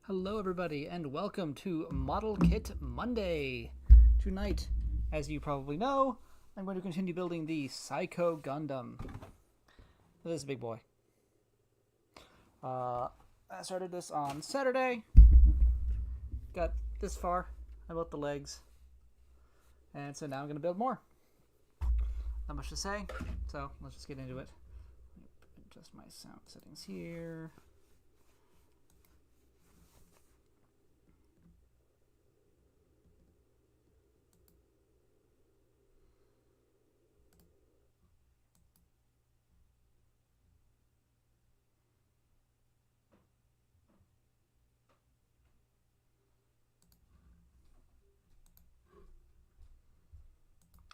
Hello everybody and welcome to Model Kit Monday. Tonight, as you probably know, I'm going to continue building the Psycho Gundam. This is a big boy. I started this on Saturday. Got this far. I built the legs. And so now I'm going to build more. Not much to say, so let's just get into it. Adjust my sound settings here.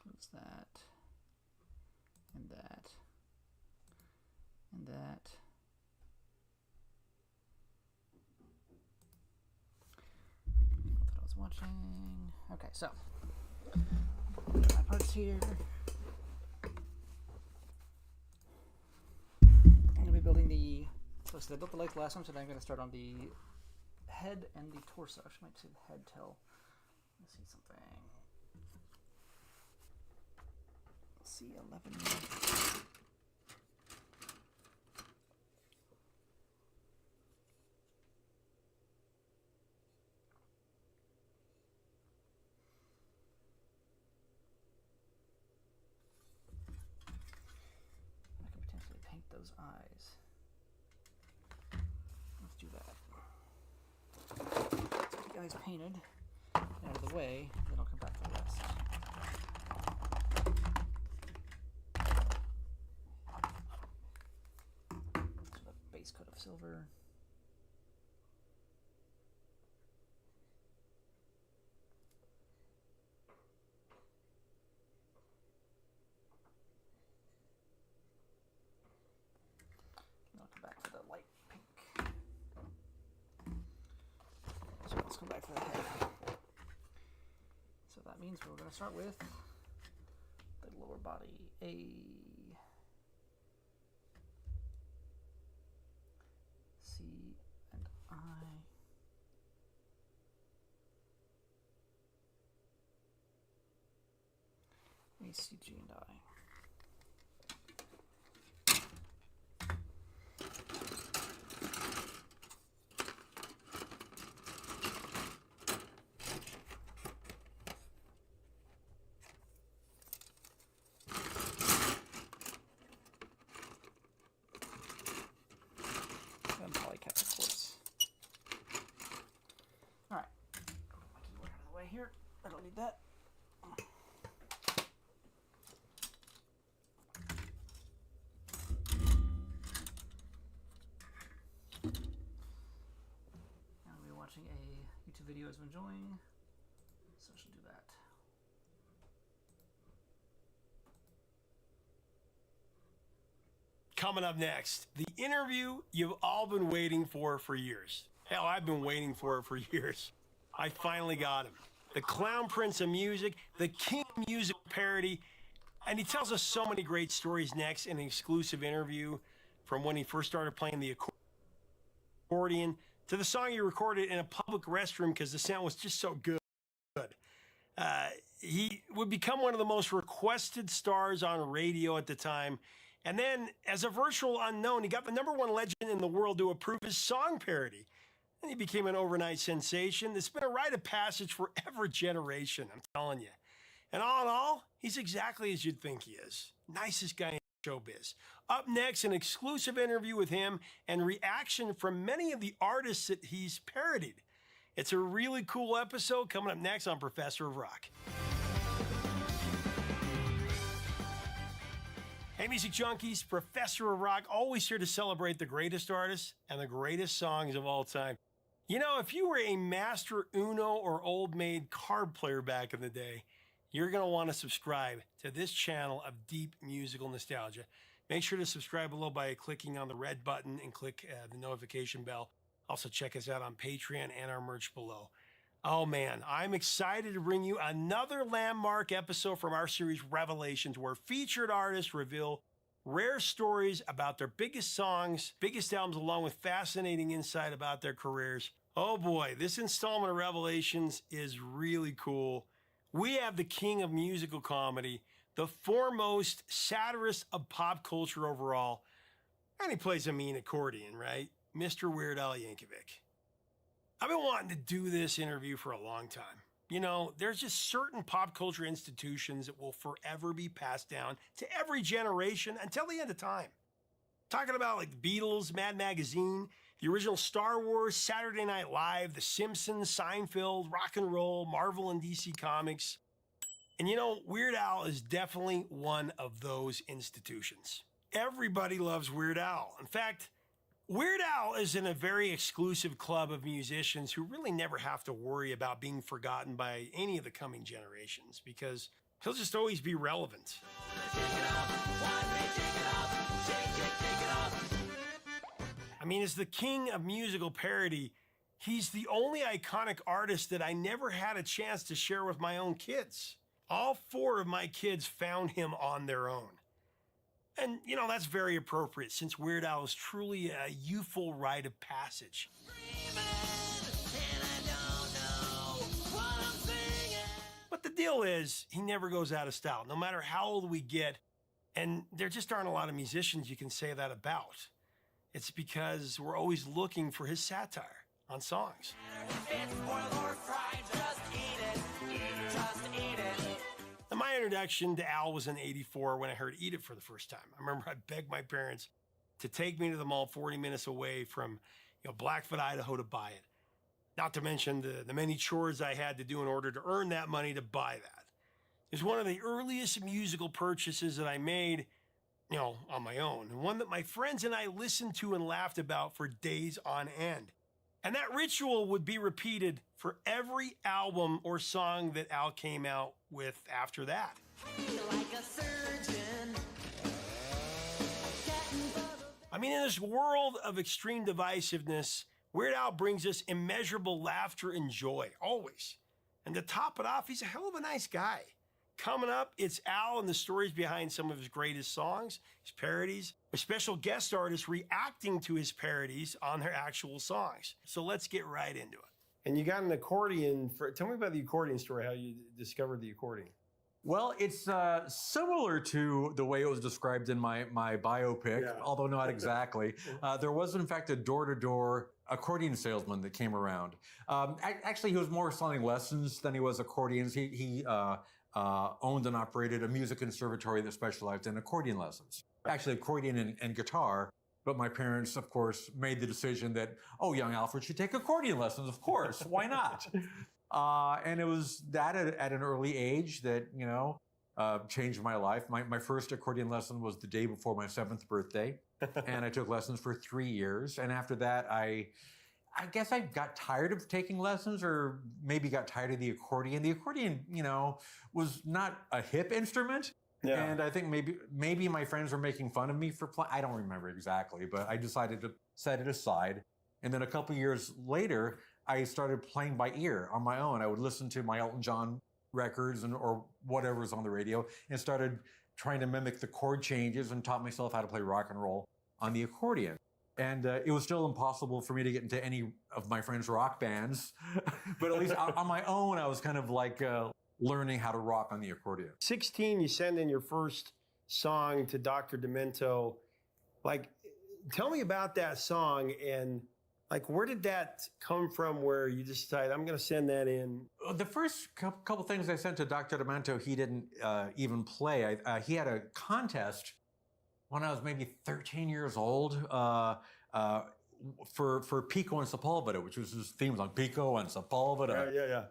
What's that? And that. And that. What I was watching. Okay, so my parts here. I'm going to be building the. So I built the legs last one, so now I'm going to start on the head and the torso. I might say the head till. Let's see something. C11. I could potentially paint those eyes. Let's do that. Get the eyes painted out of the way, then I'll come back to the rest. Base coat of silver. I'll come back for the light pink. So let's come back for the head. So that means we're going to start with the lower body. C and I. A, C, G, and I. And polycap, of course. Alright. My keyboard out of the way here. I don't need that. Now we're watching a YouTube video as I'm enjoying, so I should do that. Coming up next, the interview you've all been waiting for years. Hell, I've been waiting for it for years. I finally got him. The Clown Prince of Music, the King of Music parody, and he tells us so many great stories next in an exclusive interview from when he first started playing the accordion to the song he recorded in a public restroom because the sound was just so good. He would become one of the most requested stars on radio at the time. And then, as a virtual unknown, he got the #1 legend in the world to approve his song parody. And he became an overnight sensation. It's been a rite of passage for every generation, I'm telling you. And all in all, he's exactly as you'd think he is. Nicest guy in showbiz. Up next, an exclusive interview with him and reaction from many of the artists that he's parodied. It's a really cool episode coming up next on Professor of Rock. Hey, music junkies, Professor of Rock, always here to celebrate the greatest artists and the greatest songs of all time. You know, if you were a master Uno or Old Maid card player back in the day, you're going to want to subscribe to this channel of deep musical nostalgia. Make sure to subscribe below by clicking on the red button and click the notification bell. Also, check us out on Patreon and our merch below. Oh man, I'm excited to bring you another landmark episode from our series Revelations, where featured artists reveal rare stories about their biggest songs, biggest albums, along with fascinating insight about their careers. Oh boy, this installment of Revelations is really cool. We have the king of musical comedy, the foremost satirist of pop culture overall, and he plays a mean accordion, right? Mr. Weird Al Yankovic. I've been wanting to do this interview for a long time. You know, there's just certain pop culture institutions that will forever be passed down to every generation until the end of time. Talking about like the Beatles, Mad Magazine, the original Star Wars, Saturday Night Live, The Simpsons, Seinfeld, rock and roll, Marvel and DC Comics. And you know, Weird Al is definitely one of those institutions. Everybody loves Weird Al. In fact, Weird Al is in a very exclusive club of musicians who really never have to worry about being forgotten by any of the coming generations because he'll just always be relevant. I mean, as the king of musical parody, he's the only iconic artist that I never had a chance to share with my own kids. All 4 of my kids found him on their own. And, you know, that's very appropriate since Weird Al is truly a youthful rite of passage. But the deal is, he never goes out of style, no matter how old we get. And there just aren't a lot of musicians you can say that about. It's because we're always looking for his satire on songs. And my introduction to Al was in '84 when I heard Eat It for the first time. I remember I begged my parents to take me to the mall 40 minutes away from Blackfoot, Idaho to buy it. Not to mention the many chores I had to do in order to earn that money to buy that. It was one of the earliest musical purchases that I made, on my own, and one that my friends and I listened to and laughed about for days on end. And that ritual would be repeated for every album or song that Al came out with after that. I mean, in this world of extreme divisiveness, Weird Al brings us immeasurable laughter and joy, always. And to top it off, he's a hell of a nice guy. Coming up, it's Al and the stories behind some of his greatest songs, his parodies, with special guest artists reacting to his parodies on their actual songs. So let's get right into it. And you got an accordion. Tell me about the accordion story, how you discovered the accordion. Well, it's similar to the way it was described in my biopic, although not exactly. There was, in fact, a door-to-door accordion salesman that came around. Actually, he was more selling lessons than he was accordions. He owned and operated a music conservatory that specialized in accordion lessons. Actually, accordion and guitar. But my parents, of course, made the decision that, oh, young Alfred should take accordion lessons, of course. Why not? And it was that at an early age that, changed my life. My first accordion lesson was the day before my 7th birthday. And I took lessons for 3 years. And after that, I guess I got tired of taking lessons, or maybe got tired of the accordion. The accordion, was not a hip instrument. Yeah. And I think maybe my friends were making fun of me for playing. I don't remember exactly, but I decided to set it aside. And then a couple years later, I started playing by ear on my own. I would listen to my Elton John records or whatever was on the radio, and started trying to mimic the chord changes and taught myself how to play rock and roll on the accordion. And it was still impossible for me to get into any of my friends' rock bands. But at least on my own, I was kind of like learning how to rock on the accordion. 16, you send in your first song to Dr. Demento. Tell me about that song, and where did that come from where you decided, I'm going to send that in? The first couple things I sent to Dr. Demento, he didn't even play. He had a contest when I was maybe 13 years old for Pico and Sepulveda, which was his theme song, Pico and Sepulveda. Yeah.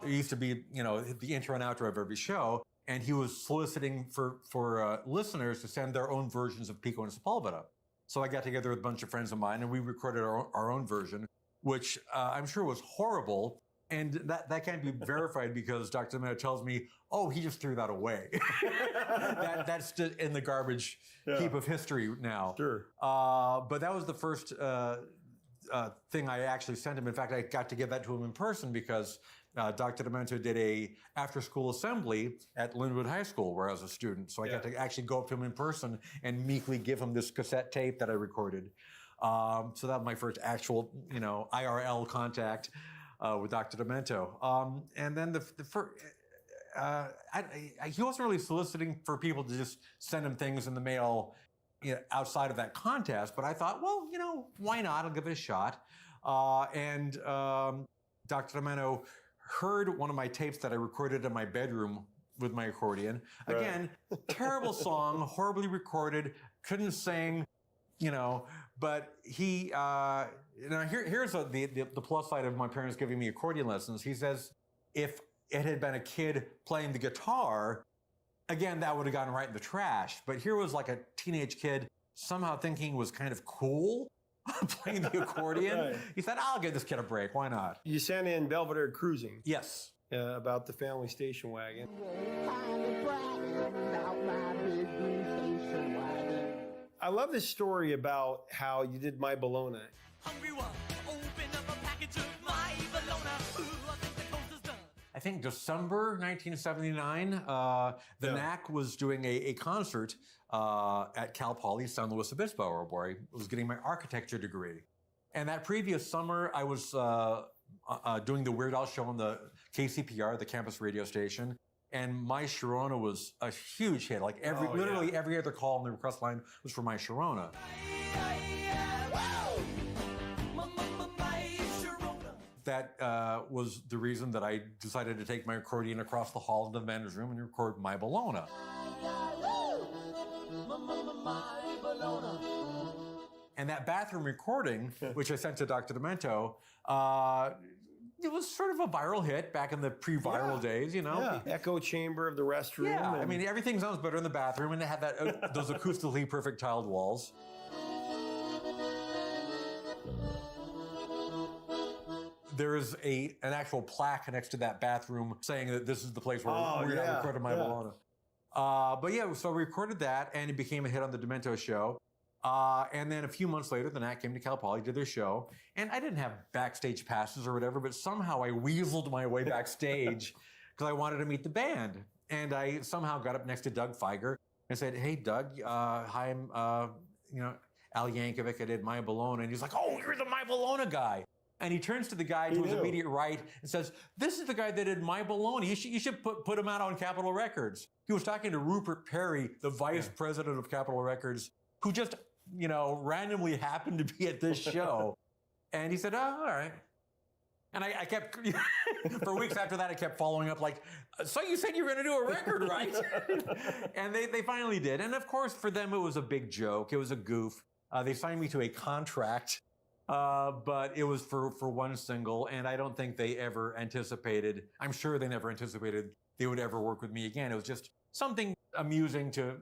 It used to be, the intro and outro of every show. And he was soliciting for listeners to send their own versions of Pico and Sepulveda. So I got together with a bunch of friends of mine, and we recorded our own version, which I'm sure was horrible. And that can't be verified because Dr. Demento tells me, oh, he just threw that away. That's just in the garbage heap of history now. Sure. But that was the first thing I actually sent him. In fact, I got to give that to him in person because Dr. Demento did a after-school assembly at Linwood High School where I was a student. So I got to actually go up to him in person and meekly give him this cassette tape that I recorded. So that was my first actual, IRL contact with Dr. Demento. And then he wasn't really soliciting for people to just send him things in the mail outside of that contest. But I thought, well, why not? I'll give it a shot. And Dr. Demento heard one of my tapes that I recorded in my bedroom with my accordion. Again, terrible song, horribly recorded, couldn't sing, but he, here's the plus side of my parents giving me accordion lessons. He says, if it had been a kid playing the guitar, again, that would have gotten right in the trash. But here was like a teenage kid somehow thinking was kind of cool playing the accordion. Right. He said, I'll give this kid a break. Why not? You sent in Belvedere Cruising. Yes. About the family station wagon. I love this story about how you did My Bologna. I think December 1979, the NAC was doing a concert at Cal Poly San Luis Obispo, where I was getting my architecture degree. And that previous summer, I was doing the Weird Al show on the KCPR, the campus radio station. And My Sharona was a huge hit. Like literally every other call on the request line was for My Sharona. That was the reason that I decided to take my accordion across the hall into the manager's room and record My Bologna. And that bathroom recording, which I sent to Dr. Demento, it was sort of a viral hit back in the pre-viral days, Yeah, echo chamber of the restroom. Yeah, I mean, everything sounds better in the bathroom, and it had that those acoustically perfect tiled walls. There is an actual plaque next to that bathroom saying that this is the place where we recorded My Bologna. But yeah, so we recorded that, and it became a hit on the Demento show. And then a few months later, the NAC came to Cal Poly, did their show, and I didn't have backstage passes or whatever, but somehow I weaseled my way backstage because I wanted to meet the band. And I somehow got up next to Doug Feiger and said, "Hey, Doug, hi, I'm, Al Yankovic. I did My Bologna." And he's like, "Oh, you're the My Bologna guy." And he turns to the guy to his immediate right and says, "This is the guy that did My Bologna. You should put him out on Capitol Records." He was talking to Rupert Perry, the vice president of Capitol Records, who just, randomly happened to be at this show. And he said, "Oh, all right." And I kept, for weeks after that, I kept following up like, "So you said you were going to do a record, right?" And they finally did. And of course, for them, it was a big joke. It was a goof. They signed me to a contract. But it was for one single, and I don't think they ever anticipated, I'm sure they never anticipated they would ever work with me again. It was just something amusing to,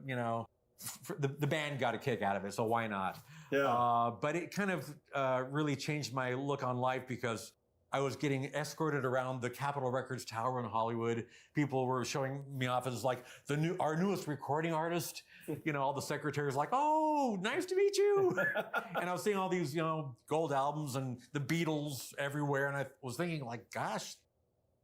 the band got a kick out of it, so why not? Yeah. But it kind of really changed my look on life because I was getting escorted around the Capitol Records Tower in Hollywood. People were showing me off as like our newest recording artist. All the secretaries like, "Oh, nice to meet you." And I was seeing all these, gold albums and the Beatles everywhere. And I was thinking like, gosh,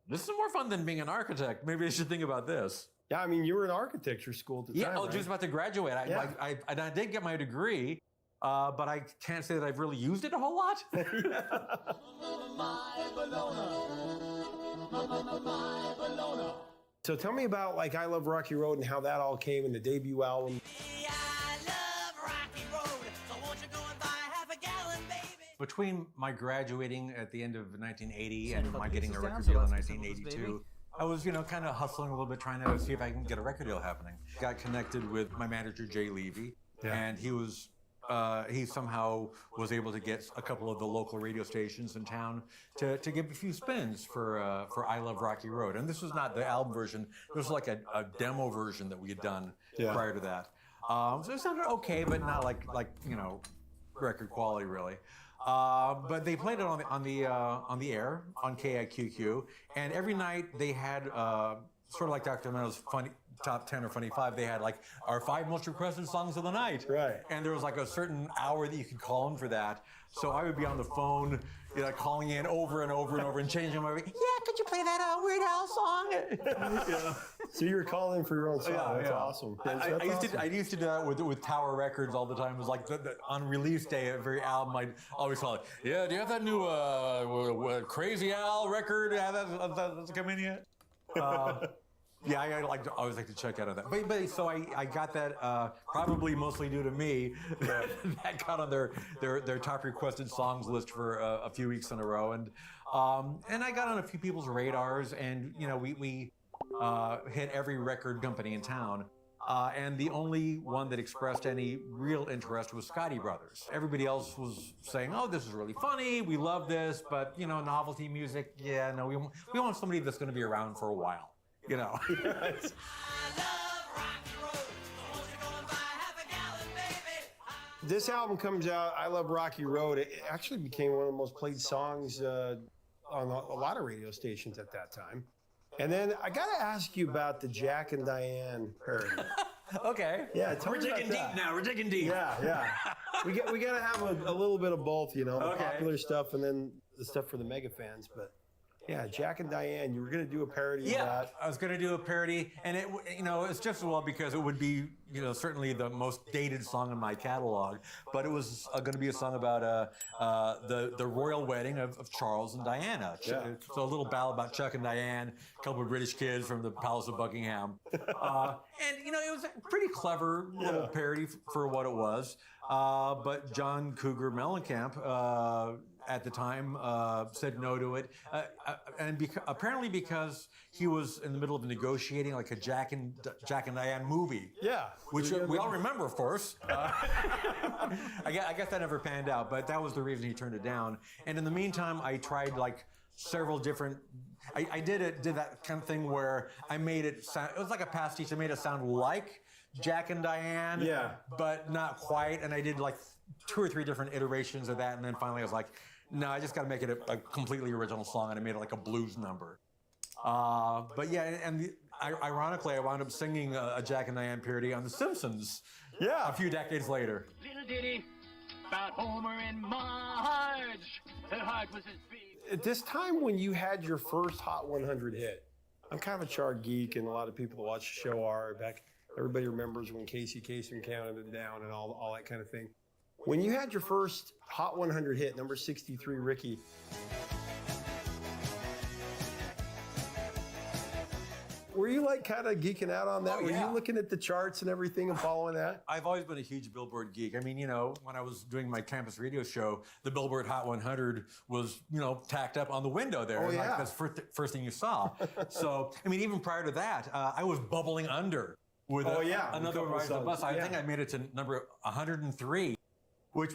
this is more fun than being an architect. Maybe I should think about this. Yeah, I mean, you were in architecture school at the time, I was just about to graduate. I did get my degree. But I can't say that I've really used it a whole lot. So tell me about like I Love Rocky Road and how that all came in the debut album. Between my graduating at the end of 1980 and my getting a record deal in 1982, I was, kind of hustling a little bit, trying to see if I can get a record deal happening. Got connected with my manager, Jay Levy, and he somehow was able to get a couple of the local radio stations in town to give a few spins for I Love Rocky Road. And this was not the album version. This was like a demo version that we had done prior to that. So it sounded okay, but not like record quality really. But they played it on the air on KIQQ, and every night they had sort of like Dr. Meadows' funny top 10 or funny 5, they had like our 5 most requested songs of the night. Right. And there was like a certain hour that you could call in for that. So I would be on the phone, calling in over and over and over and changing my, could you play that Weird Al song? So you were calling for your own song. That's awesome. I used to do that with Tower Records all the time. It was like on release day, every album, I'd always call it, do you have that new Crazy Al record? That's come in yet? I always like to check out on that. But so I got that probably mostly due to me. That got on their top requested songs list for a few weeks in a row, and I got on a few people's radars, and we hit every record company in town. And the only one that expressed any real interest was Scotty Brothers. Everybody else was saying, "Oh, this is really funny. We love this, but novelty music. Yeah, no, we want somebody that's going to be around for a while." Yes. This album comes out, I Love Rocky Road. It actually became one of the most played songs on a lot of radio stations at that time. And then I got to ask you about the Jack and Diane parody. Okay. Yeah, we're digging deep now. We're digging deep. Yeah. We got to have a little bit of both, the popular stuff and then the stuff for the mega fans. But yeah, Jack and Diane, you were going to do a parody of that. I was going to do a parody, and it's just because it would be, certainly the most dated song in my catalog, but it was going to be a song about the royal wedding of Charles and Diana. Yeah. So a little ballad about Chuck and Diane, a couple of British kids from the Palace of Buckingham. And, it was a pretty clever little parody for what it was. But John Cougar Mellencamp, at the time, said no to it, and apparently because he was in the middle of negotiating like a Jack and Diane movie. Yeah, which we all remember, of course. I guess that never panned out, but that was the reason he turned it down. And in the meantime, I tried like several different. I did that kind of thing where I made it sound. It was like a pastiche. I made it sound like Jack and Diane, but not quite. And I did like 2 or 3 different iterations of that, and then finally I was like, no, I just got to make it a completely original song, and I made it like a blues number. But yeah, and ironically, I wound up singing a Jack and Diane parody on The Simpsons. Yeah, a few decades later. Little ditty about Homer and Marge. Her heart was as big. At this time when you had your first Hot 100 hit, I'm kind of a chart geek, and a lot of people that watch the show are. Back, everybody remembers when Casey Kasem counted it down and all that kind of thing. When you had your first Hot 100 hit, number 63, Ricky, were you like kind of geeking out on that? Oh, Were you looking at the charts and everything and following that? I've always been a huge Billboard geek. I mean, when I was doing my campus radio show, the Billboard Hot 100 was, tacked up on the window there. Oh, yeah. Like, that's the first thing you saw. So, I mean, even prior to that, I was bubbling under with another Rise of the Bus. I think I made it to number 103. Which,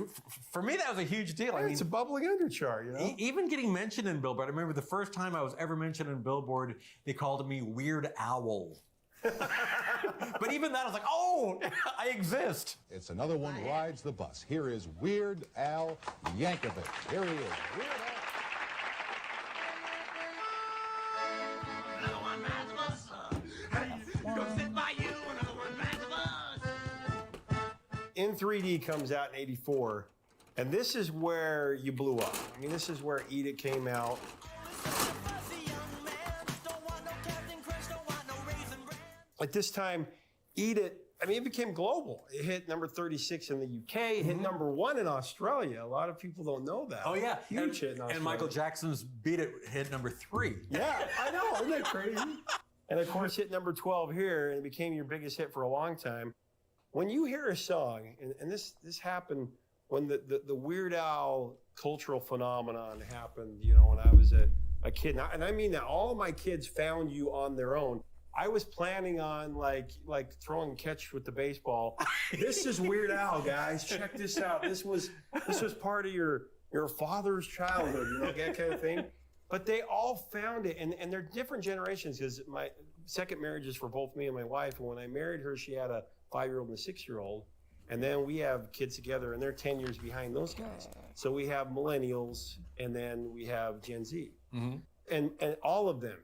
for me, that was a huge deal. It's a bubbling under chart, Even getting mentioned in Billboard. I remember the first time I was ever mentioned in Billboard, they called me Weird Owl. But even that, I was like, oh, I exist. It's another one rides the bus. Here is Weird Al Yankovic. Here he is, Weird Al. Another one rides the bus. Go sit by you, another one rides the bus. In 3D comes out in 84, and this is where you blew up. I mean, this is where Eat It came out. At this time, Eat It, it became global. It hit number 36 in the UK. It hit number 1 in Australia. A lot of people don't know that. Oh, yeah. Huge hit in Australia. And Michael Jackson's Beat It hit number 3. Yeah, I know. Isn't that crazy? And, of course, hit number 12 here, and it became your biggest hit for a long time. When you hear a song, and this happened when the Weird Al cultural phenomenon happened, when I was a kid. And I mean that all of my kids found you on their own. I was planning on like throwing catch with the baseball. This is Weird Al, guys. Check this out. This was part of your father's childhood, that kind of thing. But they all found it, and they're different generations because my second marriage is for both me and my wife. And when I married her, she had a 5-year-old and a 6-year-old. And then we have kids together, and they're 10 years behind those guys. So we have millennials, and then we have Gen Z. Mm-hmm. And all of them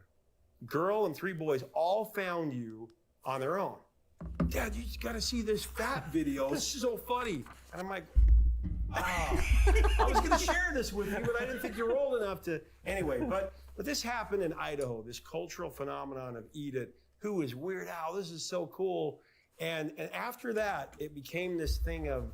girl and 3 boys all found you on their own. Dad, you just got to see this fat video. This is so funny. And I'm like, I was going to share this with you, but I didn't think you were old enough to. Anyway, but this happened in Idaho, this cultural phenomenon of Eat It. Who is Weird Al? This is so cool. And after that, it became this thing of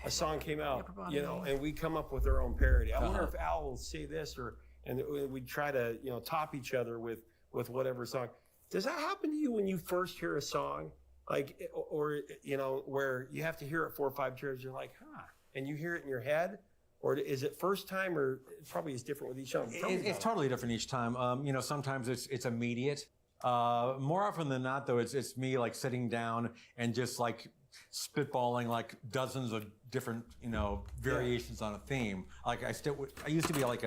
a song came out, you know, and we come up with our own parody. I wonder if Al will say this, and we try to, you know, top each other with whatever song. Does that happen to you when you first hear a song, like, or you know, where you have to hear it 4 or 5 times? You're like, and you hear it in your head, or is it first time, or it probably is different with each song? It's totally different each time. You know, sometimes it's immediate. More often than not, though, it's me like sitting down and just like spitballing like dozens of different, you know, variations on a theme. Like I used to be like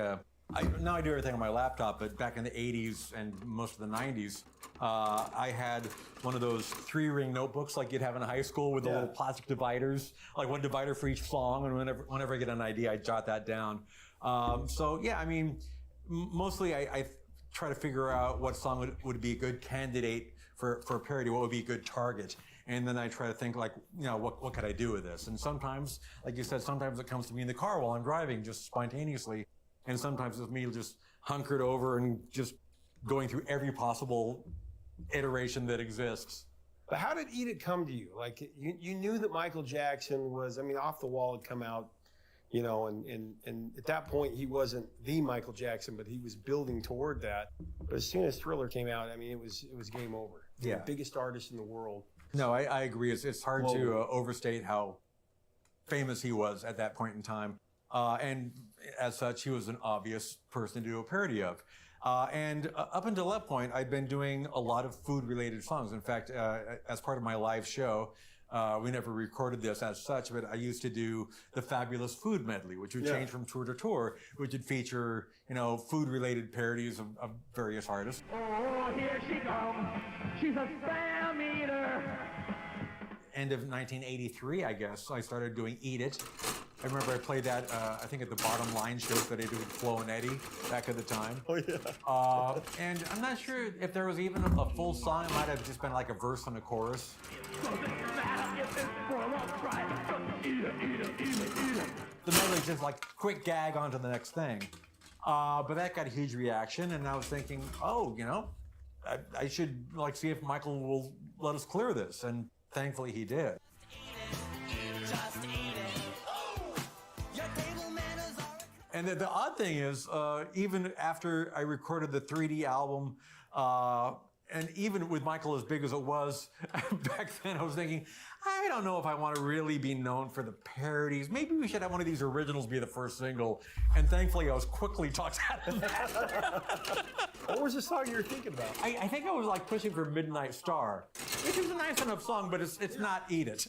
now I do everything on my laptop, but back in the 80s and most of the 90s, I had one of those 3-ring notebooks like you'd have in high school with the little plastic dividers, like one divider for each song, and whenever I get an idea, I jot that down. So yeah, I mean, mostly I try to figure out what song would be a good candidate for a parody, what would be a good target. And then I try to think like, you know, what could I do with this? And sometimes, like you said, sometimes it comes to me in the car while I'm driving, just spontaneously. And sometimes it's me just hunkered over and just going through every possible iteration that exists. But how did Eat It come to you? Like, you knew that Michael Jackson was, I mean, Off the Wall had come out, you know, and at that point he wasn't the Michael Jackson, but he was building toward that. But as soon as Thriller came out, I mean, it was game over. Yeah. The biggest artist in the world. No, I agree. It's hard to overstate how famous he was at that point in time. And as such, he was an obvious person to do a parody of. And up until that point, I'd been doing a lot of food-related songs. In fact, as part of my live show, we never recorded this as such, but I used to do the Fabulous Food Medley, which would change from tour to tour, which would feature, you know, food-related parodies of various artists. Oh, here she comes. She's a spam eater. End of 1983, I guess, I started doing Eat It. I remember I played that, I think at the Bottom Line shows that I did with Flo and Eddie back at the time. Oh, yeah. And I'm not sure if there was even a full song. It might have just been like a verse and a chorus. The medley just like quick gag on to the next thing. But that got a huge reaction, and I was thinking, oh, you know, I should like see if Michael will let us clear this, and thankfully he did. And the odd thing is, even after I recorded the 3D album, and even with Michael as big as it was, back then I was thinking, I don't know if I want to really be known for the parodies. Maybe we should have one of these originals be the first single. And thankfully I was quickly talked out of that. What was the song you were thinking about? I think I was like pushing for Midnight Star, which is a nice enough song, but it's not Eat It.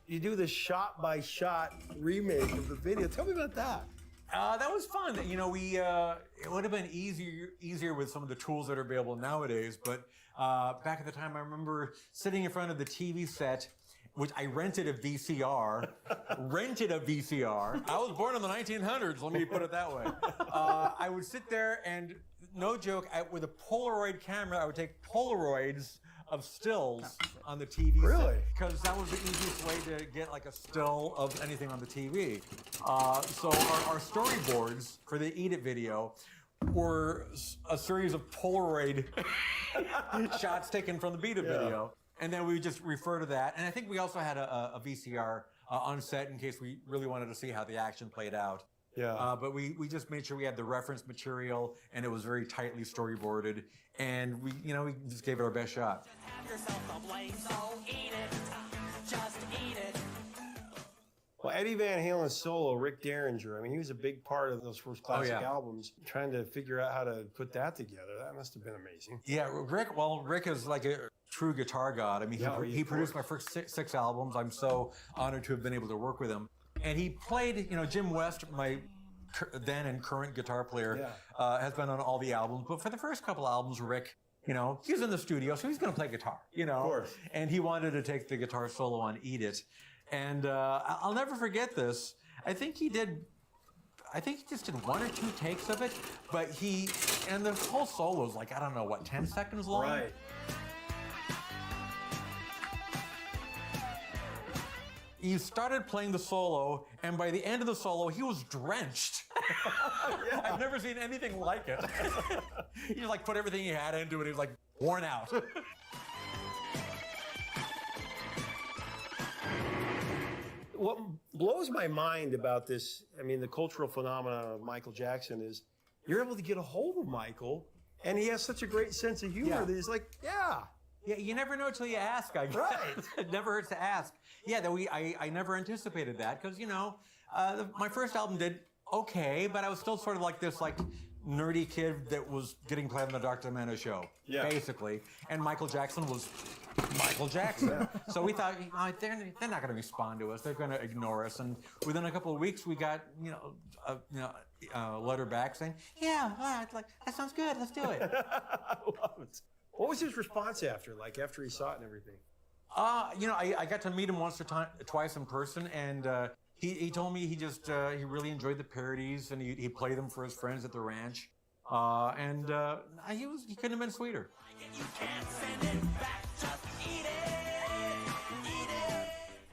You do the shot-by-shot remake of the video. Tell me about that. That was fun. You know, it would have been easier with some of the tools that are available nowadays. But back at the time, I remember sitting in front of the TV set, which I rented a VCR. I was born in the 1900s. Let me put it that way. I would sit there and, no joke, with a Polaroid camera, I would take Polaroids of stills on the TV Really? because that was the easiest way to get like a still of anything on the TV. So our storyboards for the Eat It video were a series of Polaroid shots taken from the Beat It video. And then we would just refer to that. And I think we also had a VCR on set in case we really wanted to see how the action played out. Yeah. But we just made sure we had the reference material, and it was very tightly storyboarded, and we just gave it our best shot. Well, Eddie Van Halen's solo, Rick Derringer, I mean, he was a big part of those first classic albums. Trying to figure out how to put that together, that must have been amazing. Yeah, Rick is like a true guitar god. I mean, he produced my first six albums. I'm so honored to have been able to work with him. And he played, Jim West, my then and current guitar player, has been on all the albums. But for the first couple albums, Rick, he was in the studio, so he's going to play guitar, Of course. And he wanted to take the guitar solo on Eat It. And I'll never forget this. I think he did, I think he just did 1 or 2 takes of it, but and the whole solo is like, I don't know, what, 10 seconds long? Right. He started playing the solo, and by the end of the solo, he was drenched. Yeah. I've never seen anything like it. He just like put everything he had into it. He was like worn out. What blows my mind about this, I mean, the cultural phenomenon of Michael Jackson is you're able to get a hold of Michael, and he has such a great sense of humor that he's like, yeah. Yeah, you never know until you ask, I guess. Right. It never hurts to ask. Yeah, I never anticipated that because, you know, my first album did okay, but I was still sort of like this like nerdy kid that was getting played on the Dr. Demento show, basically. And Michael Jackson was Michael Jackson. So we thought, they're not going to respond to us. They're going to ignore us. And within a couple of weeks, we got, a letter back saying, yeah, like, that sounds good. Let's do it. I love it. What was his response after he saw it and everything? I got to meet him once or twice in person, and he told me he really enjoyed the parodies, and he'd play them for his friends at the ranch, and he couldn't have been sweeter.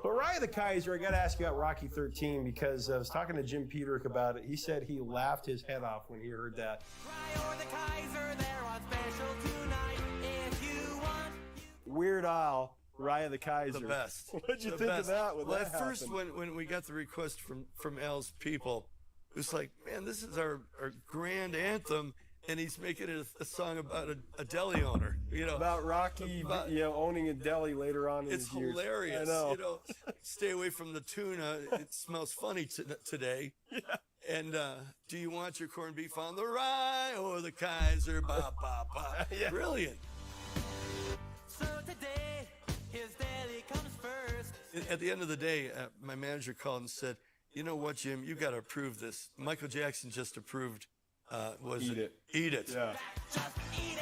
But Raya the Kaiser, I got to ask you about Rocky 13 because I was talking to Jim Peterick about it. He said he laughed his head off when he heard that. Weird Al, Raya the Kaiser. The best. What'd you think of that when that at first, when we got the request from Al's people, it was like, man, this is our grand anthem, and he's making it a song about a deli owner, About Rocky, owning a deli later on in his years. It's hilarious. I know. Stay away from the tuna. It smells funny today. Yeah. And do you want your corned beef on the rye or the Kaiser? Ba, ba, ba. Yeah. Brilliant. So today, his deli comes first. At the end of the day, my manager called and said, you know what, Jim, you got to approve this. Michael Jackson just approved, Eat It. Eat It. Yeah. Just eat it.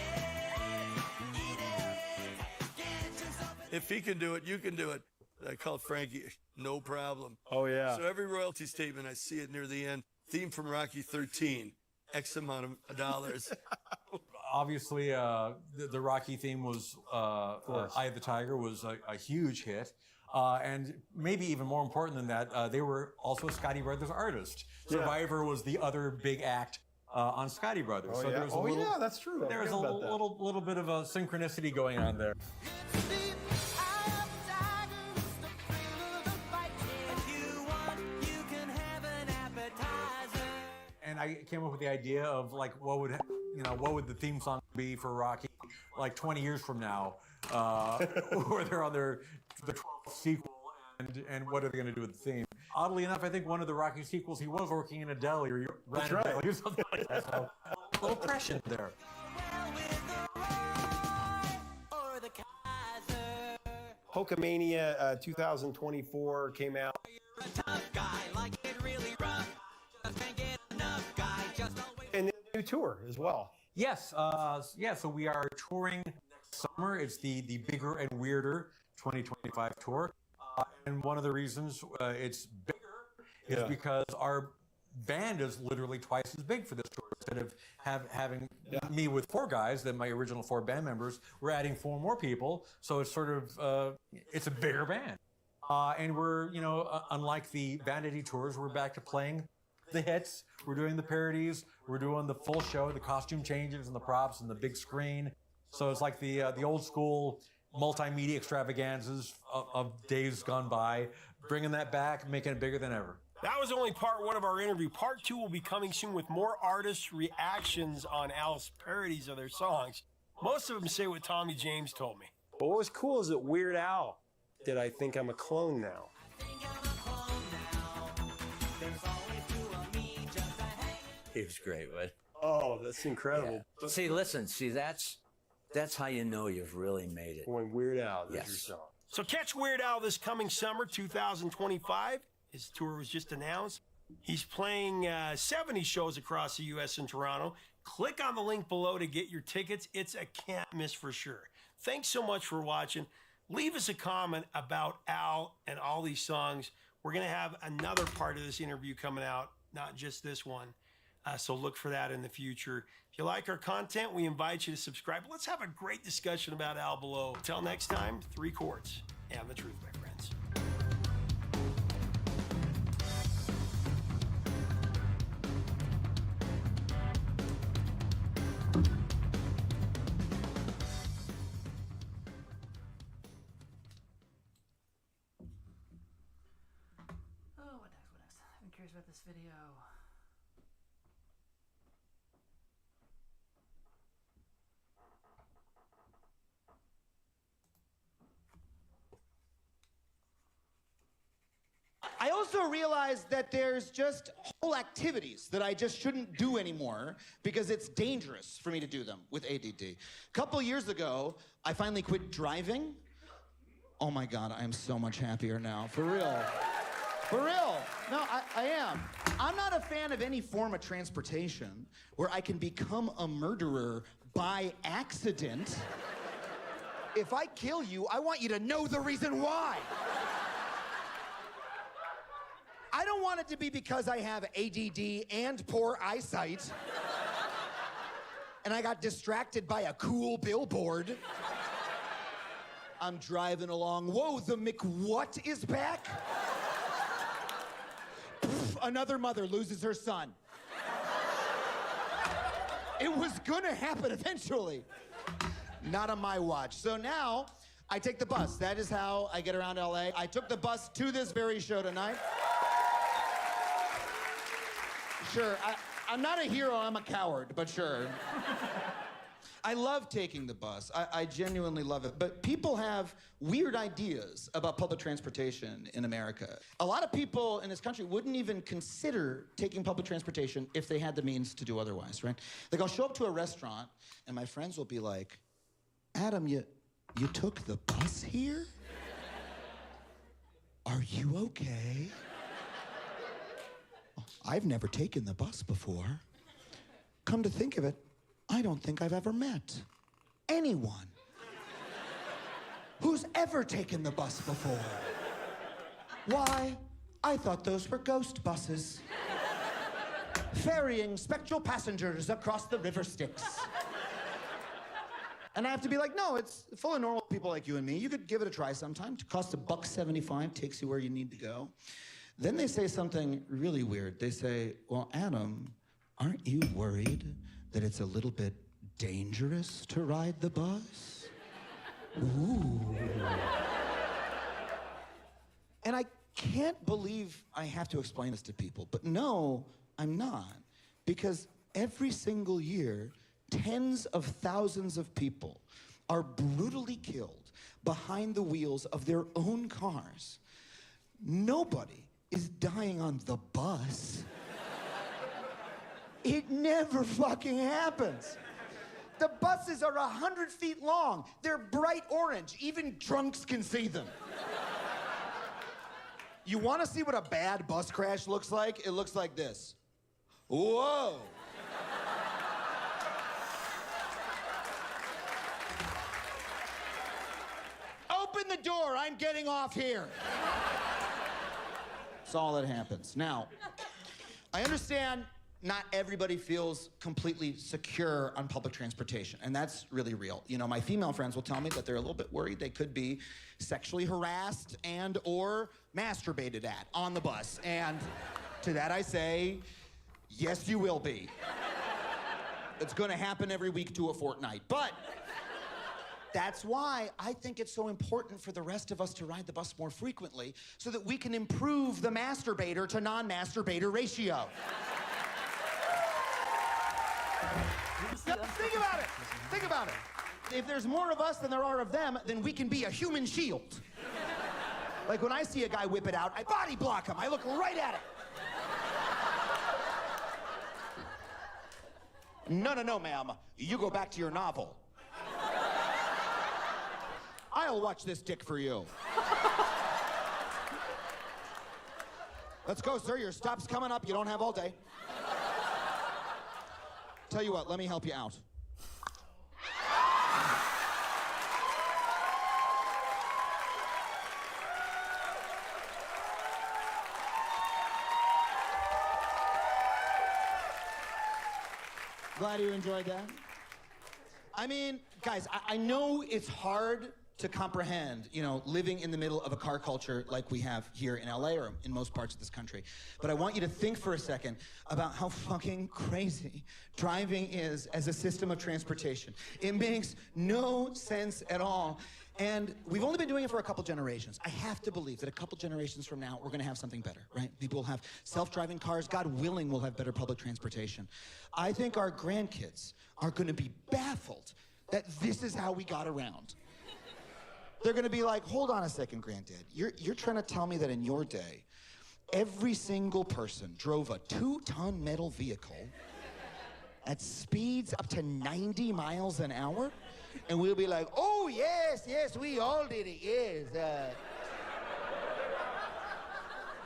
If he can do it, you can do it. I called Frankie, no problem. Oh, yeah. So every royalty statement, I see it near the end. Theme from Rocky 13, X amount of dollars. Obviously, the Rocky theme was Eye of the Tiger was a huge hit. And maybe even more important than that, they were also Scotty Brothers artists. Survivor was the other big act on Scotty Brothers. Oh, so yeah. there was That's true. There was a little bit of a synchronicity going on there. And I came up with the idea of like, what would the theme song be for Rocky, like 20 years from now, where they're on the 12th sequel, and what are they going to do with the theme? Oddly enough, I think one of the Rocky sequels, he was working in a deli or ran a deli or something like that. So a little prescient there. Hulkamania 2024 came out. And a new tour as well. Yes, so we are touring next summer. It's the Bigger and Weirder 2025 tour. And one of the reasons it's bigger is because our band is literally twice as big for this tour. Instead of having me with 4 guys, than my original 4 band members, we're adding 4 more people. So it's sort of, it's a bigger band. And we're, unlike the Vanity tours, we're back to playing the hits. We're doing the parodies. We're doing the full show, the costume changes and the props and the big screen. So it's like the old school multimedia extravaganzas of days gone by, bringing that back, making it bigger than ever. That was only part 1 of our interview. Part 2 will be coming soon with more artists' reactions on Al's parodies of their songs. Most of them say what Tommy James told me. But what was cool is that Weird Al did I Think I'm a Clone Now. He was great, but Oh, that's incredible. yeah. See, that's how you know you've really made it. When Weird Al does Yes. your song. So catch Weird Al this coming summer, 2025. His tour was just announced. He's playing 70 shows across the U.S. and Toronto. Click on the link below to get your tickets. It's a can't miss for sure. Thanks so much for watching. Leave us a comment about Al and all these songs. We're going to have another part of this interview coming out not just this one. So look for that in the future. If you like our content, we invite you to subscribe. Let's have a great discussion about Al below. Till next time, 3 quarts and the truth, my friends. Oh, what next? What next? I'm curious about this video. I also realized that there's just whole activities that I just shouldn't do anymore because it's dangerous for me to do them with ADD. A couple years ago, I finally quit driving. Oh my God, I am so much happier now, for real. For real. No, I am. I'm not a fan of any form of transportation where I can become a murderer by accident. If I kill you, I want you to know the reason why. I don't want it to be because I have ADD and poor eyesight and I got distracted by a cool billboard. I'm driving along. Whoa, the McWhat is back? Pff, another mother loses her son. It was gonna happen eventually. Not on my watch. So now I take the bus. That is how I get around LA. I took the bus to this very show tonight. Sure, I'm not a hero, I'm a coward, but sure. I love taking the bus. I genuinely love it. But people have weird ideas about public transportation in America. A lot of people in this country wouldn't even consider taking public transportation if they had the means to do otherwise, right? Like, I'll show up to a restaurant, and my friends will be like, Adam, you took the bus here? Are you okay? I've never taken the bus before. Come to think of it, I don't think I've ever met anyone who's ever taken the bus before. Why? I thought those were ghost buses, ferrying spectral passengers across the river Styx. And I have to be like, no, it's full of normal people like you and me. You could give it a try sometime. It costs $1.75, takes you where you need to go. Then they say something really weird. They say, well, Adam, aren't you worried that it's a little bit dangerous to ride the bus? Ooh. And I can't believe I have to explain this to people, but no, I'm not. Because every single year, tens of thousands of people are brutally killed behind the wheels of their own cars. Nobody is dying on the bus. It never fucking happens. The buses are 100 feet long. They're bright orange. Even drunks can see them. You want to see what a bad bus crash looks like? It looks like this. Whoa. Open the door. I'm getting off here. That's all that happens. Now, I understand not everybody feels completely secure on public transportation, and that's really real. You know, my female friends will tell me that they're a little bit worried they could be sexually harassed and or masturbated at on the bus. And to that I say, yes, you will be. It's gonna happen every week to a fortnight. But that's why I think it's so important for the rest of us to ride the bus more frequently so that we can improve the masturbator to non-masturbator ratio. Think about it. Think about it. If there's more of us than there are of them, then we can be a human shield. Like when I see a guy whip it out, I body block him. I look right at it. No, ma'am. You go back to your novel. I'll watch this dick for you. Let's go, sir. Your stop's coming up. You don't have all day. Tell you what, let me help you out. Glad you enjoyed that. I mean, guys, I know it's hard to comprehend, you know, living in the middle of a car culture like we have here in LA or in most parts of this country. But I want you to think for a second about how fucking crazy driving is as a system of transportation. It makes no sense at all. And we've only been doing it for a couple generations. I have to believe that a couple generations from now, we're gonna have something better, right? People will have self-driving cars. God willing, we'll have better public transportation. I think our grandkids are gonna be baffled that this is how we got around. They're gonna be like, hold on a second, Granddad. You're trying to tell me that in your day, every single person drove a 2-ton metal vehicle at speeds up to 90 miles an hour? And we'll be like, oh, yes, we all did it, yes.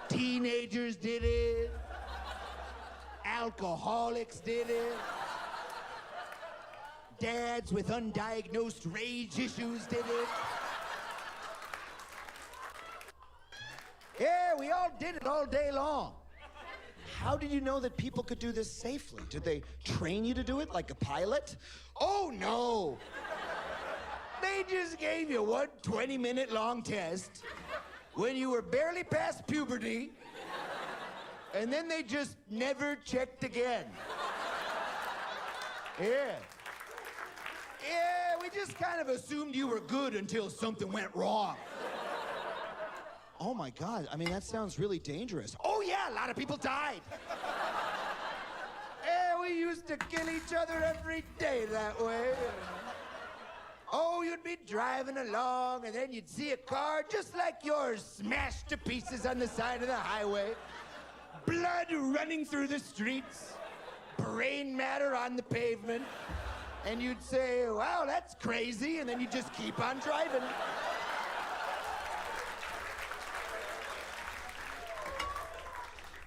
Teenagers did it. Alcoholics did it. Dads with undiagnosed rage issues did it. Yeah, we all did it all day long. How did you know that people could do this safely? Did they train you to do it like a pilot? Oh, no. They just gave you one 20-minute long test when you were barely past puberty, and then they just never checked again. Yeah. Yeah, we just kind of assumed you were good until something went wrong. Oh my God, I mean, that sounds really dangerous. Oh yeah, a lot of people died. Yeah, we used to kill each other every day that way. Oh, you'd be driving along and then you'd see a car just like yours smashed to pieces on the side of the highway. Blood running through the streets. Brain matter on the pavement. And you'd say, wow, that's crazy. And then you just keep on driving.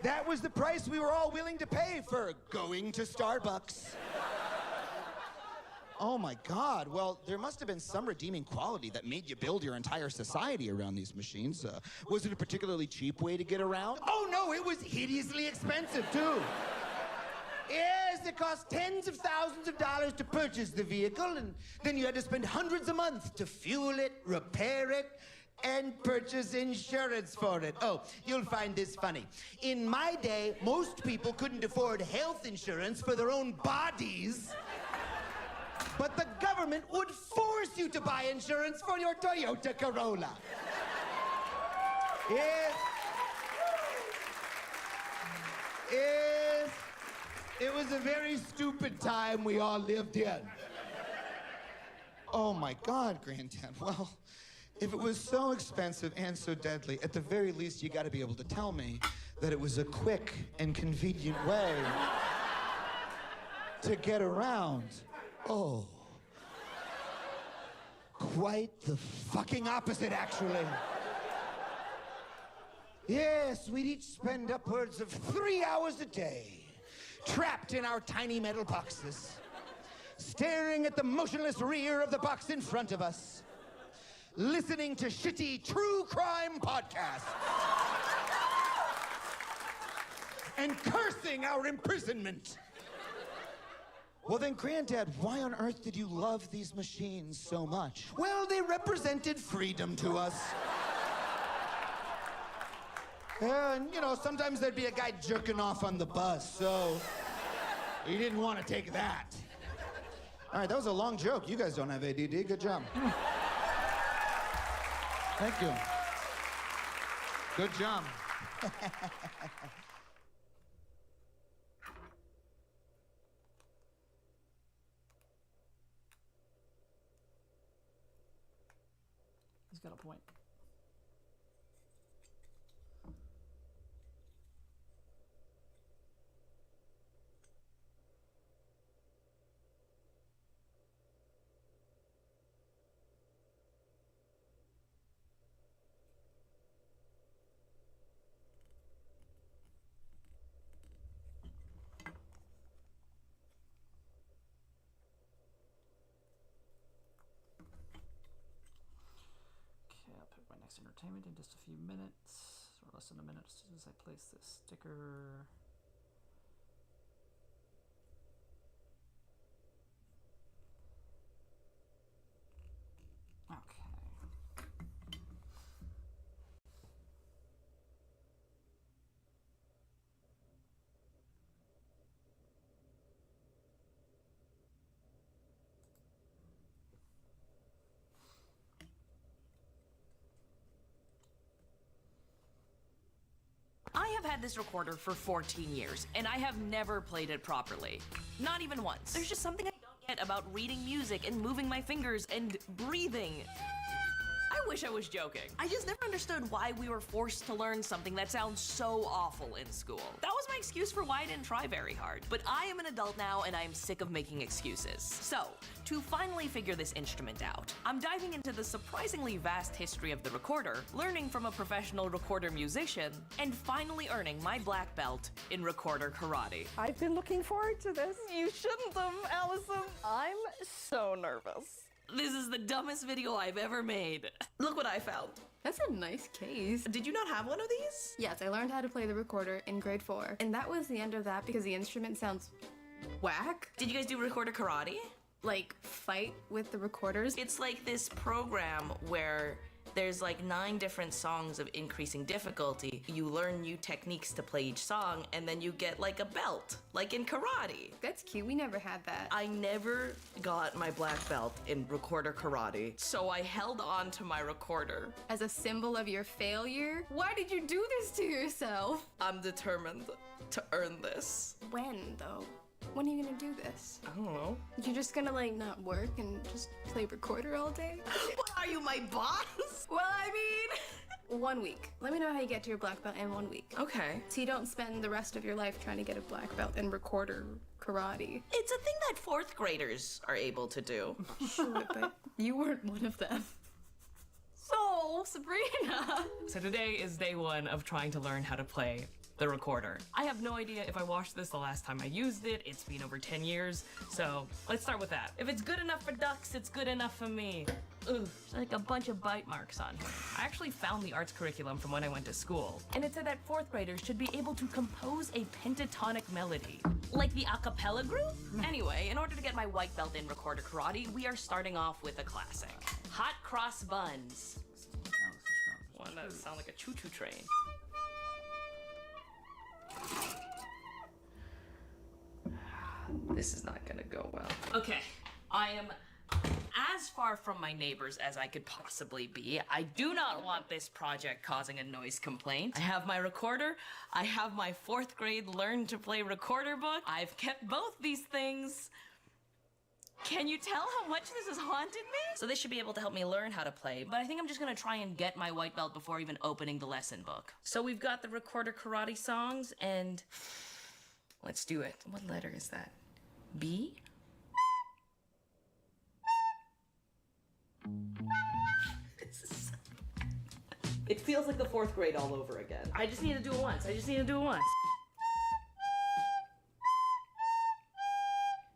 That was the price we were all willing to pay for going to Starbucks. Oh my God, well, there must have been some redeeming quality that made you build your entire society around these machines. Was it a particularly cheap way to get around? Oh no, it was hideously expensive too. Yes, it cost tens of thousands of dollars to purchase the vehicle, and then you had to spend hundreds a month to fuel it, repair it, and purchase insurance for it. Oh, you'll find this funny. In my day, most people couldn't afford health insurance for their own bodies. But the government would force you to buy insurance for your Toyota Corolla. Yes. Yes. It was a very stupid time we all lived in. Oh my God, Granddad. Well, if it was so expensive and so deadly, at the very least, you gotta be able to tell me that it was a quick and convenient way to get around. Oh. Quite the fucking opposite, actually. Yes, we'd each spend upwards of 3 hours a day trapped in our tiny metal boxes, staring at the motionless rear of the box in front of us, listening to shitty true crime podcasts, and cursing our imprisonment. Well then, Granddad, why on earth did you love these machines so much? Well, they represented freedom to us. And, you know, sometimes there'd be a guy jerking off on the bus, so you didn't want to take that. All right, that was a long joke. You guys don't have ADD. Good job. Thank you. Good job. He's got a point. Next entertainment in just a few minutes, or less than a minute, as soon as I place this sticker. have had this recorder for 14 years, and I have never played it properly. Not even once. There's just something I don't get about reading music and moving my fingers and breathing. I wish I was joking. I just never understood why we were forced to learn something that sounds so awful in school. That was my excuse for why I didn't try very hard. But I am an adult now, and I am sick of making excuses. So, to finally figure this instrument out, I'm diving into the surprisingly vast history of the recorder, learning from a professional recorder musician, and finally earning my black belt in recorder karate. I've been looking forward to this. You shouldn't have, Allison. I'm so nervous. This is the dumbest video I've ever made. Look what I found. That's a nice case. Did you not have one of these? Yes, I learned how to play the recorder in grade 4. And that was the end of that because the instrument sounds whack. Did you guys do recorder karate? Like, fight with the recorders? It's like this program where there's like 9 different songs of increasing difficulty. You learn new techniques to play each song, and then you get like a belt, like in karate. That's cute. We never had that. I never got my black belt in recorder karate, so I held on to my recorder. As a symbol of your failure? Why did you do this to yourself? I'm determined to earn this. When, though? When are you gonna do this? I don't know. You're just gonna, like, not work and just play recorder all day? What, are you my boss? Well, I mean... 1 week. Let me know how you get to your black belt in 1 week. Okay. So you don't spend the rest of your life trying to get a black belt in recorder karate. It's a thing that 4th graders are able to do. Sure, but you weren't one of them. So, Sabrina! So today is day 1 of trying to learn how to play the recorder. I have no idea if I washed this the last time I used it. It's been over 10 years, so let's start with that. If it's good enough for ducks, it's good enough for me. Ugh, there's like a bunch of bite marks on here. I actually found the arts curriculum from when I went to school, and it said that 4th graders should be able to compose a pentatonic melody. Like the a cappella group? Anyway, in order to get my white belt in recorder karate, we are starting off with a classic. Hot cross buns. One that sound like a choo-choo train. This is not gonna go well. Okay, I am as far from my neighbors as I could possibly be. I do not want this project causing a noise complaint. I have my recorder. I have my 4th grade learn to play recorder book. I've kept both these things. Can you tell how much this has haunted me? So this should be able to help me learn how to play, but I think I'm just gonna try and get my white belt before even opening the lesson book. So we've got the recorder karate songs, and let's do it. What letter is that? B? It feels like the 4th grade all over again. I just need to do it once.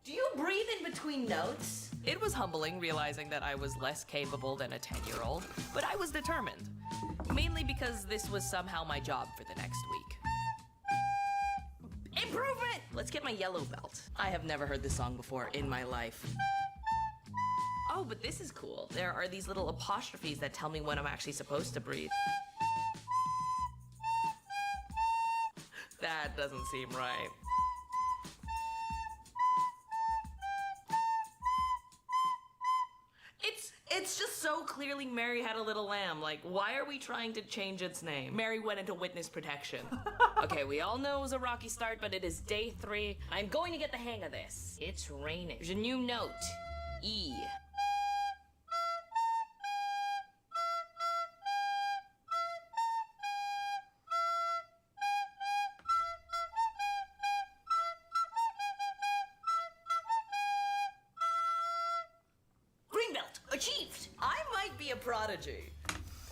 Do you breathe in between notes? It was humbling realizing that I was less capable than a 10-year-old, but I was determined. Mainly because this was somehow my job for the next week. Improvement! Let's get my yellow belt. I have never heard this song before in my life. Oh, but this is cool. There are these little apostrophes that tell me when I'm actually supposed to breathe. That doesn't seem right. It's just so clearly Mary Had a Little Lamb. Like, why are we trying to change its name? Mary went into witness protection. Okay, we all know it was a rocky start, but it is day 3. I'm going to get the hang of this. It's raining. There's a new note. E. Achieved! I might be a prodigy.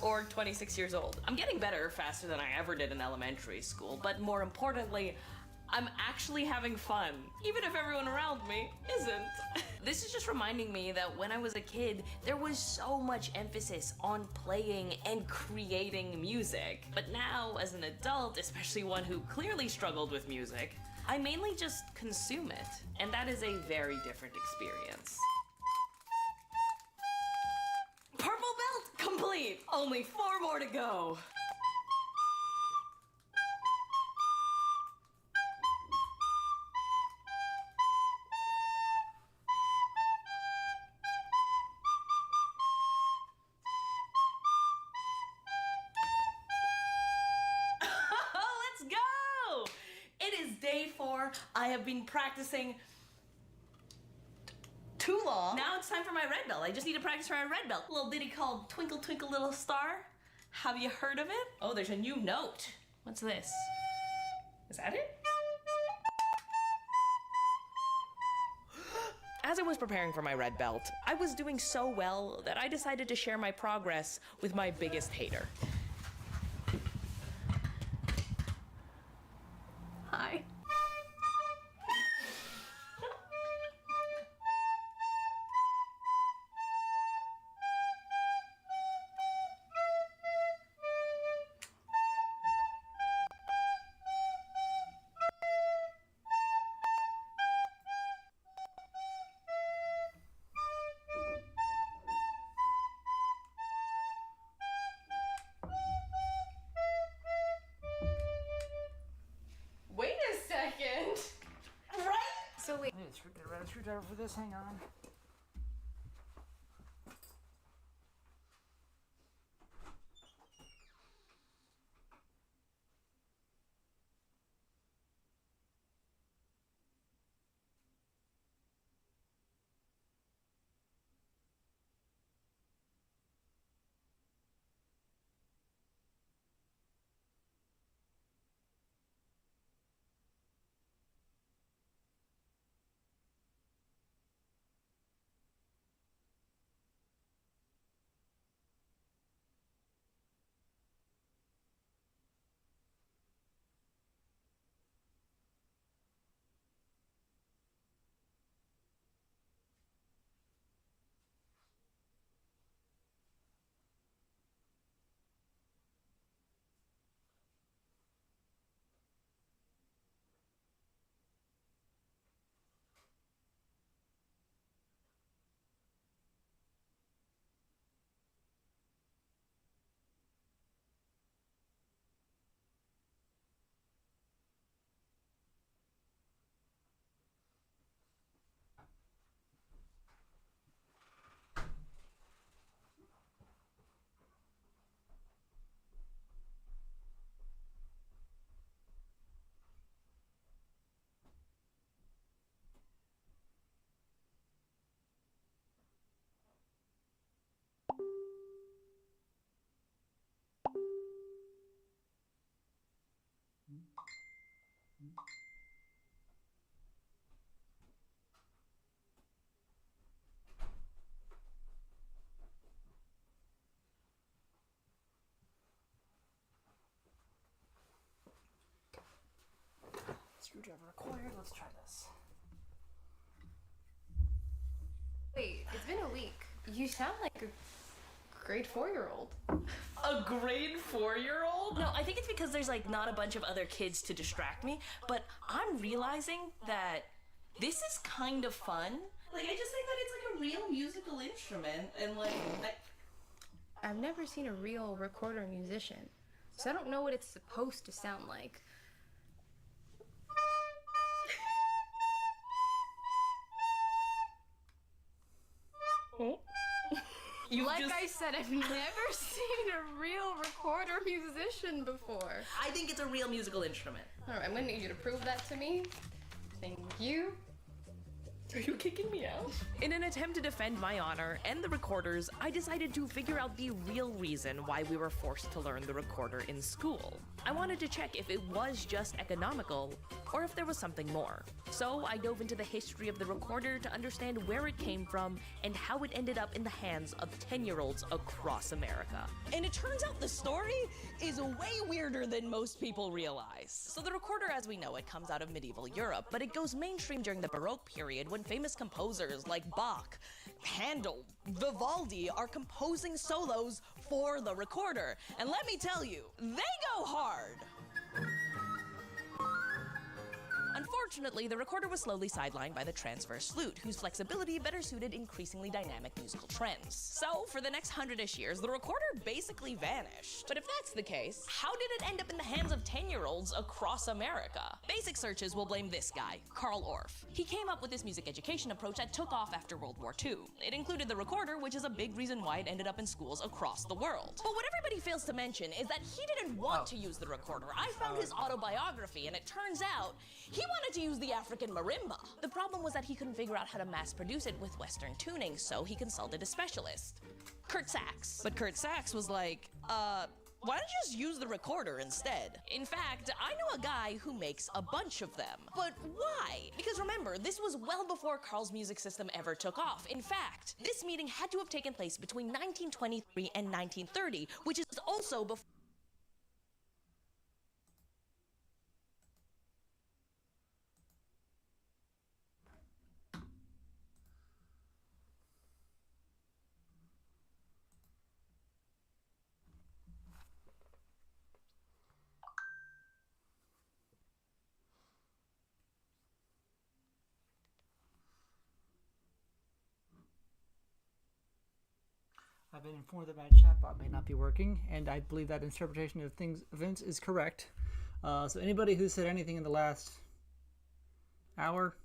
Or 26 years old. I'm getting better faster than I ever did in elementary school, but more importantly, I'm actually having fun, even if everyone around me isn't. This is just reminding me that when I was a kid, there was so much emphasis on playing and creating music. But now, as an adult, especially one who clearly struggled with music, I mainly just consume it. And that is a very different experience. Purple belt complete! Only 4 more to go. Let's go! guitar. I have been practicing too long. Now it's time for my red belt. I just need to practice for my red belt. A little ditty called Twinkle Twinkle Little Star. Have you heard of it? Oh, there's a new note. What's this? Is that it? As I was preparing for my red belt, I was doing so well that I decided to share my progress with my biggest hater. Hi. Wait a second. Right? So wait. I need a screwdriver for this. Hang on. Screwdriver required. Let's try this. Wait, it's been a week. You sound like a grade 4-year-old. A grade 4-year-old? No, I think it's because there's like not a bunch of other kids to distract me, but I'm realizing that this is kind of fun. Like, I just think that it's like a real musical instrument, and like, I've never seen a real recorder musician, so I don't know what it's supposed to sound like. I said, I've never seen a real recorder musician before. I think it's a real musical instrument. All right, I'm gonna need you to prove that to me. Thank you. Are you kicking me out? In an attempt to defend my honor and the recorders, I decided to figure out the real reason why we were forced to learn the recorder in school. I wanted to check if it was just economical or if there was something more. So I dove into the history of the recorder to understand where it came from and how it ended up in the hands of 10-year-olds across America. And it turns out the story is way weirder than most people realize. So the recorder as we know it comes out of medieval Europe, but it goes mainstream during the Baroque period when famous composers like Bach, Handel, Vivaldi are composing solos for the recorder. And let me tell you, they go hard. Unfortunately, the recorder was slowly sidelined by the transverse flute, whose flexibility better suited increasingly dynamic musical trends. So, for the next 100-ish years, the recorder basically vanished. But if that's the case, how did it end up in the hands of 10-year-olds across America? Basic searches will blame this guy, Carl Orff. He came up with this music education approach that took off after World War II. It included the recorder, which is a big reason why it ended up in schools across the world. But what everybody fails to mention is that he didn't want to use the recorder. I found his autobiography, and it turns out he wanted to use the African marimba. The problem was that he couldn't figure out how to mass produce it with Western tuning, so he consulted a specialist, Kurt Sachs. But Kurt Sachs was like, why don't you just use the recorder instead? In fact, I know a guy who makes a bunch of them. But why? Because remember, this was well before Carl's music system ever took off. In fact, this meeting had to have taken place between 1923 and 1930, which is also before. I've been informed that my chatbot may not be working, and I believe that interpretation of events is correct. So anybody who said anything in the last hour,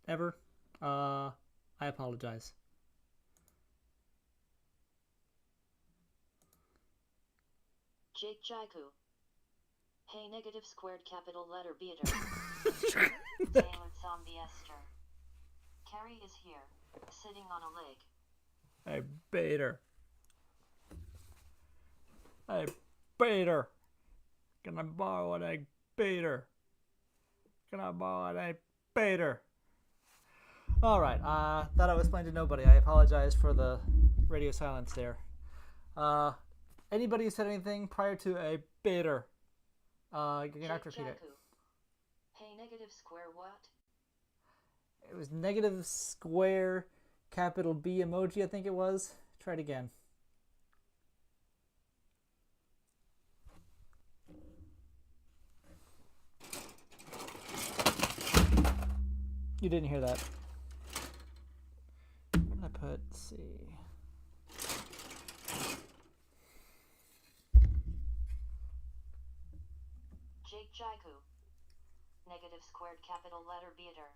ever, I apologize. Jake Jaiku. Hey, negative squared capital letter beater. Sailor zombie Esther. Carrie is here, sitting on a leg. I bait her. I bait her. Can I borrow an egg baiter? Can I borrow an egg baiter? Alright, thought I was playing to nobody. I apologize for the radio silence there. Anybody who said anything prior to a baiter, you're gonna have to repeat it. Hey, negative square what? It was negative square capital B emoji, I think it was. Try it again. You didn't hear that. I'm gonna put, let's see. Jake Jaiku. Negative squared capital letter beater.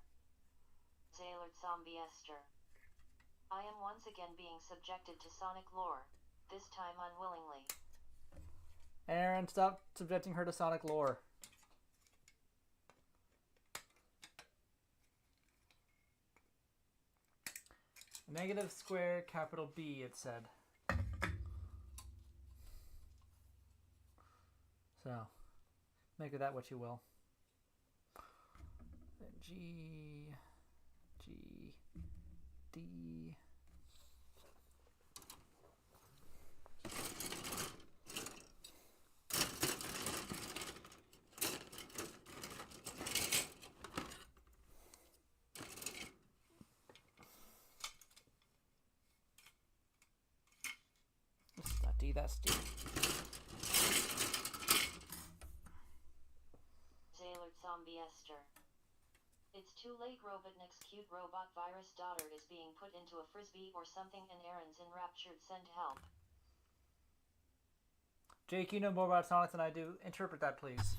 Sailor zombie Esther. I am once again being subjected to sonic lore, this time unwillingly. Aaron, stop subjecting her to sonic lore. Negative square capital B, it said. So, make of that what you will. Then G, D. That's not D, that's D. Sailor zombie Esther. It's too late, Robotnik's cute robot virus daughter is being put into a frisbee or something and Aaron's enraptured, send help. Jake, you know more about Sonic than I do. Interpret that, please.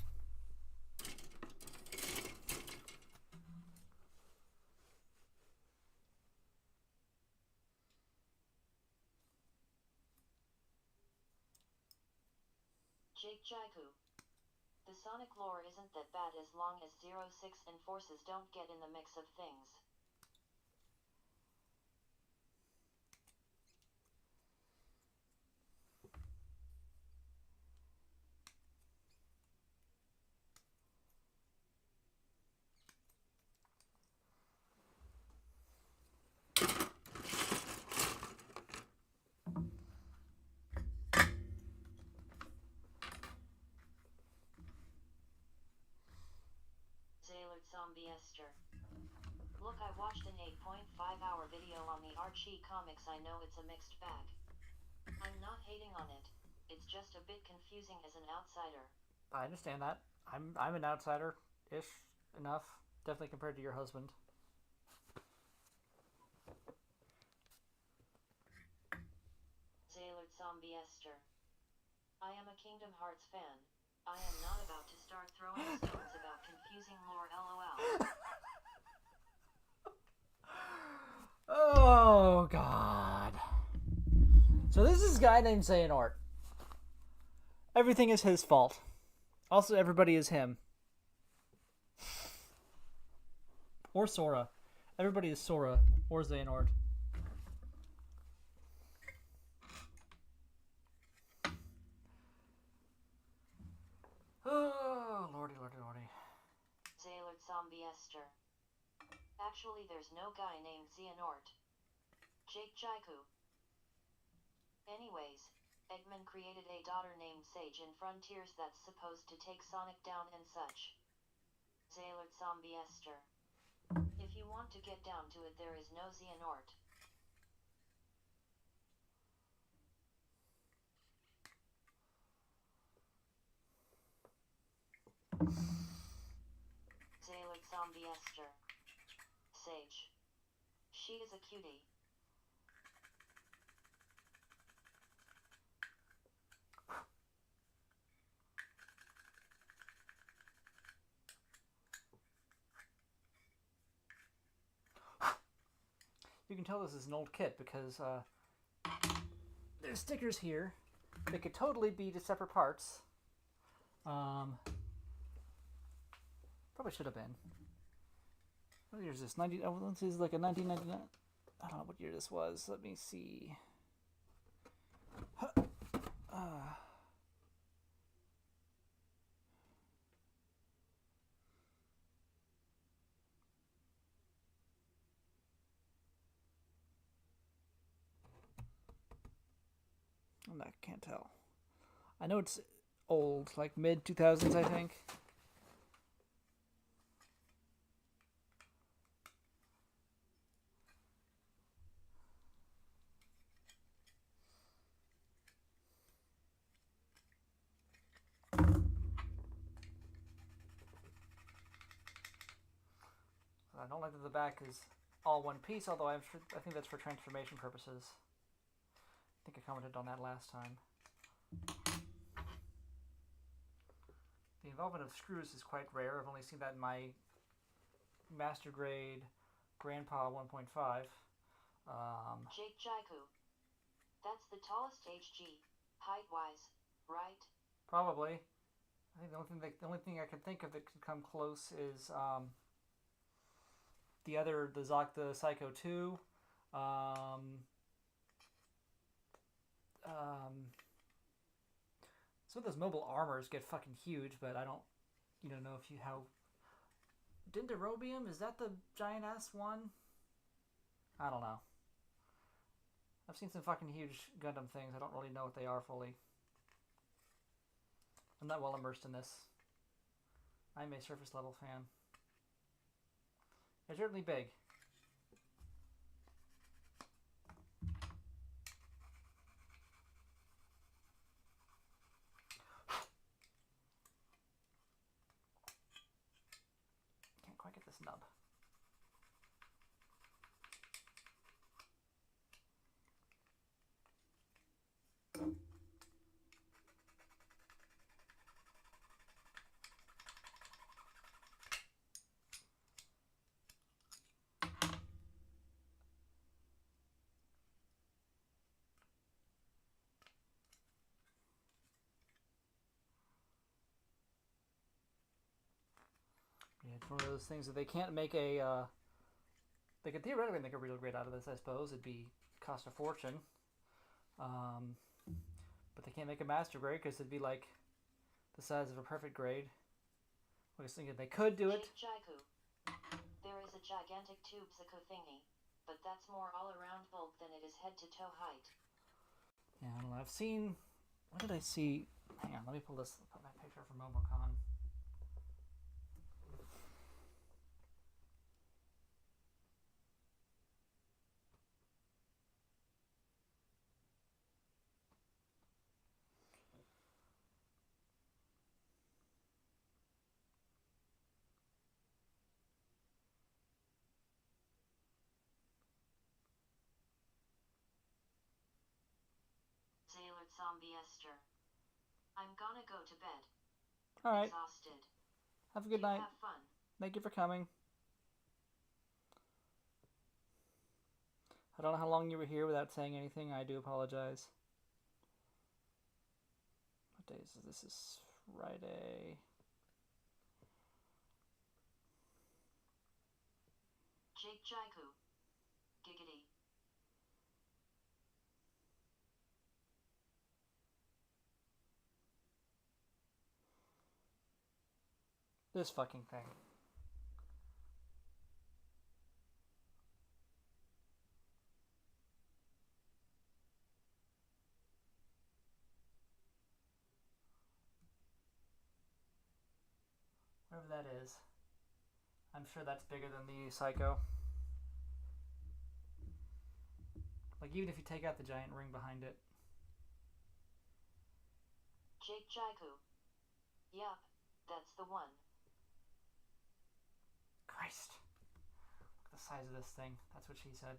Jake Jaiku. The Sonic lore isn't that bad as long as 06 and forces don't get in the mix of things. Sailor zombie Esther. Look, I watched an 8.5-hour video on the Archie comics. I know it's a mixed bag. I'm not hating on it. It's just a bit confusing as an outsider. I understand that. I'm an outsider-ish enough, definitely compared to your husband. Sailor zombie Esther. I am a Kingdom Hearts fan. I am not about to start throwing stones about confusing lore, lol. Oh, God. So this is a guy named Xehanort. Everything is his fault. Also, everybody is him. Or Sora. Everybody is Sora or Xehanort. Oh, lordy, lordy, lordy. Xehanort Zombie Esther. Actually, there's no guy named Xehanort. Jake Jaiku. Anyways, Eggman created a daughter named Sage in Frontiers that's supposed to take Sonic down and such. Xehanort Zombie Esther. If you want to get down to it, there is no Xehanort. Xehanort Zombie Esther. Sage. She is a cutie. You can tell this is an old kit because there's stickers here. They could totally be just separate parts. Probably should have been. What year is this? 90. Oh, this is like a 1999. I don't know what year this was. Let me see. I can't tell. I know it's old, like mid 2000s, I think. I don't like that the back is all one piece, although I think that's for transformation purposes. I think I commented on that last time. The involvement of screws is quite rare. I've only seen that in my Master Grade Grandpa 1.5. Jake Jaiku. That's the tallest HG, height-wise, right? Probably. I think the only thing I can think of that could come close is the Psycho 2. Some of those mobile armors get fucking huge, but I don't, know if you how. Dendrobium, is that the giant ass one? I don't know. I've seen some fucking huge Gundam things. I don't really know what they are fully. I'm not well immersed in this. I'm a surface level fan. They're certainly big. Can't quite get this nub. Yeah, it's one of those things that they can't make a. They could theoretically make a real grade out of this, I suppose. It'd be cost a fortune. But they can't make a master grade because it'd be like the size of a perfect grade. I was thinking they could do it. Jaiku. There is a gigantic tube Psycho thingy, but that's more all-around bulk than it is head-to-toe height. Yeah, I don't know. I've seen. What did I see? Hang on, let me pull this. Put my picture from MomoCon. Xehanort Zombie Esther. I'm gonna go to bed. Alright. Exhausted. Have a good night. Have fun. Thank you for coming. I don't know how long you were here without saying anything. I do apologize. What day is this? This is Friday. Jake Jaiku. Giggity. This fucking thing. Whatever that is. I'm sure that's bigger than the Psycho. Like, even if you take out the giant ring behind it. Jake Jaiku. Yup, that's the one. Christ. Look at the size of this thing. That's what she said.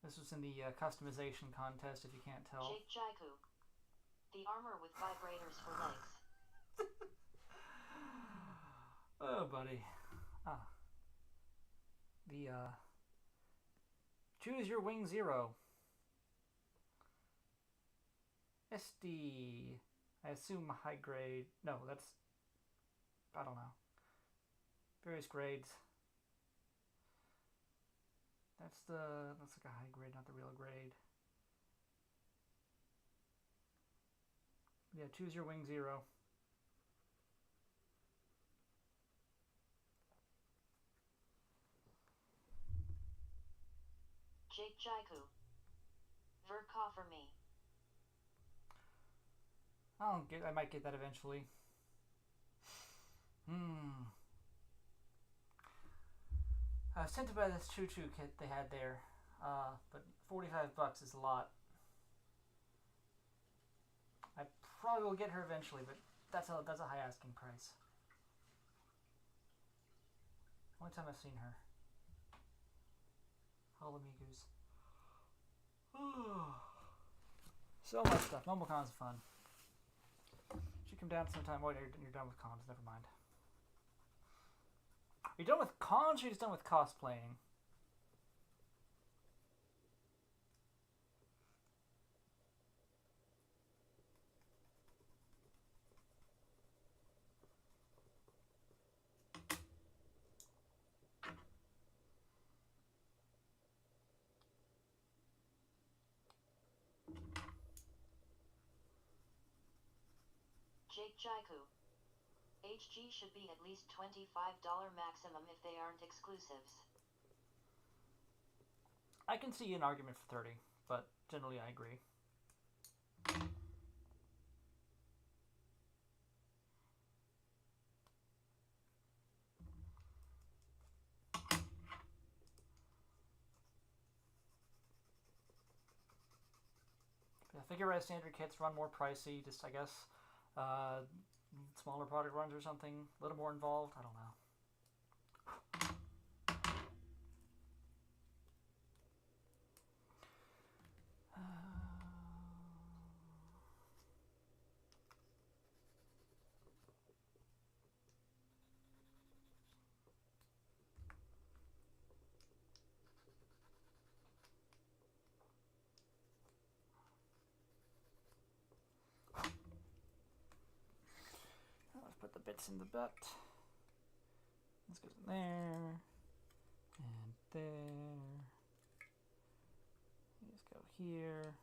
This was in the customization contest, if you can't tell. Jake Jaiku. The armor with vibrators for legs. Oh, buddy. Ah. The, Choose your wing 0. SD. I assume high grade. No, that's... I don't know. Various grades. That's like a high grade, not the real grade. Yeah, choose your wing 0. Jake Jaiku. Verka for me. I might get that eventually. I was tempted by this choo-choo kit they had there, but $45 is a lot. I probably will get her eventually, but that's a high asking price. Only time I've seen her. Holamigus. So much stuff. MomoCon's fun. Should come down sometime. Oh, you're done with cons. Never mind. Are you done with cons or are you just done with cosplaying? Jake Jaiku. HG should be at least $25 maximum if they aren't exclusives. I can see an argument for 30, but generally I agree. Yeah, figure-rise standard kits run more pricey, just I guess smaller product runs or something, a little more involved, I don't know. Let's put the bits in the butt. This goes in there. And there. These go here.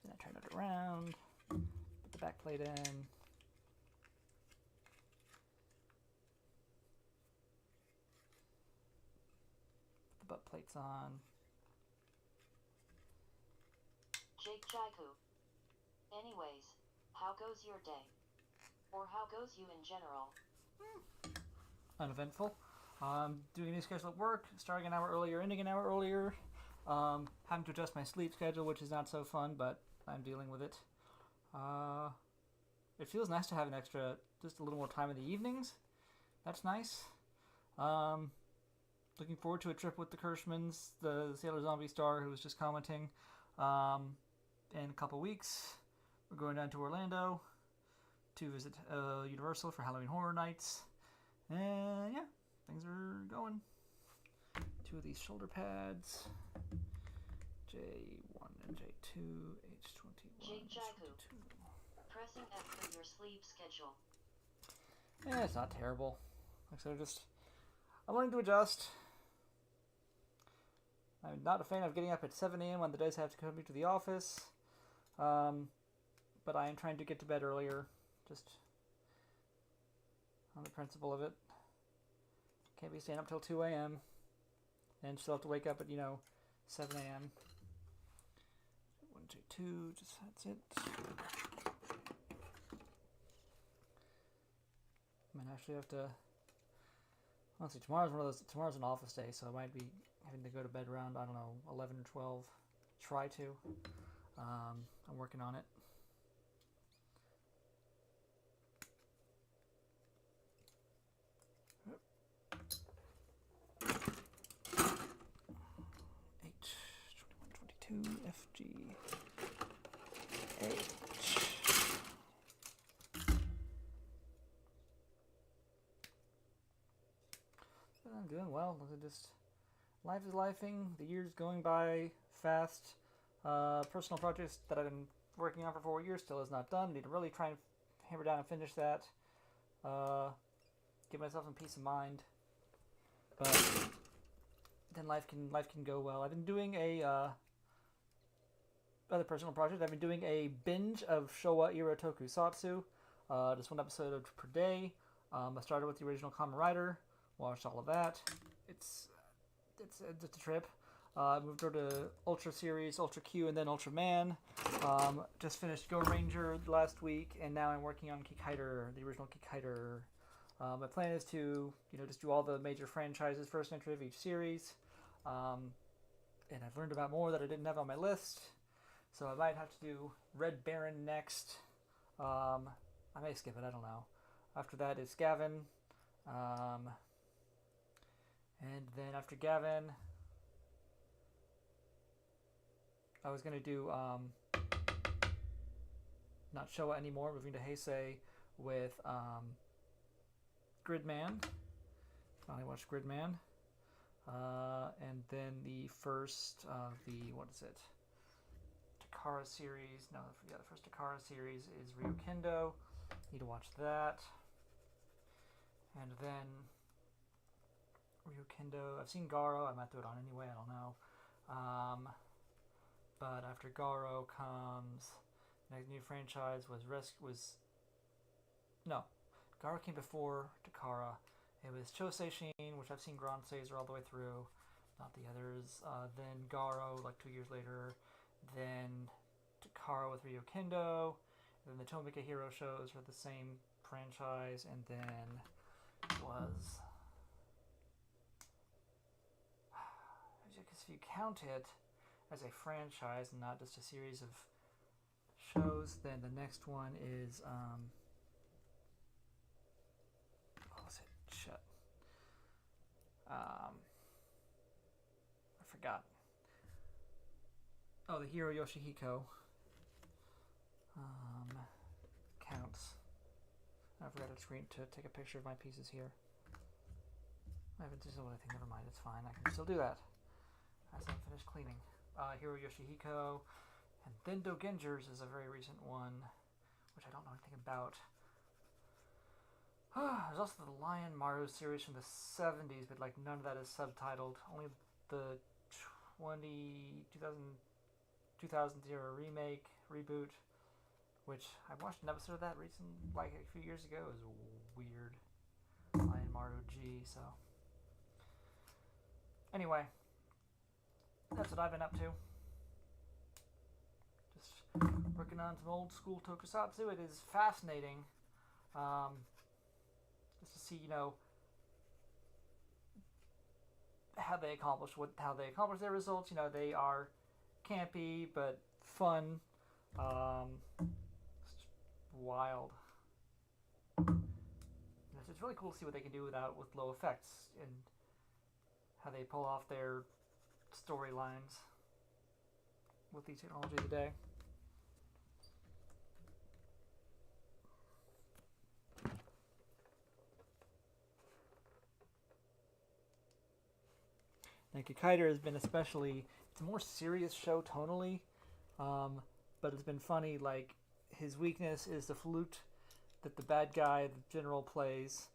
Then I turn it around. Put the back plate in. Butt plates on. Jake Jaiku. Anyways, how goes your day? Or how goes you in general? Uneventful. Doing a new schedule at work, starting an hour earlier, ending an hour earlier. Having to adjust my sleep schedule, which is not so fun, but I'm dealing with it. It feels nice to have an extra, just a little more time in the evenings. That's nice. Looking forward to a trip with the Kirschmans, the Sailor Zombie star who was just commenting. In a couple weeks, we're going down to Orlando to visit Universal for Halloween Horror Nights. And yeah, things are going. 2 of these shoulder pads. J1 and J2, H21, Jake Jaku. H22. Pressing F for your sleep schedule. Yeah, it's not terrible. Like I said, I'm learning to adjust. I'm not a fan of getting up at 7 a.m. when the days have to come to the office. But I am trying to get to bed earlier. Just on the principle of it. Can't be staying up till 2 a.m. and still have to wake up at, 7 a.m. 1, 2, just that's it. I might actually have to. Honestly, tomorrow's an office day, so I might be having to go to bed around, 11 or 12. Try to. I'm working on it. H21, 22, FG, H. I'm doing well. Life is lifing. The year's going by fast. Personal projects that I've been working on for 4 years still is not done. Need to really try and hammer down and finish that. Give myself some peace of mind. But then life can go well. I've been doing other personal project. I've been doing a binge of Showa era tokusatsu. Just 1 episode per day. I started with the original Kamen Rider. Watched all of that. It's just a trip. Moved over to Ultra Series, Ultra Q, and then Ultra Man. Just finished Go Ranger last week, and now I'm working on Kikaider, the original Kikaider. My plan is to, just do all the major franchises, first entry of each series. And I've learned about more that I didn't have on my list. So I might have to do Red Baron next. I may skip it, I don't know. After that is Gavin. And then after Gavin, I was going to do not Showa anymore, moving to Heisei with Gridman. Finally watched Gridman. And then the first of the, Takara series. No, the first Takara series is Ryukendo. Need to watch that. And then Ryukendo. I've seen Garo. I might throw it on anyway. I don't know. But after Garo comes the next new franchise Garo came before Takara. It was Chosei Shin, which I've seen Grand Caesar all the way through. Not the others. Then Garo, like 2 years later. Then Takara with Ryukendo. Then the Tomika Hero shows for the same franchise. And then it was... Because if you count it as a franchise and not just a series of shows, then the next one is what was it? Shit. I forgot. Oh, the Hero Yoshihiko counts. I forgot to take a picture of my pieces here. I haven't just what I think. Never mind. It's fine. I can still do that. I still haven't finished cleaning. Hero Yoshihiko, and then Dogengers is a very recent one, which I don't know anything about. There's also the Lion Maru series from the 70s, but none of that is subtitled. Only the 2000 remake, reboot, which I watched an episode of that recently, a few years ago. It was weird. Lion Maru G, so. Anyway. That's what I've been up to. Just working on some old school tokusatsu. It is fascinating. Just to see, how they accomplish their results. They are campy but fun. It's wild. It's really cool to see what they can do with low effects and how they pull off their storylines with the technology today. And Kikaider has been especially, it's a more serious show tonally, but it's been funny. Like, his weakness is the flute that the bad guy, the general, plays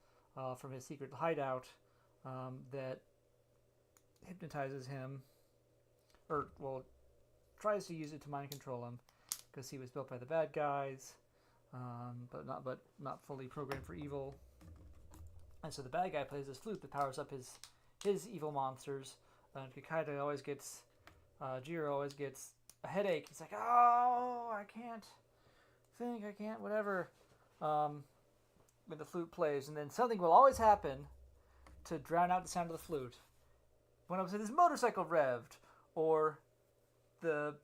from his secret hideout that hypnotizes him, or, well, tries to use it to mind control him, because he was built by the bad guys, but not fully programmed for evil. And so the bad guy plays this flute that powers up his evil monsters. And Kikaider always gets, Jiro always gets a headache. He's like, oh, I can't think, I can't, whatever. When the flute plays, and then something will always happen to drown out the sound of the flute. One of them is motorcycle revved, or the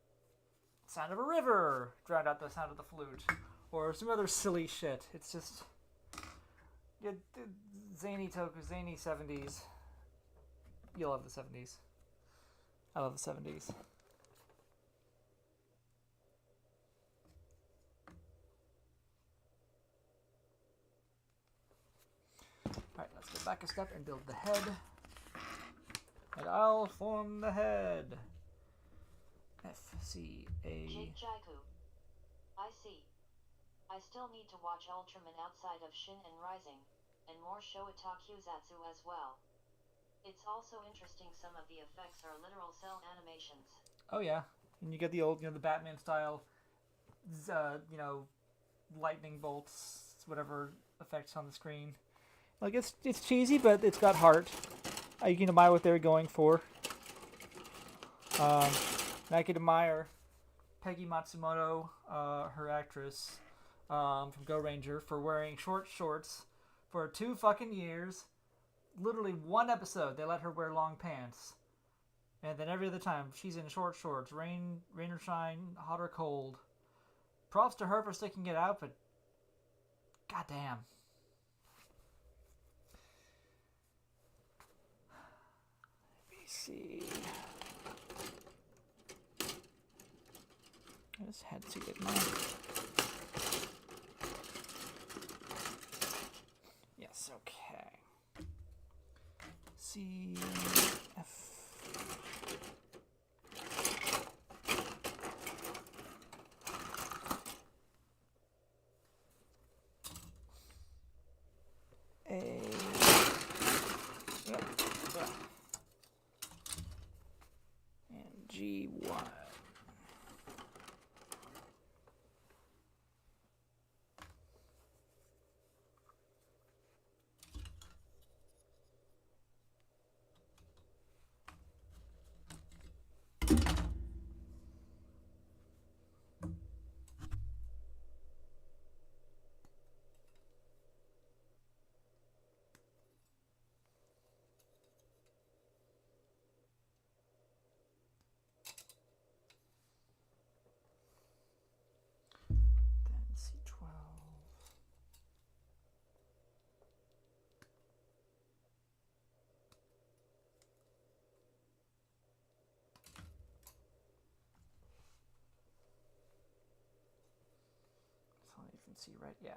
sound of a river drowned out the sound of the flute, or some other silly shit. It's just zany 70s. You'll love the 70s. I love the 70s. Alright, let's go back a step and build the head. And I'll form the head. F-C-A... Jake Jaiku. I see. I still need to watch Ultraman outside of Shin and Rising, and more Showa Takusatsu as well. It's also interesting some of the effects are literal cell animations. Oh yeah, and you get the old, the Batman style, lightning bolts, whatever effects on the screen. Like, it's cheesy, but it's got heart. You can admire what they're going for. I could admire Peggy Matsumoto, her actress from Go Ranger, for wearing short shorts for 2 fucking years. Literally one episode, they let her wear long pants. And then every other time, she's in short shorts, rain or shine, hot or cold. Props to her for sticking it out, but goddamn. Let me see. I just had to get mine. Yes, okay. C, F. A. And G, Y. C12. So you can see right, yeah.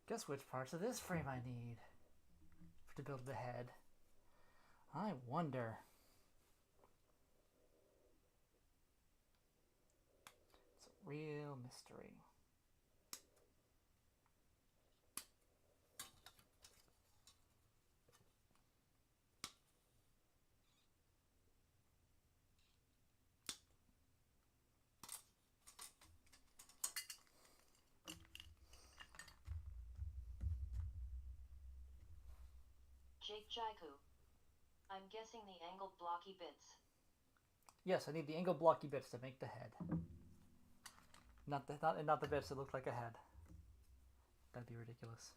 Guess which parts of this frame I need to build the head. I wonder. It's a real mystery. Jake Jaiku. I'm guessing the angled blocky bits. Yes, I need the angled blocky bits to make the head. Not the bits that look like a head. That'd be ridiculous.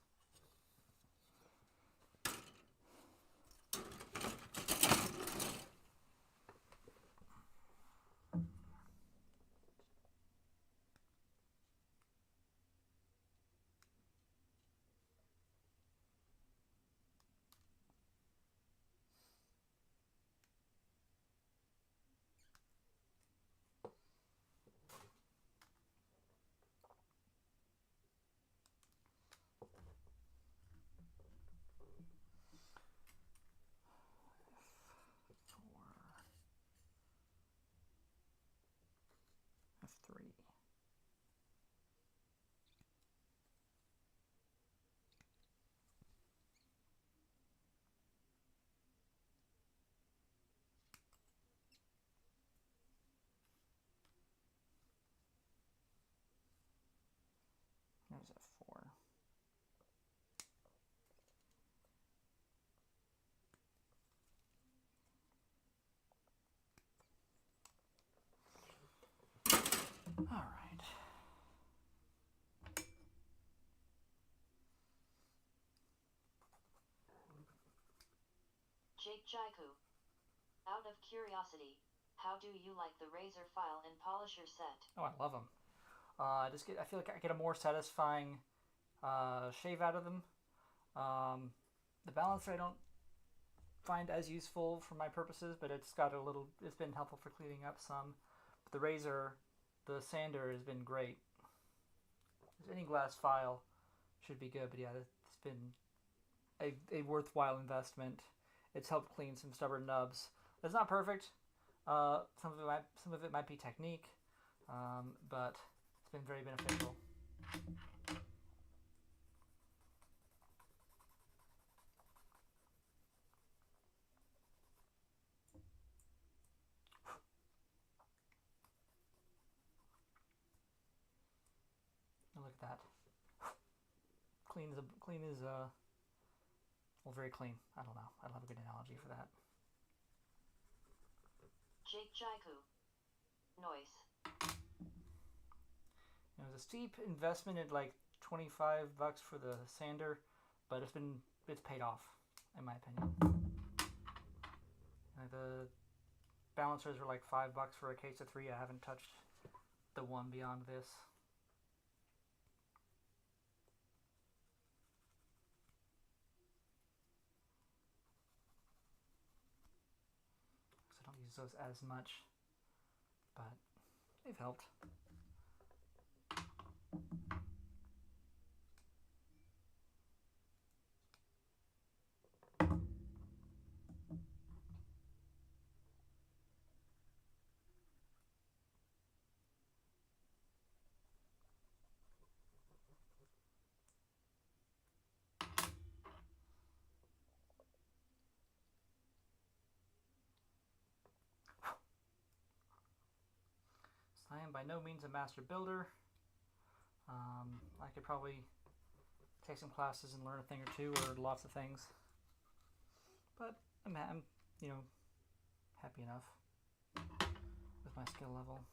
All right. Jake Jaiku. Out of curiosity, how do you like the razor file and polisher set? Oh, I love them. I feel like I get a more satisfying shave out of them. The balancer I don't find as useful for my purposes, but it's been helpful for cleaning up some. But the razor, the sander has been great. Any glass file should be good, but yeah, it's been a worthwhile investment. It's helped clean some stubborn nubs. It's not perfect. Some of it might be technique, but it's been very beneficial. Look at that. Well, very clean. I don't know. I don't have a good analogy for that. Jake Jaiku. Noise. It was a steep investment at like $25 for the sander, but it's paid off, in my opinion. The balancers were like $5 for a case of 3. I haven't touched the one beyond this. I don't use those as much, but they've helped. I am by no means a master builder. I could probably take some classes and learn a thing or two, or lots of things. But I'm happy enough with my skill level.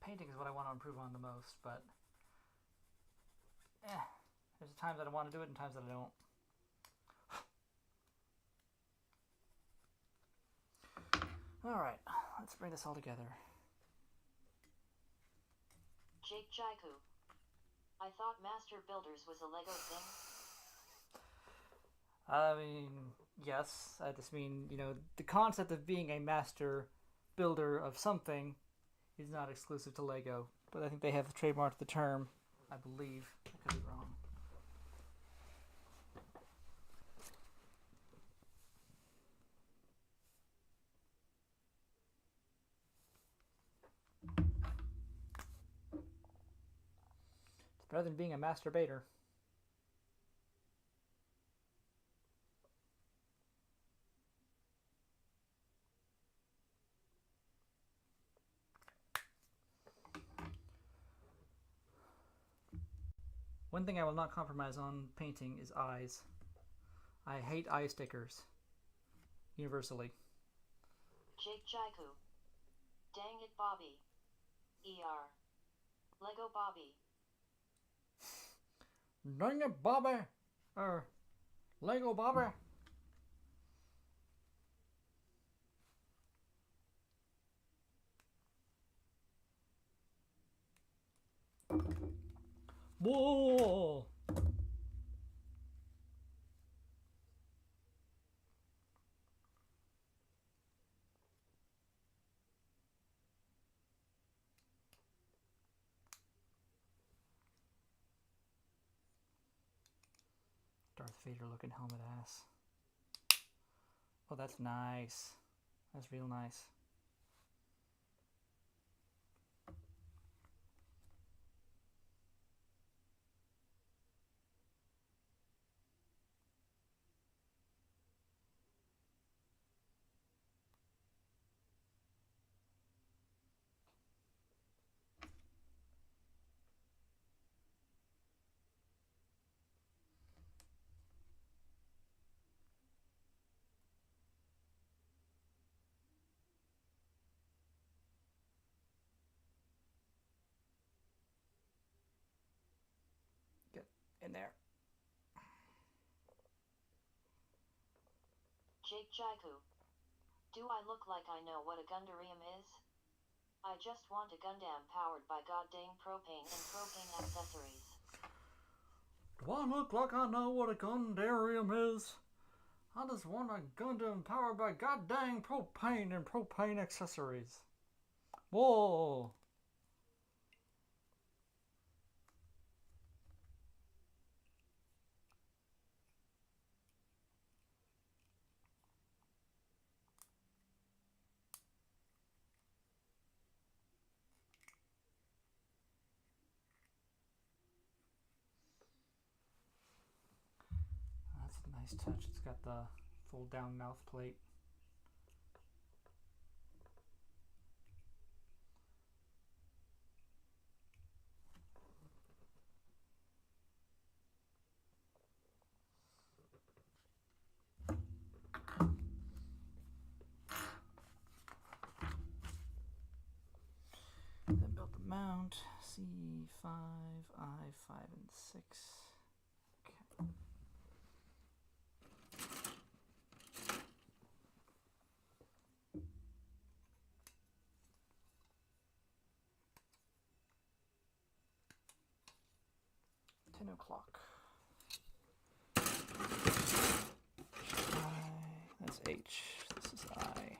Painting is what I want to improve on the most, but there's times that I want to do it and times that I don't. Alright, let's bring this all together. Jake Jaiku. I thought Master Builders was a Lego thing. I mean, yes. I just mean, the concept of being a master builder of something is not exclusive to Lego. But I think they have trademarked the term, I believe. I could be wrong. Rather than being a masturbator. One thing I will not compromise on painting is eyes. I hate eye stickers. Universally. Jake Jaiku. Dang it, Bobby. ER. Lego Bobby. Dang it, Bobby! Lego Bobby! Whoa! Darth Vader looking helmet ass. Oh, that's nice. That's real nice. in there. Jake Jaiku. Do I look like I know what a Gundarium is? I just want a Gundam powered by goddamn propane and propane accessories. Do I look like I know what a Gundarium is? I just want a Gundam powered by goddamn propane and propane accessories. Whoa! That's a nice touch. It's got the fold down mouth plate. Then built the mount, C5, I5, and 6. Okay. O'clock. That's H. This is I.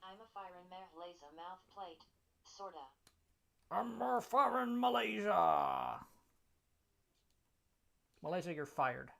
I'm a fireign Malaysia mouth plate, sorta. I'm a foreign Malaysia. Malaysia, you're fired.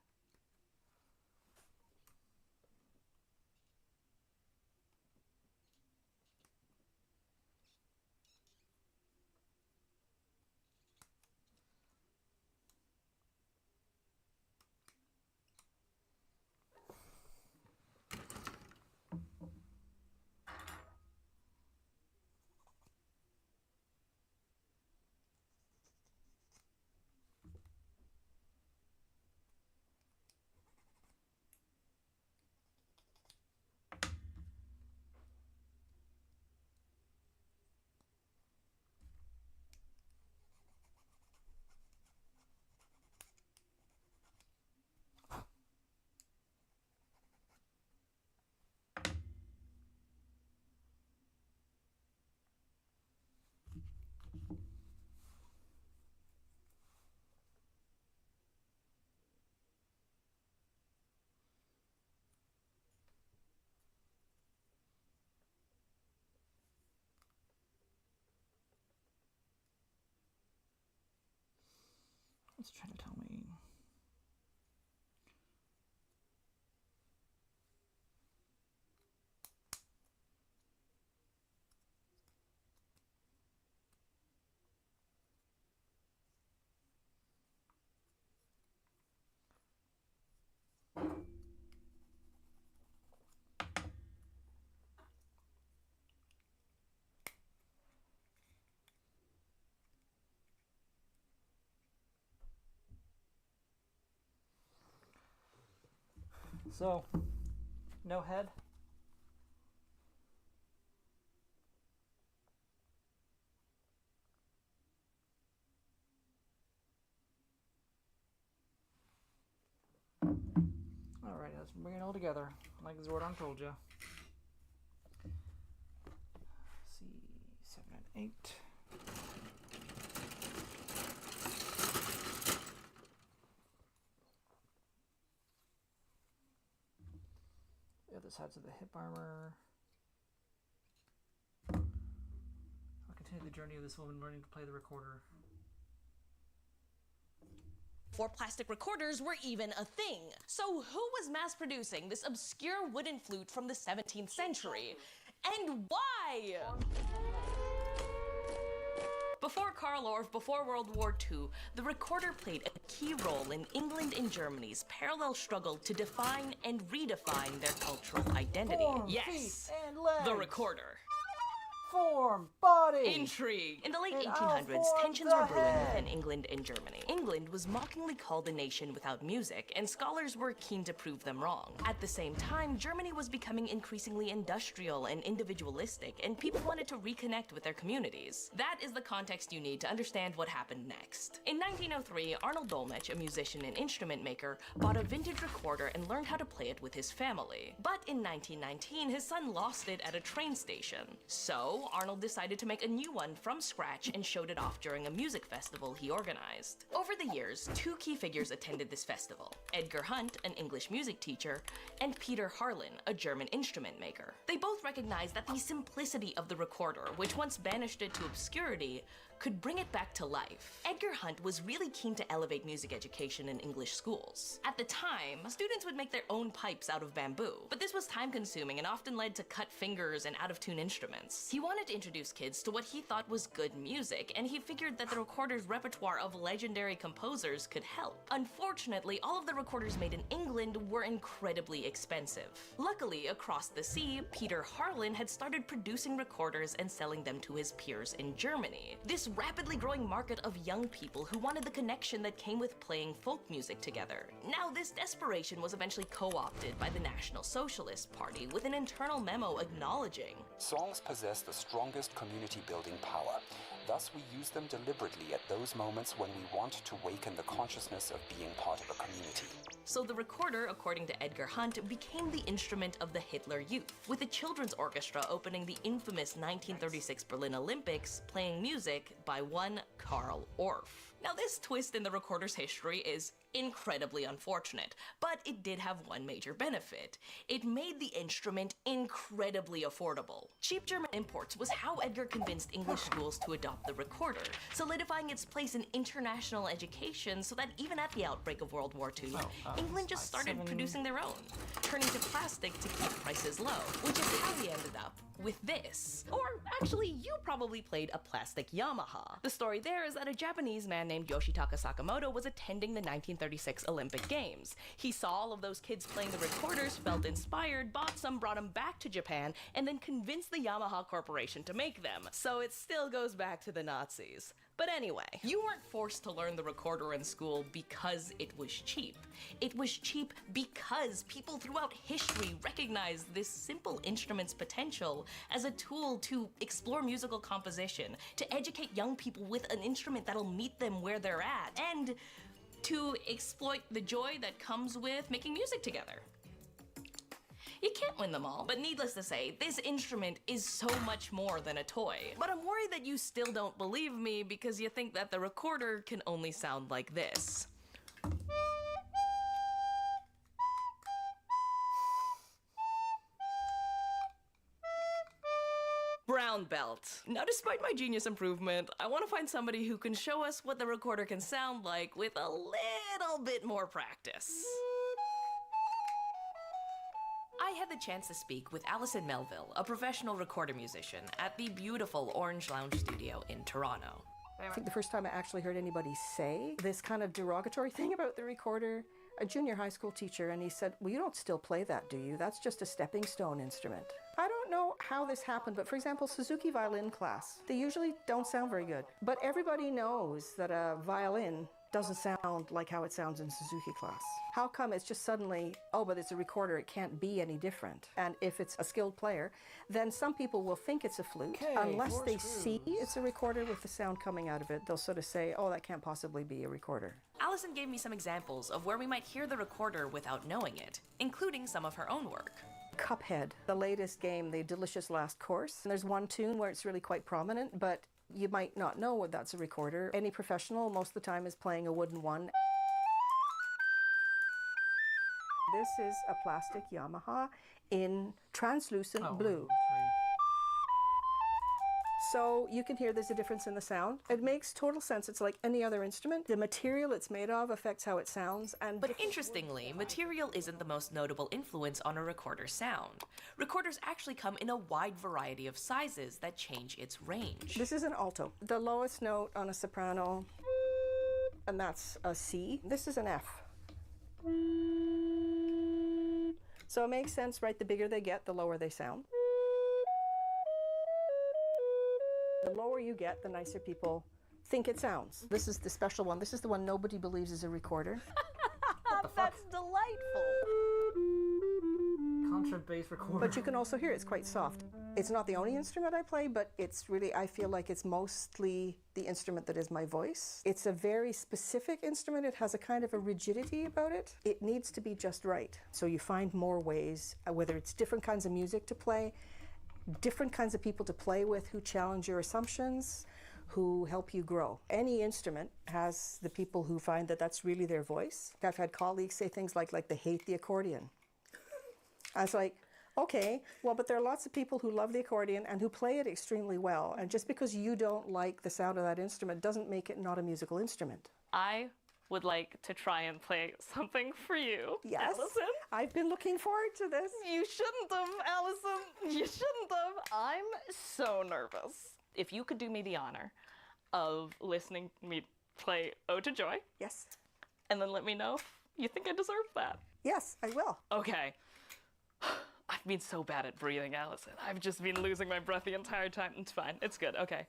It's trying to tell me. So, no head. Alright, let's bring it all together, like Zordon told you. C7 and 8. The other sides of the hip armor. I'll continue the journey of this woman learning to play the recorder. Before plastic recorders were even a thing. So who was mass producing this obscure wooden flute from the 17th century? And why? Before Karl Orff, before World War II, the recorder played a key role in England and Germany's parallel struggle to define and redefine their cultural identity. Form, Yes, feet, and legs. the recorder. Form, body. Intrigue. In the late And 1800s, I'll tensions form were the brewing head. within England and Germany. England was mockingly called a nation without music, and scholars were keen to prove them wrong. At the same time, Germany was becoming increasingly industrial and individualistic, and people wanted to reconnect with their communities. That is the context you need to understand what happened next. In 1903, Arnold Dolmetsch, a musician and instrument maker, bought a vintage recorder and learned how to play it with his family. But in 1919, his son lost it at a train station. So, Arnold decided to make a new one from scratch and showed it off during a music festival he organized. Over the years, two key figures attended this festival: Edgar Hunt, an English music teacher, and Peter Harlan, a German instrument maker. They both recognized that the simplicity of the recorder, which once banished it to obscurity, could bring it back to life. Edgar Hunt was really keen to elevate music education in English schools. At the time, students would make their own pipes out of bamboo, but this was time-consuming and often led to cut fingers and out-of-tune instruments. He wanted to introduce kids to what he thought was good music, and he figured that the recorder's repertoire of legendary composers could help. Unfortunately, all of the recorders made in England were incredibly expensive. Luckily, across the sea, Peter Harlan had started producing recorders and selling them to his peers in Germany. This rapidly growing market of young people who wanted the connection that came with playing folk music together. Now, this desperation was eventually co-opted by the National Socialist Party with an internal memo acknowledging, "Songs possess the strongest community-building power. Thus, we use them deliberately at those moments when we want to waken the consciousness of being part of a community." So the recorder, according to Edgar Hunt, became the instrument of the Hitler Youth, with the children's orchestra opening the infamous 1936 Berlin Olympics playing music by one Karl Orff. Now, this twist in the recorder's history is incredibly unfortunate, but it did have one major benefit. It made the instrument incredibly affordable. Cheap German imports was how Edgar convinced English schools to adopt the recorder, solidifying its place in international education so that even at the outbreak of World War II, England just started producing their own, turning to plastic to keep prices low, which is how we ended up with this. Or actually, you probably played a plastic Yamaha. The story there is that a Japanese man named Yoshitaka Sakamoto was attending the 1936 Olympic Games. He saw all of those kids playing the recorders, felt inspired, bought some, brought them back to Japan, and then convinced the Yamaha Corporation to make them. So it still goes back to the Nazis. But anyway, you weren't forced to learn the recorder in school because it was cheap. It was cheap because people throughout history recognized this simple instrument's potential as a tool to explore musical composition, to educate young people with an instrument that'll meet them where they're at, and to exploit the joy that comes with making music together. You can't win them all, but needless to say, this instrument is so much more than a toy. But I'm worried that you still don't believe me because you think that the recorder can only sound like this. Brown belt. Now, despite my genius improvement, I want to find somebody who can show us what the recorder can sound like with a little bit more practice. I had the chance to speak with Alison Melville, a professional recorder musician, at the beautiful Orange Lounge Studio in Toronto. I think the first time I actually heard anybody say this kind of derogatory thing about the recorder, a junior high school teacher, and he said, "Well, you don't still play that, do you? That's just a stepping stone instrument." I don't know how this happened, but for example, Suzuki violin class, they usually don't sound very good. But everybody knows that a violin doesn't sound like how it sounds in Suzuki class. How come it's just suddenly, oh, but it's a recorder, it can't be any different? And if it's a skilled player, then some people will think it's a flute. Unless they see it's a recorder with the sound coming out of it, they'll sort of say, oh, that can't possibly be a recorder. Alison gave me some examples of where we might hear the recorder without knowing it, including some of her own work. Cuphead, the latest game, The Delicious Last Course. And there's one tune where it's really quite prominent, but you might not know what that's a recorder. Any professional most of the time is playing a wooden one. This is a plastic Yamaha in translucent blue. So you can hear there's a difference in the sound. It makes total sense. It's like any other instrument. The material it's made of affects how it sounds. But interestingly, material isn't the most notable influence on a recorder's sound. Recorders actually come in a wide variety of sizes that change its range. This is an alto. The lowest note on a soprano, and that's a C. This is an F. So it makes sense, right? The bigger they get, the lower they sound. The lower you get, the nicer people think it sounds. This is the special one. This is the one nobody believes is a recorder. That's delightful. Concert bass recorder. But you can also hear it's quite soft. It's not the only instrument I play, but it's really, I feel like it's mostly the instrument that is my voice. It's a very specific instrument. It has a kind of a rigidity about it. It needs to be just right. So you find more ways, whether it's different kinds of music to play, different kinds of people to play with who challenge your assumptions, who help you grow. Any instrument has the people who find that that's really their voice. I've had colleagues say things like they hate the accordion. I was like, okay, well, but there are lots of people who love the accordion and who play it extremely well. And just because you don't like the sound of that instrument doesn't make it not a musical instrument. I would like to try and play something for you, Yes, Allison. I've been looking forward to this. You shouldn't have, Allison. You shouldn't have. I'm so nervous. If you could do me the honor of listening to me play Ode to Joy. Yes. And then let me know if you think I deserve that. Yes, I will. Okay. I've been so bad at breathing, Allison. I've just been losing my breath the entire time. It's fine. It's good. Okay.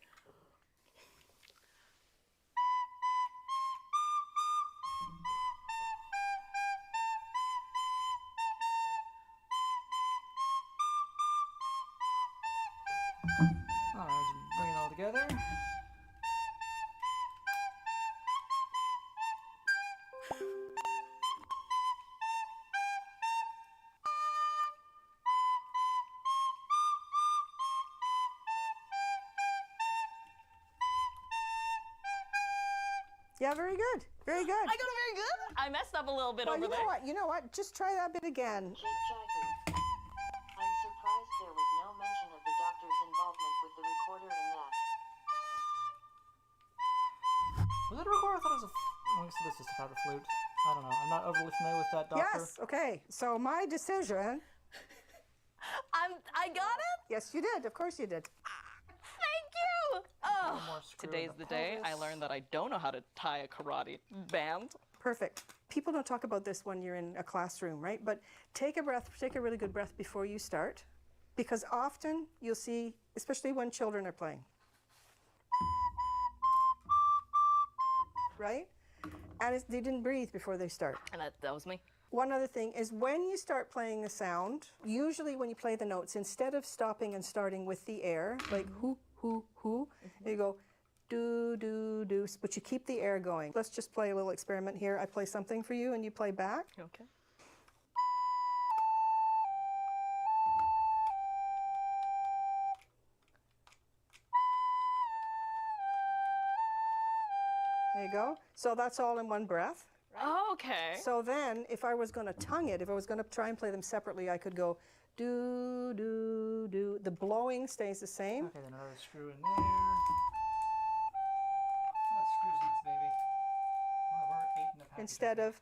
All right, let's bring it all together. Yeah, very good. Very good. I got it very good. I messed up a little bit over you know there. what? You know what? Just try that bit again. I'm surprised there was no mention of the doctor's involvement with the recorder in that. Was it a recorder? I thought it was a... Well, this is just a powder flute. I don't know. I'm not overly familiar with that doctor. Yes, okay. So my decision... I got it? Yes, you did. Of course you did. Thank you! Oh, more screw in today's the day I learned that I don't know how to tie a karate band. Perfect. People don't talk about this when you're in a classroom, right? But take a breath, take a really good breath before you start. Because often you'll see, especially when children are playing, right? And they didn't breathe before they start. And that was me. One other thing is when you start playing the sound, usually when you play the notes, instead of stopping and starting with the air, like hoo, hoo, hoo, you go do, do, do, but you keep the air going. Let's just play a little experiment here. I play something for you and you play back. Okay. There you go. So that's all in one breath. Oh, okay. So then, if I was going to tongue it, if I was going to try and play them separately, I could go do, do, do. The blowing stays the same. Okay, then another screw in there. That screws in this baby. Well, we're 8 in the package. Instead of...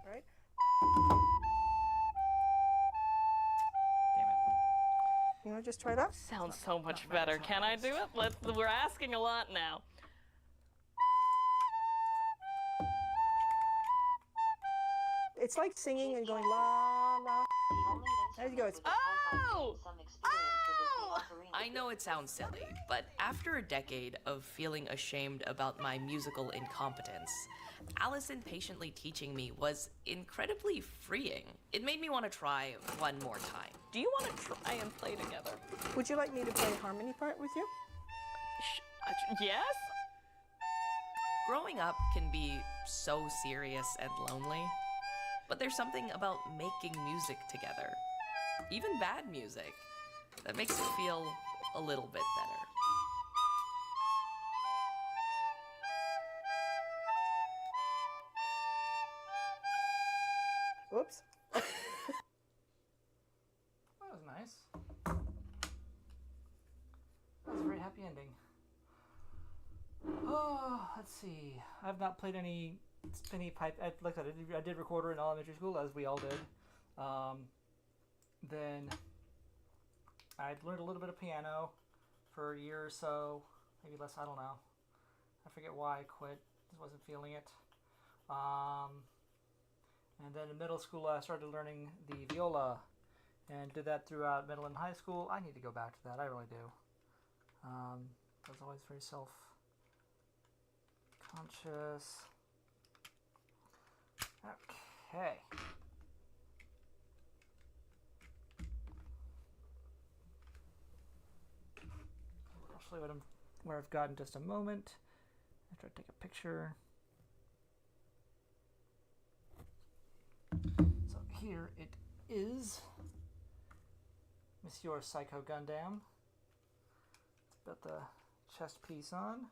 Right? You want to just try that? Sounds so much better. Can I do it? We're asking a lot now. It's like singing and going la, la. There you go. It's... Oh! I know it sounds silly, but after a decade of feeling ashamed about my musical incompetence, Allison patiently teaching me was incredibly freeing. It made me want to try one more time. Do you want to try and play together? Would you like me to play a harmony part with you? Yes? Growing up can be so serious and lonely, but there's something about making music together, even bad music, that makes it feel a little bit better. Whoops. That was nice. That was a very happy ending. Oh, let's see. I've not played any spinny pipe. Like I did recorder in elementary school, as we all did. Then I learned a little bit of piano for a year or so, maybe less. I don't know. I forget why I quit. Just wasn't feeling it. And then in middle school, I started learning the viola, and did that throughout middle and high school. I need to go back to that. I really do. I was always very self-conscious. Okay. I'll show you where I've got in just a moment. After I take a picture. So here it is. Monsieur Psycho Gundam. Let's put the chest piece on.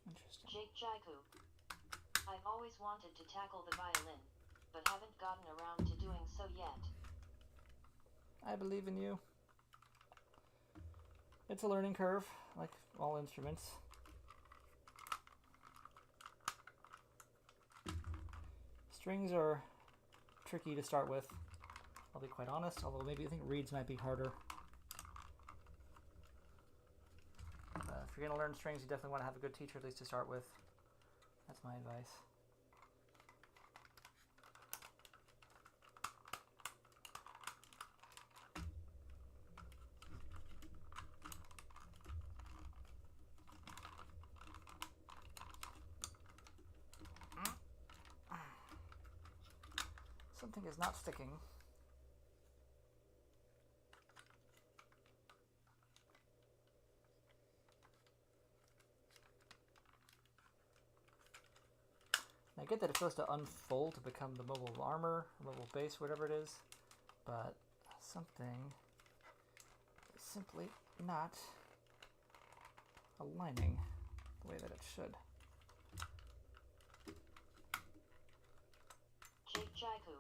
Interesting. Jake Jaiku. I've always wanted to tackle the violin, but haven't gotten around to doing so yet. I believe in you. It's a learning curve, like all instruments. Strings are tricky to start with, I'll be quite honest, although maybe I think reeds might be harder. If you're going to learn strings, you definitely want to have a good teacher at least to start with. That's my advice. Something is not sticking. I get that it's supposed to unfold to become the mobile armor, mobile base, whatever it is, but something is simply not aligning the way that it should. Jake Jaiku.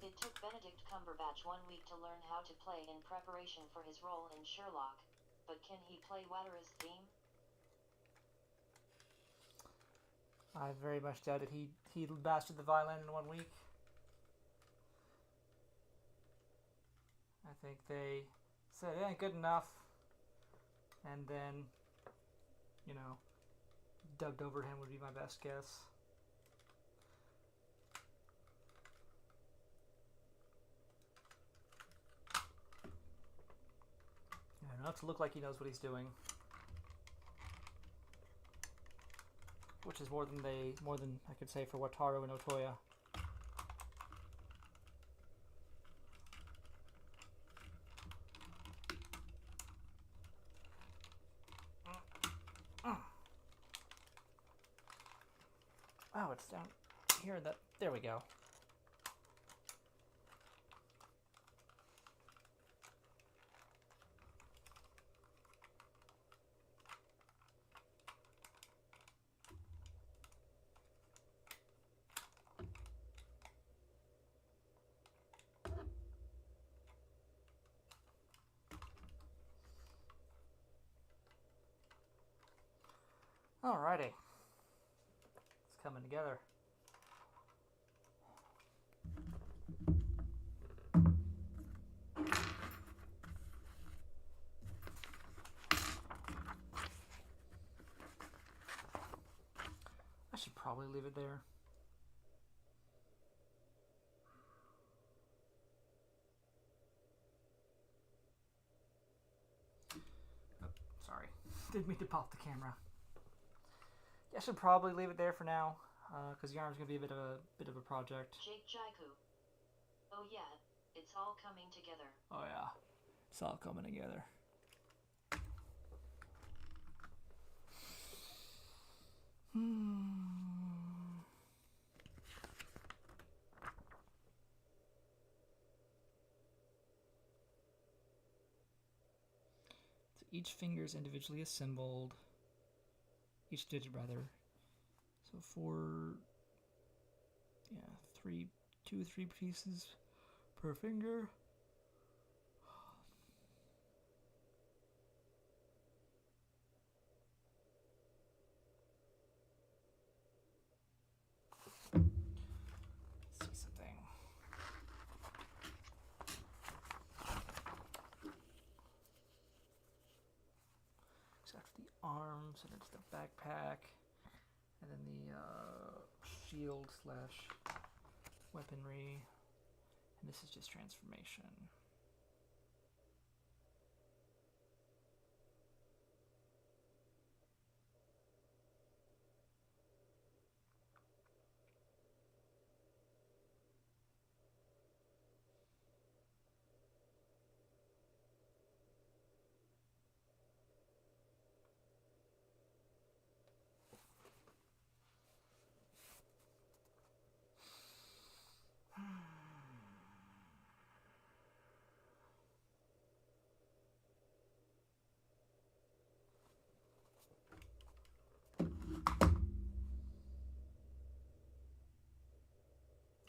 It took Benedict Cumberbatch 1 week to learn how to play in preparation for his role in Sherlock, but can he play Watera's theme? I very much doubt it. He mastered the violin in 1 week. I think they said it ain't good enough, and then, you know, dubbed over him would be my best guess. Enough to look like he knows what he's doing, which is more than I could say for Wataru and Otoya. Oh, it's down here. There we go. Alrighty. It's coming together. I should probably leave it there. Oh, sorry. Didn't mean to pop the camera. I should probably leave it there for now, because the arm's gonna be a bit of a project. Jake Jaiku. Oh yeah, it's all coming together. Oh yeah, it's all coming together. So each finger is individually assembled. Each digit, rather. So two, three pieces per finger. Let's see something. So after the arms, and it's the backpack, and then the shield slash weaponry, and this is just transformation.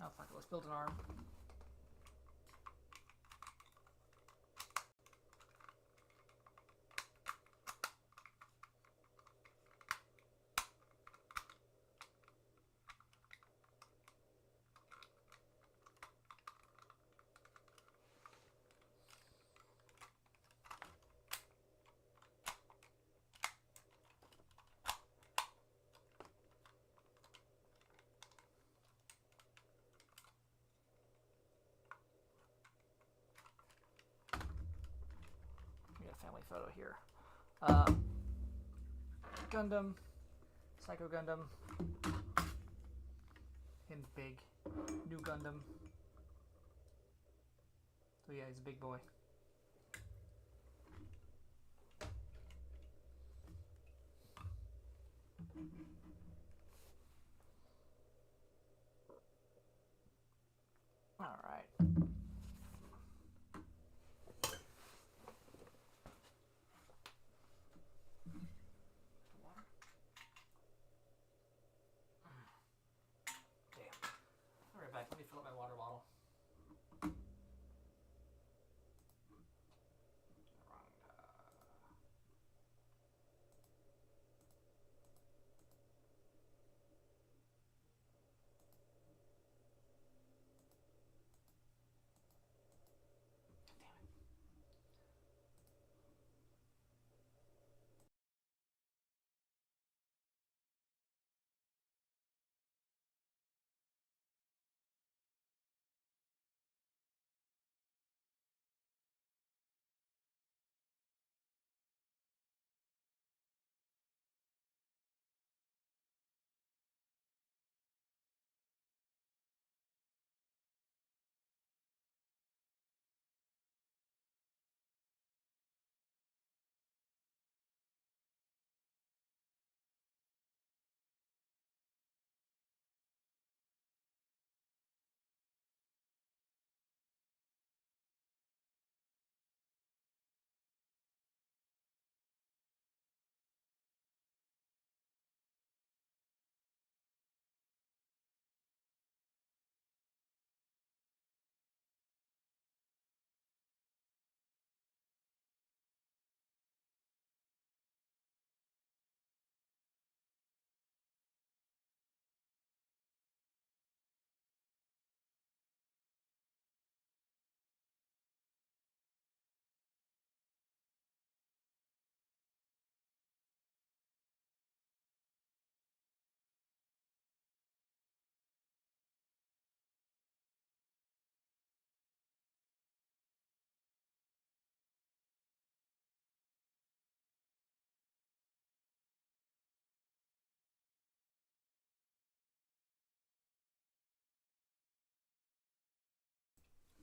Oh fuck it, let's build an arm. Family photo here. Gundam, Psycho Gundam, him big, new Gundam. So yeah, he's a big boy. All right. Let me fill up my water bottle.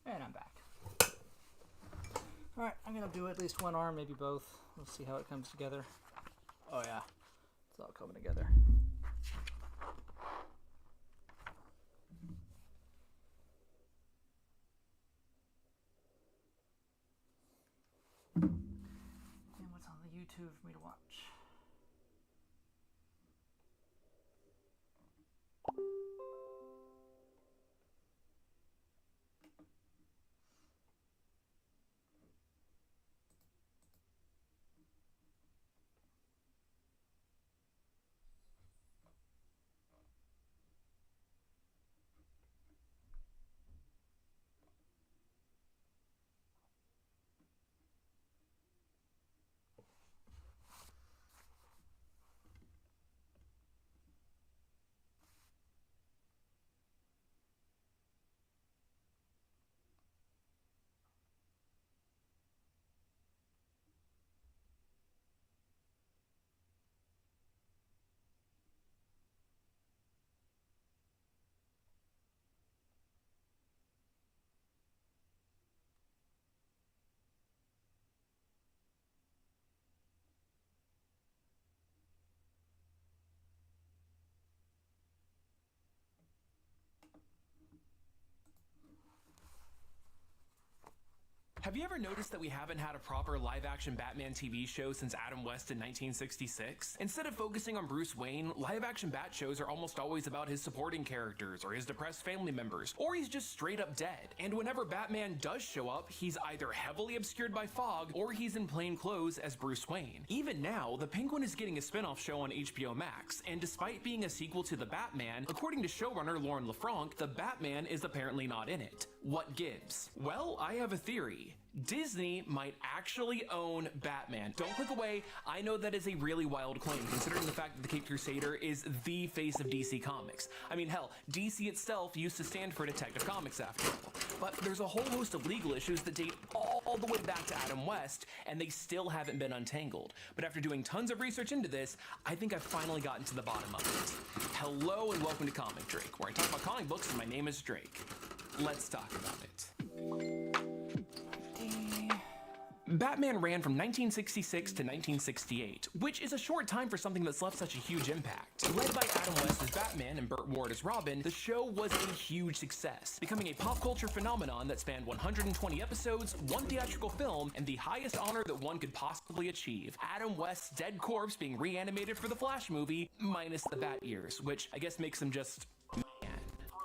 And I'm back. Alright, I'm gonna do at least one arm, maybe both. We'll see how it comes together. Oh yeah, it's all coming together. And what's on the YouTube for me to watch? Have you ever noticed that we haven't had a proper live-action Batman TV show since Adam West in 1966? Instead of focusing on Bruce Wayne, live-action Bat shows are almost always about his supporting characters or his depressed family members, or he's just straight up dead. And whenever Batman does show up, he's either heavily obscured by fog or he's in plain clothes as Bruce Wayne. Even now, the Penguin is getting a spin-off show on HBO Max, and despite being a sequel to The Batman, according to showrunner Lauren LaFranc, the Batman is apparently not in it. What gives? Well, I have a theory. Disney might actually own Batman. Don't click away. I know that is a really wild claim, considering the fact that the Caped Crusader is the face of DC Comics. I mean, hell, DC itself used to stand for Detective Comics after all. But there's a whole host of legal issues that date all the way back to Adam West, and they still haven't been untangled. But after doing tons of research into this, I think I've finally gotten to the bottom of it. Hello and welcome to Comic Drake, where I talk about comic books and my name is Drake. Let's talk about it. Batman ran from 1966 to 1968, which is a short time for something that's left such a huge impact. Led by Adam West as Batman and Burt Ward as Robin, the show was a huge success, becoming a pop culture phenomenon that spanned 120 episodes, one theatrical film, and the highest honor that one could possibly achieve: Adam West's dead corpse being reanimated for the Flash movie, minus the bat ears, which I guess makes him just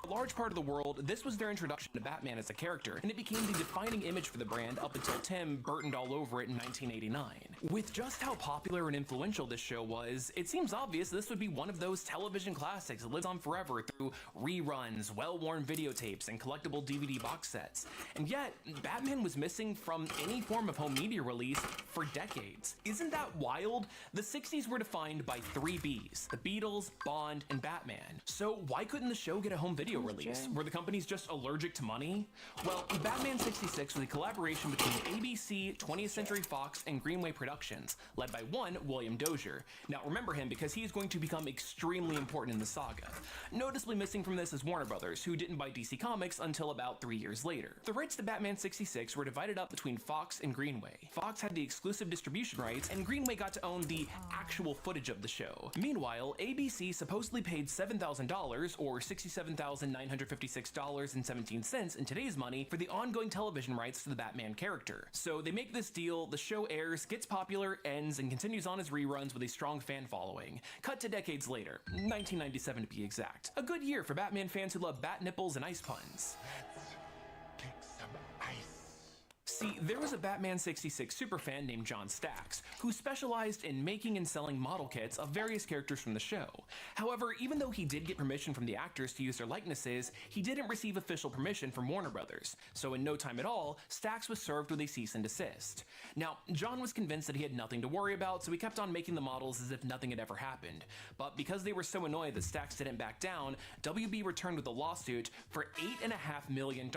a large part of the world, this was their introduction to Batman as a character, and it became the defining image for the brand up until Tim Burtoned all over it in 1989. With just how popular and influential this show was, it seems obvious this would be one of those television classics that lives on forever through reruns, well-worn videotapes, and collectible DVD box sets. And yet, Batman was missing from any form of home media release for decades. Isn't that wild? The 60s were defined by 3 Bs: the Beatles, Bond, and Batman. So why couldn't the show get a home video release? Were the companies just allergic to money? Well, Batman 66 was a collaboration between ABC, 20th Century Fox, and Greenway Productions, led by one William Dozier. Now remember him because he is going to become extremely important in the saga. Noticeably missing from this is Warner Brothers, who didn't buy DC Comics until about 3 years later. The rights to Batman 66 were divided up between Fox and Greenway. Fox had the exclusive distribution rights, and Greenway got to own the actual footage of the show. Meanwhile, ABC supposedly paid $7,000, or $67,956.17 in today's money, for the ongoing television rights to the Batman character. So they make this deal, the show airs, gets popular, ends, and continues on as reruns with a strong fan following. Cut to decades later, 1997 to be exact. A good year for Batman fans who love bat nipples and ice puns. See, there was a Batman 66 superfan named John Stacks, who specialized in making and selling model kits of various characters from the show. However, even though he did get permission from the actors to use their likenesses, he didn't receive official permission from Warner Brothers. So in no time at all, Stacks was served with a cease and desist. Now, John was convinced that he had nothing to worry about, so he kept on making the models as if nothing had ever happened. But because they were so annoyed that Stacks didn't back down, WB returned with a lawsuit for $8.5 million,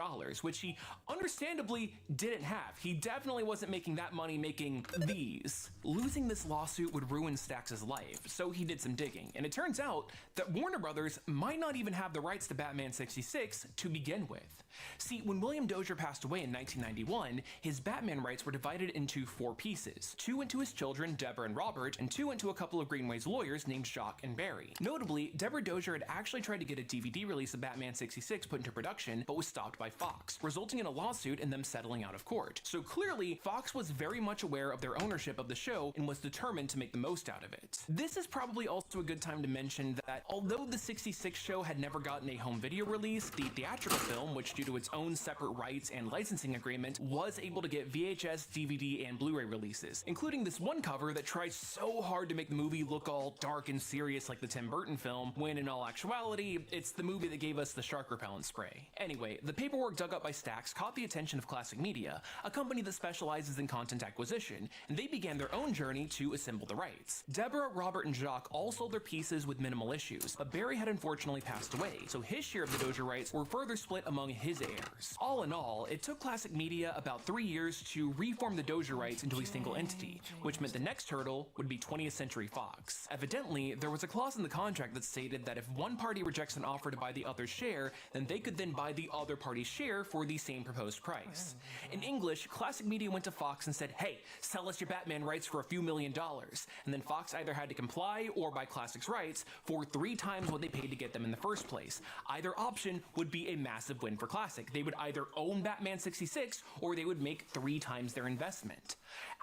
which he understandably didn't have. He definitely wasn't making that money making these. Losing this lawsuit would ruin Stacks' life, so he did some digging, and it turns out that Warner Brothers might not even have the rights to Batman 66 to begin with. See, when William Dozier passed away in 1991, his Batman rights were divided into 4 pieces. 2 went to his children, Deborah and Robert, and 2 went to a couple of Greenway's lawyers named Jacques and Barry. Notably, Deborah Dozier had actually tried to get a DVD release of Batman 66 put into production, but was stopped by Fox, resulting in a lawsuit and them settling out of court. So clearly, Fox was very much aware of their ownership of the show and was determined to make the most out of it. This is probably also a good time to mention that although the 66 show had never gotten a home video release, the theatrical film, which due to its own separate rights and licensing agreement, was able to get VHS, DVD, and Blu-ray releases, including this one cover that tries so hard to make the movie look all dark and serious like the Tim Burton film, when in all actuality, it's the movie that gave us the shark repellent spray. Anyway, the paperwork dug up by Stacks caught the attention of Classic Media, a company that specializes in content acquisition, and they began their own journey to assemble the rights. Deborah, Robert, and Jacques all sold their pieces with minimal issues, but Barry had unfortunately passed away, so his share of the Dozier rights were further split among his heirs. All in all, it took Classic Media about 3 years to reform the Dozier rights into a single entity, which meant the next hurdle would be 20th Century Fox. Evidently, there was a clause in the contract that stated that if one party rejects an offer to buy the other's share, then they could then buy the other party's share for the same proposed price. In English, English, Classic Media went to Fox and said, hey, sell us your Batman rights for a few $1 million. And then Fox either had to comply or buy Classic's rights for 3 times what they paid to get them in the first place. Either option would be a massive win for Classic. They would either own Batman 66 or they would make 3 times their investment.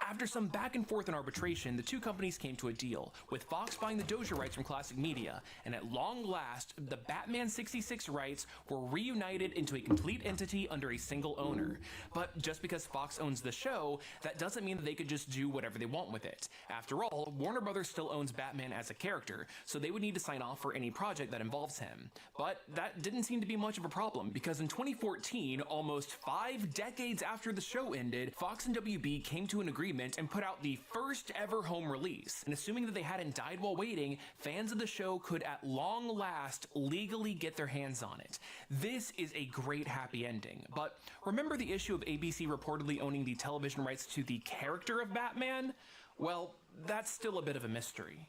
After some back and forth and arbitration, the two companies came to a deal, with Fox buying the Dozier rights from Classic Media, and at long last, the Batman 66 rights were reunited into a complete entity under a single owner. But just because Fox owns the show, that doesn't mean that they could just do whatever they want with it. After all, Warner Brothers still owns Batman as a character, so they would need to sign off for any project that involves him. But that didn't seem to be much of a problem, because in 2014, almost 5 decades after the show ended, Fox and WB came to an agreement and put out the first ever home release. And assuming that they hadn't died while waiting, fans of the show could at long last legally get their hands on it. This is a great happy ending. But remember the issue of ABC reportedly owning the television rights to the character of Batman? Well, that's still a bit of a mystery.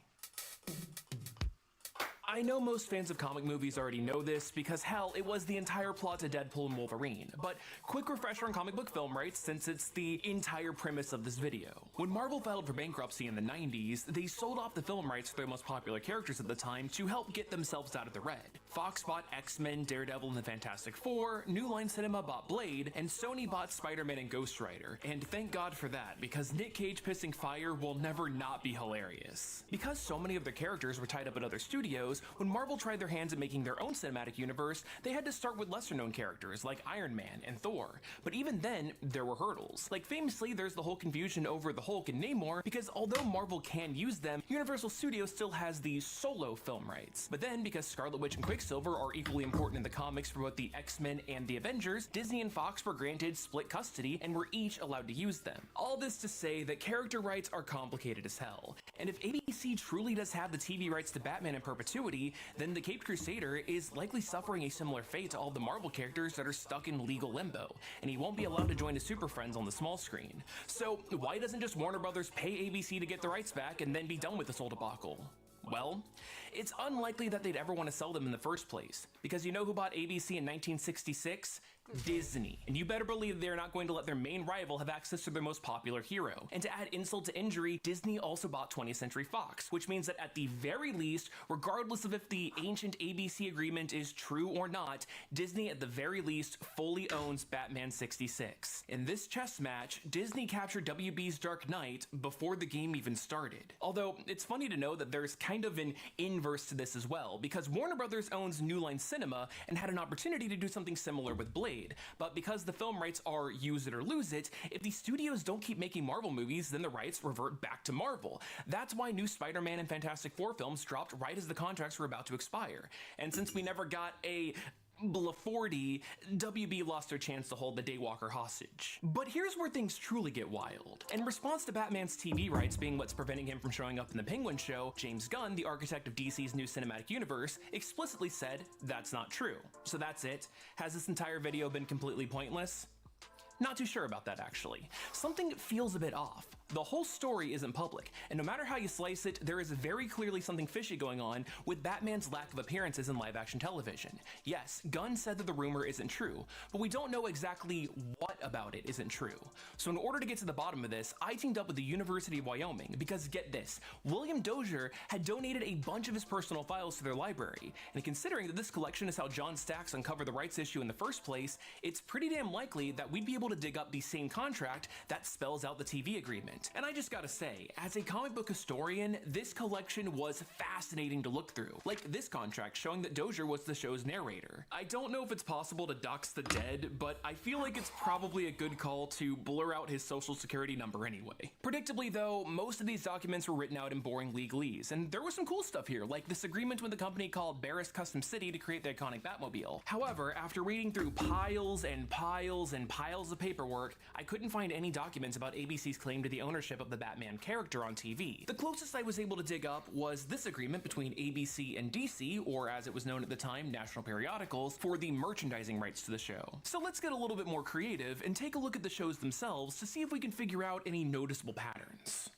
I know most fans of comic movies already know this because hell, it was the entire plot to Deadpool and Wolverine, but quick refresher on comic book film rights since it's the entire premise of this video. When Marvel filed for bankruptcy in the 90s, they sold off the film rights for their most popular characters at the time to help get themselves out of the red. Fox bought X-Men, Daredevil, and the Fantastic Four, New Line Cinema bought Blade, and Sony bought Spider-Man and Ghost Rider. And thank God for that, because Nick Cage pissing fire will never not be hilarious. Because so many of their characters were tied up at other studios, when Marvel tried their hands at making their own cinematic universe, they had to start with lesser-known characters like Iron Man and Thor. But even then, there were hurdles. Like famously, there's the whole confusion over the Hulk and Namor, because although Marvel can use them, Universal Studios still has the solo film rights. But then, because Scarlet Witch and Quicksilver are equally important in the comics for both the X-Men and the Avengers, Disney and Fox were granted split custody and were each allowed to use them. All this to say that character rights are complicated as hell. And if ABC truly does have the TV rights to Batman in perpetuity, then the Caped Crusader is likely suffering a similar fate to all the Marvel characters that are stuck in legal limbo, and he won't be allowed to join his Super Friends on the small screen. So why doesn't just Warner Brothers pay ABC to get the rights back and then be done with this whole debacle? Well, it's unlikely that they'd ever want to sell them in the first place, because you know who bought ABC in 1966? Disney. And you better believe they're not going to let their main rival have access to their most popular hero. And to add insult to injury, Disney also bought 20th Century Fox, which means that at the very least, regardless of if the ancient ABC agreement is true or not, Disney at the very least fully owns Batman 66. In this chess match, Disney captured WB's Dark Knight before the game even started. Although, it's funny to know that there's kind of an inverse to this as well, because Warner Brothers owns New Line Cinema and had an opportunity to do something similar with Blade. But because the film rights are use it or lose it, if the studios don't keep making Marvel movies, then the rights revert back to Marvel. That's why new Spider-Man and Fantastic Four films dropped right as the contracts were about to expire. And since we never got a Bla-40, WB lost their chance to hold the Daywalker hostage. But here's where things truly get wild. In response to Batman's TV rights being what's preventing him from showing up in the Penguin show, James Gunn, the architect of DC's new cinematic universe, explicitly said that's not true. So that's it. Has this entire video been completely pointless? Not too sure about that, actually. Something feels a bit off. The whole story isn't public, and no matter how you slice it, there is very clearly something fishy going on with Batman's lack of appearances in live-action television. Yes, Gunn said that the rumor isn't true, but we don't know exactly what about it isn't true. So in order to get to the bottom of this, I teamed up with the University of Wyoming, because get this, William Dozier had donated a bunch of his personal files to their library, and considering that this collection is how John Stacks uncovered the rights issue in the first place, it's pretty damn likely that we'd be able to dig up the same contract that spells out the TV agreement. And I just gotta say, as a comic book historian, this collection was fascinating to look through. Like this contract showing that Dozier was the show's narrator. I don't know if it's possible to dox the dead, but I feel like it's probably a good call to blur out his social security number anyway. Predictably though, most of these documents were written out in boring legalese, and there was some cool stuff here, like this agreement with a company called Barris Custom City to create the iconic Batmobile. However, after reading through piles and piles and piles of paperwork, I couldn't find any documents about ABC's claim to the ownership of the Batman character on TV. The closest I was able to dig up was this agreement between ABC and DC, or as it was known at the time, National Periodicals, for the merchandising rights to the show. So let's get a little bit more creative and take a look at the shows themselves to see if we can figure out any noticeable patterns.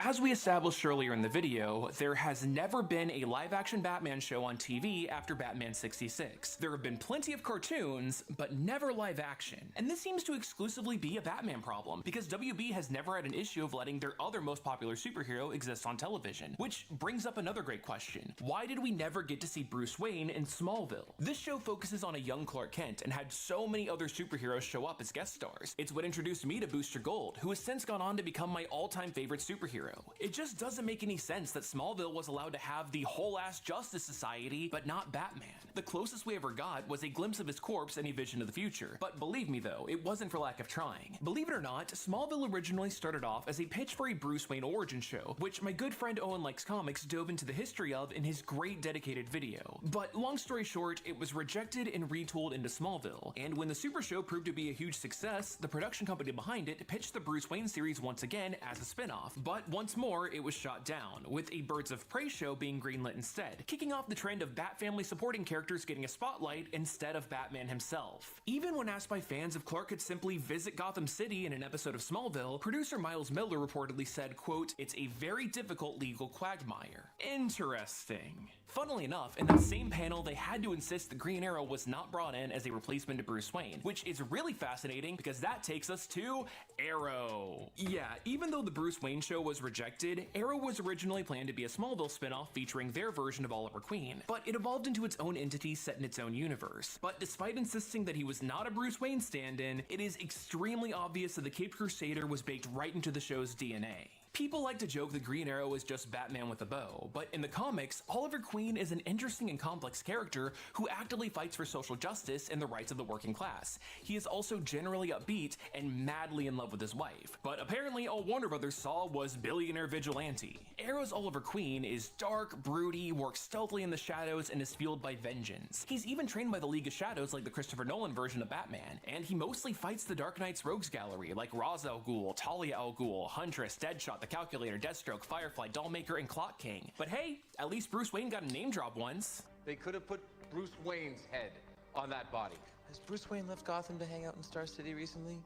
As we established earlier in the video, there has never been a live-action Batman show on TV after Batman 66. There have been plenty of cartoons, but never live action. And this seems to exclusively be a Batman problem, because WB has never had an issue of letting their other most popular superhero exist on television. Which brings up another great question. Why did we never get to see Bruce Wayne in Smallville? This show focuses on a young Clark Kent and had so many other superheroes show up as guest stars. It's what introduced me to Booster Gold, who has since gone on to become my all-time favorite superhero. It just doesn't make any sense that Smallville was allowed to have the whole-ass Justice Society, but not Batman. The closest we ever got was a glimpse of his corpse and a vision of the future. But believe me though, it wasn't for lack of trying. Believe it or not, Smallville originally started off as a pitch for a Bruce Wayne origin show, which my good friend Owen Likes Comics dove into the history of in his great dedicated video. But long story short, it was rejected and retooled into Smallville. And when the Super Show proved to be a huge success, the production company behind it pitched the Bruce Wayne series once again as a spin-off. But once more, it was shot down, with a Birds of Prey show being greenlit instead, kicking off the trend of Bat Family supporting characters getting a spotlight instead of Batman himself. Even when asked by fans if Clark could simply visit Gotham City in an episode of Smallville, producer Miles Miller reportedly said, quote, "It's a very difficult legal quagmire." Interesting. Funnily enough, in that same panel, they had to insist the Green Arrow was not brought in as a replacement to Bruce Wayne, which is really fascinating because that takes us to Arrow. Yeah, even though the Bruce Wayne show was rejected, Arrow was originally planned to be a Smallville spinoff featuring their version of Oliver Queen, but it evolved into its own entity set in its own universe. But despite insisting that he was not a Bruce Wayne stand-in, it is extremely obvious that the Caped Crusader was baked right into the show's DNA. People like to joke that Green Arrow is just Batman with a bow, but in the comics, Oliver Queen is an interesting and complex character who actively fights for social justice and the rights of the working class. He is also generally upbeat and madly in love with his wife, but apparently all Warner Brothers saw was billionaire vigilante. Arrow's Oliver Queen is dark, broody, works stealthily in the shadows, and is fueled by vengeance. He's even trained by the League of Shadows like the Christopher Nolan version of Batman, and he mostly fights the Dark Knight's rogues gallery like Ra's al Ghul, Talia al Ghul, Huntress, Deadshot, the Calculator, Deathstroke, Firefly, Dollmaker, and Clock King. But hey, at least Bruce Wayne got a name drop once. They could have put Bruce Wayne's head on that body. Has Bruce Wayne left Gotham to hang out in Star City recently?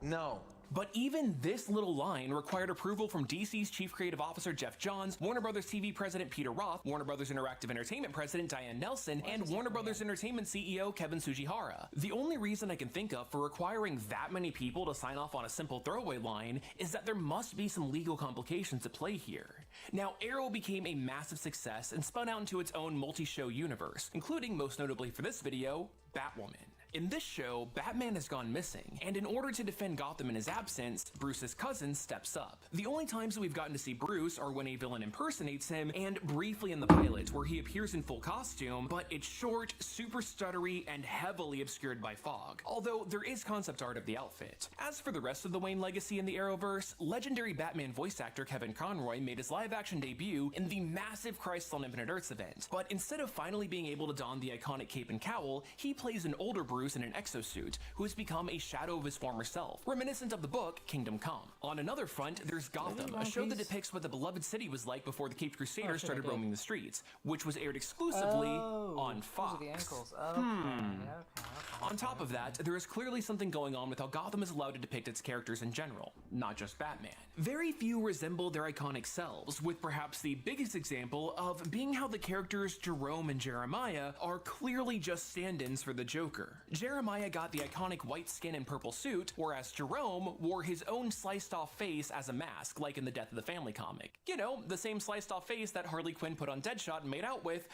No. But even this little line required approval from DC's Chief Creative Officer Jeff Johns, Warner Brothers TV President Peter Roth, Warner Brothers Interactive Entertainment President Diane Nelson, and Warner Brothers Entertainment CEO Kevin Sujihara. The only reason I can think of for requiring that many people to sign off on a simple throwaway line is that there must be some legal complications at play here. Now, Arrow became a massive success and spun out into its own multi-show universe, including, most notably for this video, Batwoman. In this show, Batman has gone missing, and in order to defend Gotham in his absence, Bruce's cousin steps up. The only times that we've gotten to see Bruce are when a villain impersonates him, and briefly in the pilot, where he appears in full costume, but it's short, super stuttery, and heavily obscured by fog, although there is concept art of the outfit. As for the rest of the Wayne legacy in the Arrowverse, legendary Batman voice actor Kevin Conroy made his live-action debut in the massive Crisis on Infinite Earths event, but instead of finally being able to don the iconic cape and cowl, he plays an older Bruce in an exosuit, who has become a shadow of his former self, reminiscent of the book Kingdom Come. On another front, there's Gotham, a show that depicts what the beloved city was like before the Caped Crusader started roaming the streets, which was aired exclusively on Fox. Those are the ankles. Okay. On top of that, there is clearly something going on with how Gotham is allowed to depict its characters in general, not just Batman. Very few resemble their iconic selves, with perhaps the biggest example of being how the characters Jerome and Jeremiah are clearly just stand-ins for the Joker. Jeremiah got the iconic white skin and purple suit, whereas Jerome wore his own sliced-off face as a mask, like in the Death of the Family comic. You know, the same sliced-off face that Harley Quinn put on Deadshot and made out with,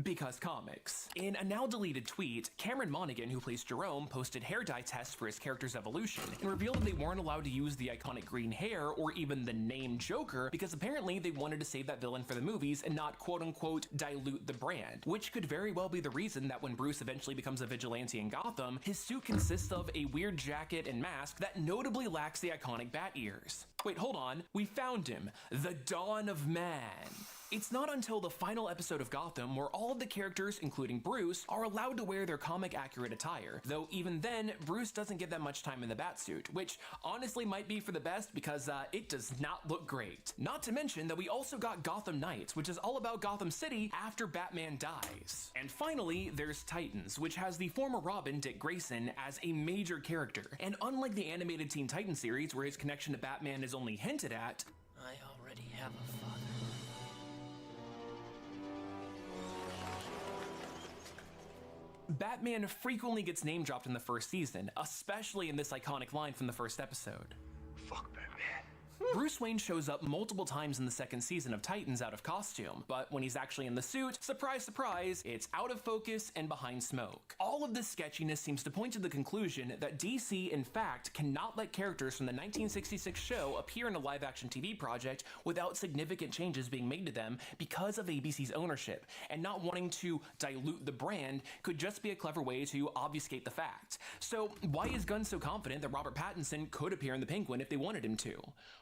because comics. In a now-deleted tweet, Cameron Monaghan, who plays Jerome, posted hair dye tests for his character's evolution, and revealed that they weren't allowed to use the iconic green hair or even the name Joker, because apparently they wanted to save that villain for the movies and not quote-unquote dilute the brand, which could very well be the reason that when Bruce eventually becomes a vigilante in Gotham, his suit consists of a weird jacket and mask that notably lacks the iconic bat ears. Wait, hold on. We found him. The Dawn of Man. It's not until the final episode of Gotham where all of the characters, including Bruce, are allowed to wear their comic-accurate attire, though even then, Bruce doesn't get that much time in the Batsuit, which honestly might be for the best because it does not look great. Not to mention that we also got Gotham Knights, which is all about Gotham City after Batman dies. And finally, there's Titans, which has the former Robin, Dick Grayson, as a major character, and unlike the animated Teen Titans series where his connection to Batman is only hinted at, I already have a father. Batman frequently gets name dropped in the first season, especially in this iconic line from the first episode. Fuck Batman. Bruce Wayne shows up multiple times in the second season of Titans out of costume, but when he's actually in the suit, surprise, surprise, it's out of focus and behind smoke. All of this sketchiness seems to point to the conclusion that DC, in fact, cannot let characters from the 1966 show appear in a live-action TV project without significant changes being made to them because of ABC's ownership, and not wanting to dilute the brand could just be a clever way to obfuscate the fact. So why is Gunn so confident that Robert Pattinson could appear in The Penguin if they wanted him to?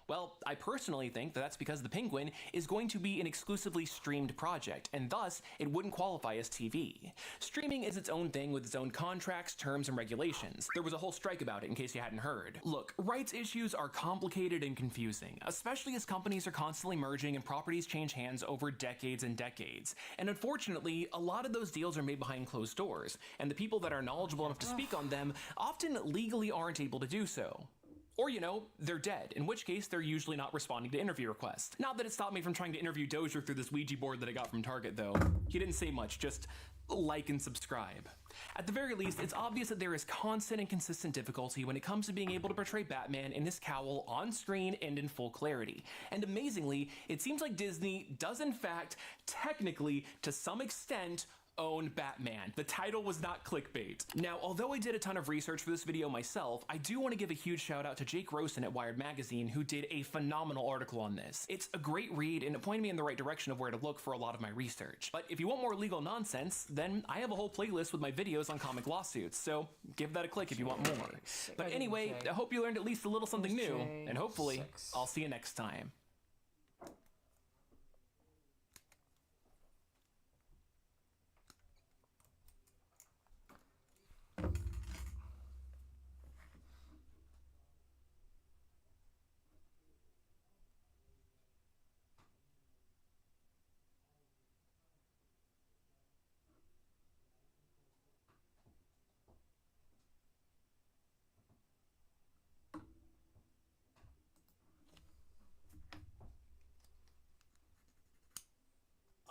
Well, I personally think that that's because The Penguin is going to be an exclusively streamed project, and thus it wouldn't qualify as TV. Streaming is its own thing with its own contracts, terms, and regulations. There was a whole strike about it in case you hadn't heard. Look, rights issues are complicated and confusing, especially as companies are constantly merging and properties change hands over decades and decades. And unfortunately, a lot of those deals are made behind closed doors, and the people that are knowledgeable enough to speak on them often legally aren't able to do so. Or, you know, they're dead, in which case they're usually not responding to interview requests. Not that it stopped me from trying to interview Dozier through this Ouija board that I got from Target, though. He didn't say much, just like and subscribe. At the very least, it's obvious that there is constant and consistent difficulty when it comes to being able to portray Batman in his cowl on screen and in full clarity. And amazingly, it seems like Disney does in fact, technically, to some extent, own Batman. The title was not clickbait. Now, although I did a ton of research for this video myself, I do want to give a huge shout out to Jake Rosen at Wired Magazine, who did a phenomenal article on this. It's a great read and it pointed me in the right direction of where to look for a lot of my research. But if you want more legal nonsense, then I have a whole playlist with my videos on comic lawsuits, so give that a click if you want more. But anyway, I hope you learned at least a little something new, and hopefully, I'll see you next time.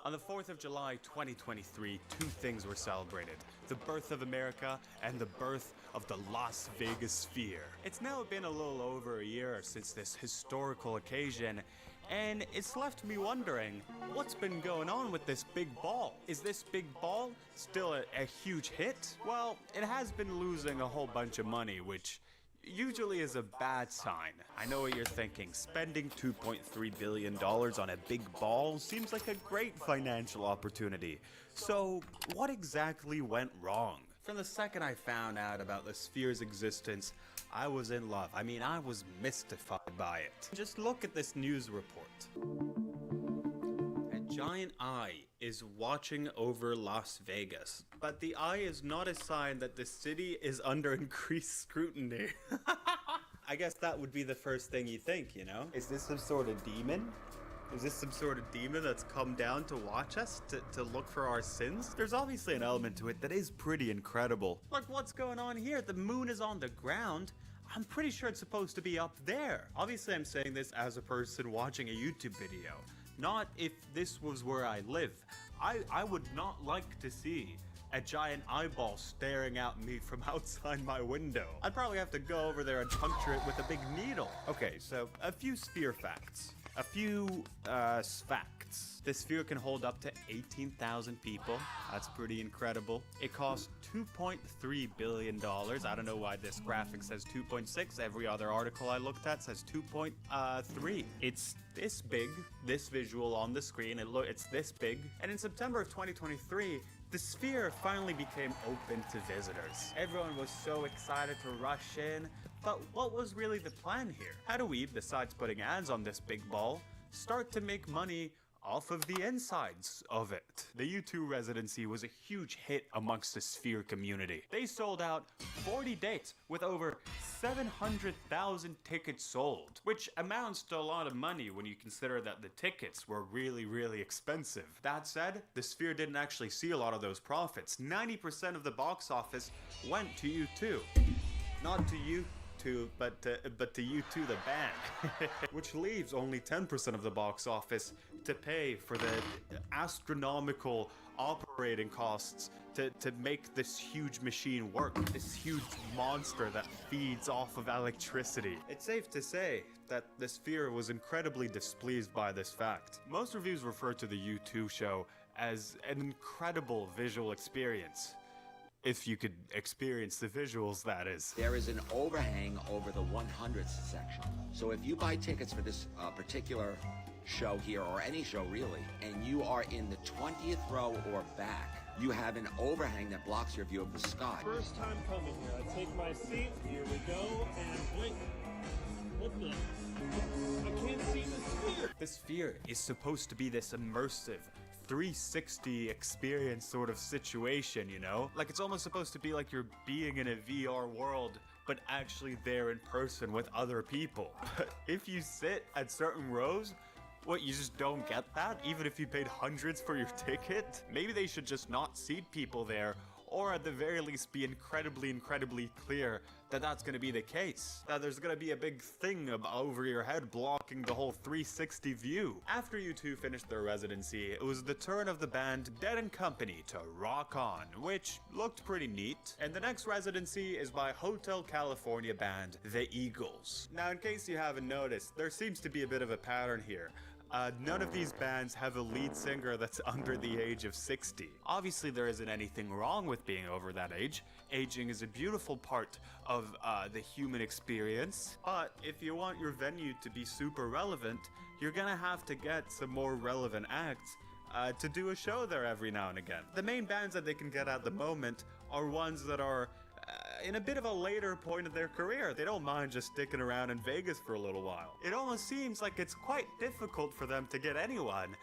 On the 4th of July 2023, two things were celebrated: the birth of America and the birth of the Las Vegas Sphere. It's now been a little over a year since this historical occasion, and it's left me wondering, what's been going on with this big ball? Is this big ball still a huge hit? Well, it has been losing a whole bunch of money, which usually is a bad sign. I know what you're thinking. Spending $2.3 billion on a big ball seems like a great financial opportunity. So, what exactly went wrong? From the second I found out about the Sphere's existence, I was in love. I mean, I was mystified by it. Just look at this news report. A giant eye is watching over Las Vegas, but the eye is not a sign that the city is under increased scrutiny. I guess that would be the first thing you think, you know? Is this some sort of demon? Is this some sort of demon that's come down to watch us, to look for our sins? There's obviously an element to it that is pretty incredible. Like, what's going on here? The moon is on the ground. I'm pretty sure it's supposed to be up there. Obviously, I'm saying this as a person watching a YouTube video. Not if this was where I live. I would not like to see a giant eyeball staring at me from outside my window. I'd probably have to go over there and puncture it with a big needle. Okay, so a few Sphere facts. A few facts. The Sphere can hold up to 18,000 people. That's pretty incredible. It costs $2.3 billion. I don't know why this graphic says 2.6. Every other article I looked at says 2.3. It's this big, this visual on the screen. It's this big. And in September of 2023, the Sphere finally became open to visitors. Everyone was so excited to rush in. But what was really the plan here? How do we, besides putting ads on this big ball, start to make money off of the insides of it? The U2 residency was a huge hit amongst the Sphere community. They sold out 40 dates with over 700,000 tickets sold, which amounts to a lot of money when you consider that the tickets were really, really expensive. That said, the Sphere didn't actually see a lot of those profits. 90% of the box office went to U2. Not to U2. U2, but to U2 the band, which leaves only 10% of the box office to pay for the astronomical operating costs to make this huge machine work, this huge monster that feeds off of electricity. It's safe to say that the Sphere was incredibly displeased by this fact. Most reviews refer to the U2 show as an incredible visual experience. If you could experience the visuals, that is. There is an overhang over the 100th section. So if you buy tickets for this particular show here, or any show really, and you are in the 20th row or back, you have an overhang that blocks your view of the sky. First time coming here. I take my seat. Here we go. And blink. What the? I can't see the sphere. The Sphere is supposed to be this immersive 360 experience sort of situation, you know? Like, it's almost supposed to be like you're being in a VR world, but actually there in person with other people. But if you sit at certain rows, what, you just don't get that? Even if you paid hundreds for your ticket? Maybe they should just not seat people there, or at the very least be incredibly clear that that's going to be the case. That there's going to be a big thing over your head blocking the whole 360 view. After U2 finished their residency, it was the turn of the band Dead & Company to rock on, which looked pretty neat. And the next residency is by Hotel California band The Eagles. Now, in case you haven't noticed, there seems to be a bit of a pattern here. None of these bands have a lead singer that's under the age of 60. Obviously, there isn't anything wrong with being over that age. Aging is a beautiful part of the human experience. But if you want your venue to be super relevant, you're gonna have to get some more relevant acts to do a show there every now and again. The main bands that they can get at the moment are ones that are in a bit of a later point of their career. They don't mind just sticking around in Vegas for a little while. It almost seems like it's quite difficult for them to get anyone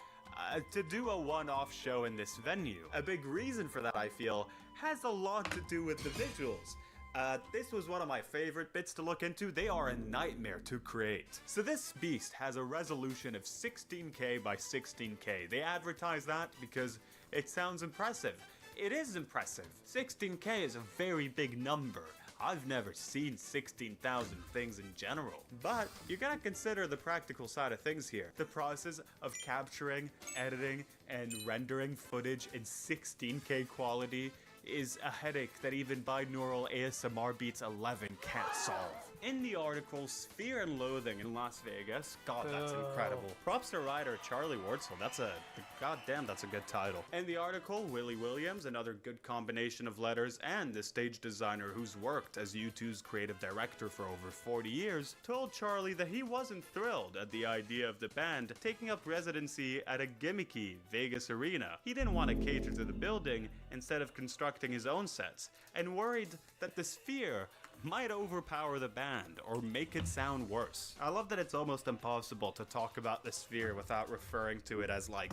to do a one-off show in this venue. A big reason for that, I feel, has a lot to do with the visuals. This was one of my favorite bits to look into. They are a nightmare to create. So this beast has a resolution of 16K by 16K. They advertise that because it sounds impressive. It is impressive. 16K is a very big number. I've never seen 16,000 things in general. But you gotta consider the practical side of things here. The process of capturing, editing, and rendering footage in 16K quality is a headache that even binaural ASMR Beats 11 can't solve. In the article, Sphere and Loathing in Las Vegas, God, that's incredible. Props to writer Charlie Wartzel, goddamn, that's a good title. In the article, Willie Williams, another good combination of letters, and the stage designer who's worked as U2's creative director for over 40 years, told Charlie that he wasn't thrilled at the idea of the band taking up residency at a gimmicky Vegas arena. He didn't want to cater to the building instead of constructing his own sets, and worried that the Sphere might overpower the band or make it sound worse. I love that it's almost impossible to talk about the Sphere without referring to it as like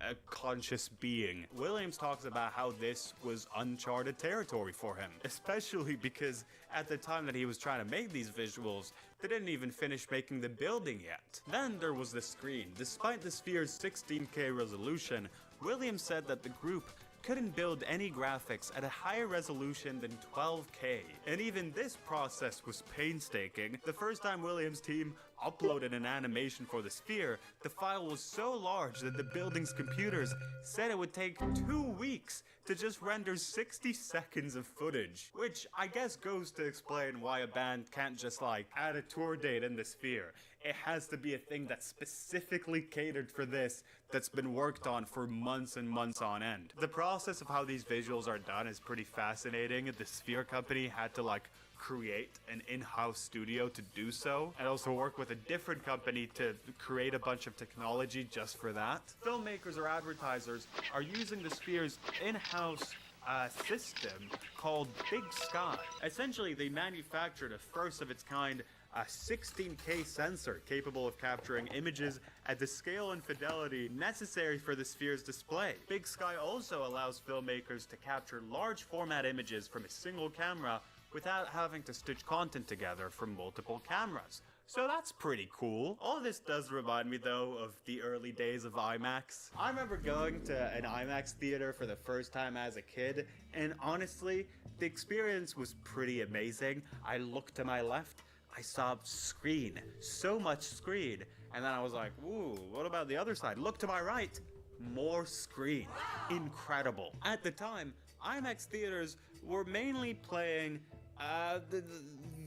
a conscious being. Williams talks about how this was uncharted territory for him, especially because at the time that he was trying to make these visuals, they didn't even finish making the building yet. Then there was the screen. Despite the Sphere's 16K resolution, Williams said that the group couldn't build any graphics at a higher resolution than 12K. And even this process was painstaking. The first time Williams' team uploaded an animation for the Sphere, the file was so large that the building's computers said it would take 2 weeks to just render 60 seconds of footage. Which I guess goes to explain why a band can't just like add a tour date in the Sphere. It has to be a thing that's specifically catered for this, that's been worked on for months and months on end. The process of how these visuals are done is pretty fascinating. The Sphere company had to like create an in-house studio to do so, and also work with a different company to create a bunch of technology just for that. Filmmakers or advertisers are using the Sphere's in-house system called Big Sky. Essentially, they manufactured a first of its kind a 16K sensor capable of capturing images at the scale and fidelity necessary for the Sphere's display. Big Sky also allows filmmakers to capture large format images from a single camera without having to stitch content together from multiple cameras. So that's pretty cool. All this does remind me though of the early days of IMAX. I remember going to an IMAX theater for the first time as a kid, and honestly, the experience was pretty amazing. I looked to my left, I saw screen, so much screen, and then I was like, ooh, what about the other side? Look to my right, more screen. Incredible. At the time, IMAX theaters were mainly playing the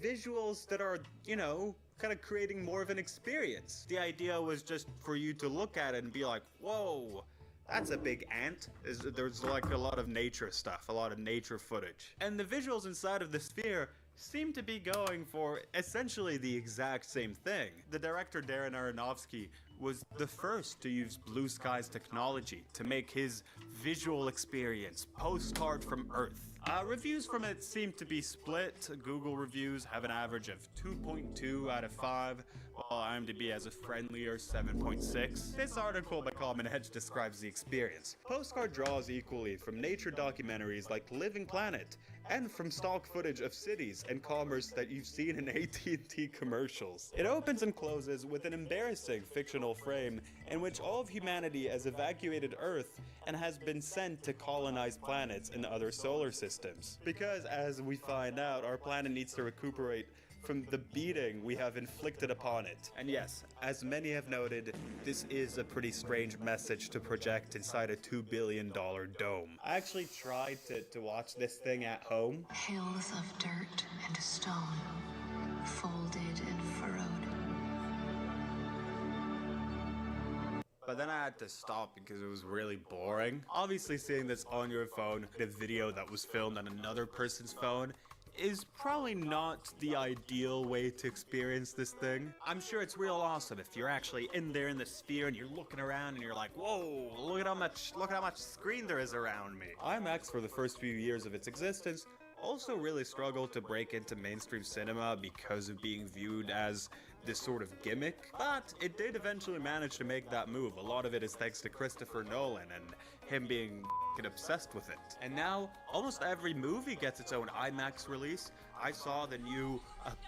visuals that are, you know, kind of creating more of an experience. The idea was just for you to look at it and be like, whoa, that's a big ant. There's like a lot of nature stuff, a lot of nature footage. And the visuals inside of the sphere seem to be going for essentially the exact same thing. The director Darren Aronofsky was the first to use blue skies technology to make his visual experience Postcard from Earth. Reviews from it seem to be split. Google reviews have an average of 2.2 out of 5, while IMDb has a friendlier 7.6. This article by Common Edge describes the experience. Postcard draws equally from nature documentaries like Living Planet, and from stock footage of cities and commerce that you've seen in AT&T commercials. It opens and closes with an embarrassing fictional frame in which all of humanity has evacuated Earth and has been sent to colonize planets in other solar systems. Because, as we find out, our planet needs to recuperate from the beating we have inflicted upon it. And yes, as many have noted, this is a pretty strange message to project inside a $2 billion dome. I actually tried to watch this thing at home. Hills of dirt and stone, folded and furrowed. But then I had to stop because it was really boring. Obviously, seeing this on your phone, the video that was filmed on another person's phone, is probably not the ideal way to experience this thing. I'm sure it's real awesome if you're actually in there in the sphere and you're looking around and you're like, whoa, look at how much screen there is around me. IMAX, for the first few years of its existence, also really struggled to break into mainstream cinema because of being viewed as this sort of gimmick, but it did eventually manage to make that move. A lot of it is thanks to Christopher Nolan and him being obsessed with it. And now, almost every movie gets its own IMAX release. I saw the new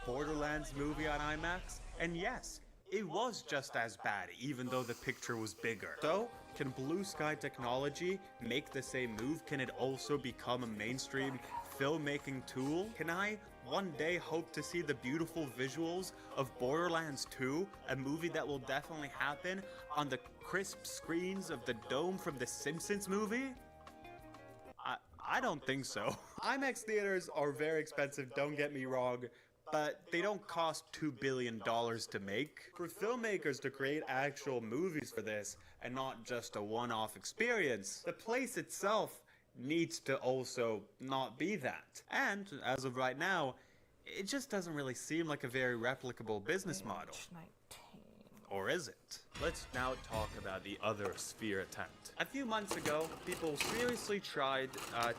Borderlands movie on IMAX, and yes, it was just as bad, even though the picture was bigger. So, can blue sky technology make the same move? Can it also become a mainstream filmmaking tool? Can I one day hope to see the beautiful visuals of Borderlands 2, a movie that will definitely happen on the crisp screens of the dome from the Simpsons movie? I don't think so. IMAX theaters are very expensive, don't get me wrong, but they don't cost $2 billion to make. For filmmakers to create actual movies for this, and not just a one-off experience, the place itself needs to also not be that. And, as of right now, it just doesn't really seem like a very replicable business model. Or is it? Let's now talk about the other sphere attempt. A few months ago, people seriously tried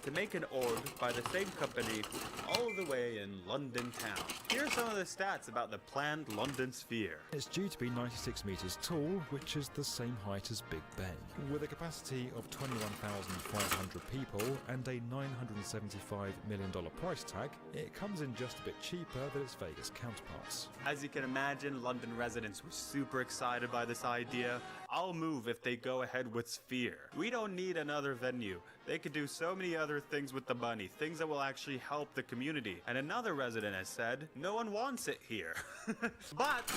to make an orb by the same company all the way in London town. Here are some of the stats about the planned London sphere. It's due to be 96 metres tall, which is the same height as Big Ben. With a capacity of 21,500 people and a $975 million price tag, it comes in just a bit cheaper than its Vegas counterparts. As you can imagine, London residents were super excited by this idea. I'll move if they go ahead with Sphere. We don't need another venue. They could do so many other things with the money, things that will actually help the community. And another resident has said, no one wants it here. But,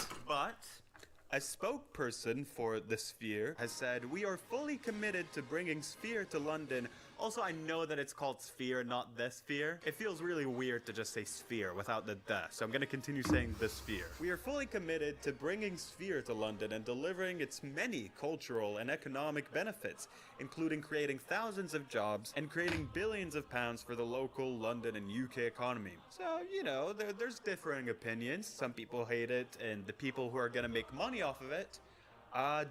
a spokesperson for the Sphere has said, we are fully committed to bringing Sphere to London. Also, I know that it's called Sphere, not the Sphere. It feels really weird to just say Sphere without the so I'm gonna continue saying the Sphere. We are fully committed to bringing Sphere to London and delivering its many cultural and economic benefits, including creating thousands of jobs and creating billions of pounds for the local London and UK economy. So, you know, there's differing opinions. Some people hate it, and the people who are gonna make money off of it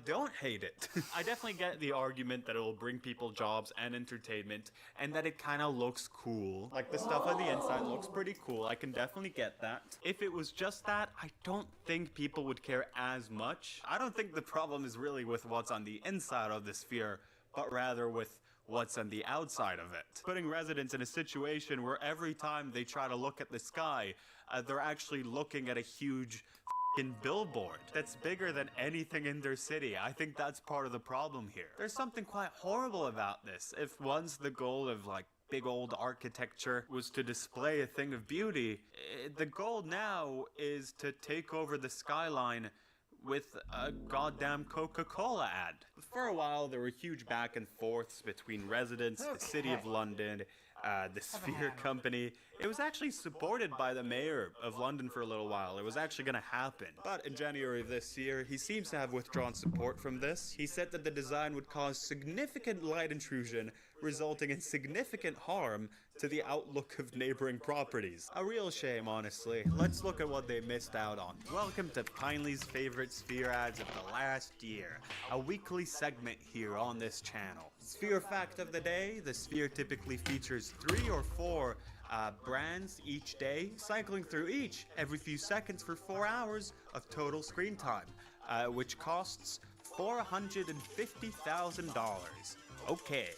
don't hate it. I definitely get the argument that it will bring people jobs and entertainment, and that it kind of looks cool. Like, the stuff on the inside looks pretty cool. I can definitely get that. If it was just that, I don't think people would care as much. I don't think the problem is really with what's on the inside of the Sphere, but rather with what's on the outside of it. Putting residents in a situation where every time they try to look at the sky, they're actually looking at a huge f***ing billboard that's bigger than anything in their city. I think that's part of the problem here. There's something quite horrible about this. If once the goal of like big old architecture was to display a thing of beauty, the goal now is to take over the skyline with a goddamn Coca-Cola ad. For a while, there were huge back and forths between residents, the City of London, the Sphere Company. It was actually supported by the mayor of London for a little while. It was actually going to happen. But in January of this year, he seems to have withdrawn support from this. He said that the design would cause significant light intrusion, resulting in significant harm to the outlook of neighboring properties. A real shame, honestly. Let's look at what they missed out on. Welcome to Pinely's favorite Sphere ads of the last year, a weekly segment here on this channel. Sphere fact of the day: the Sphere typically features 3 or 4 brands each day, cycling through each every few seconds for 4 hours of total screen time, which costs $450,000. Okay,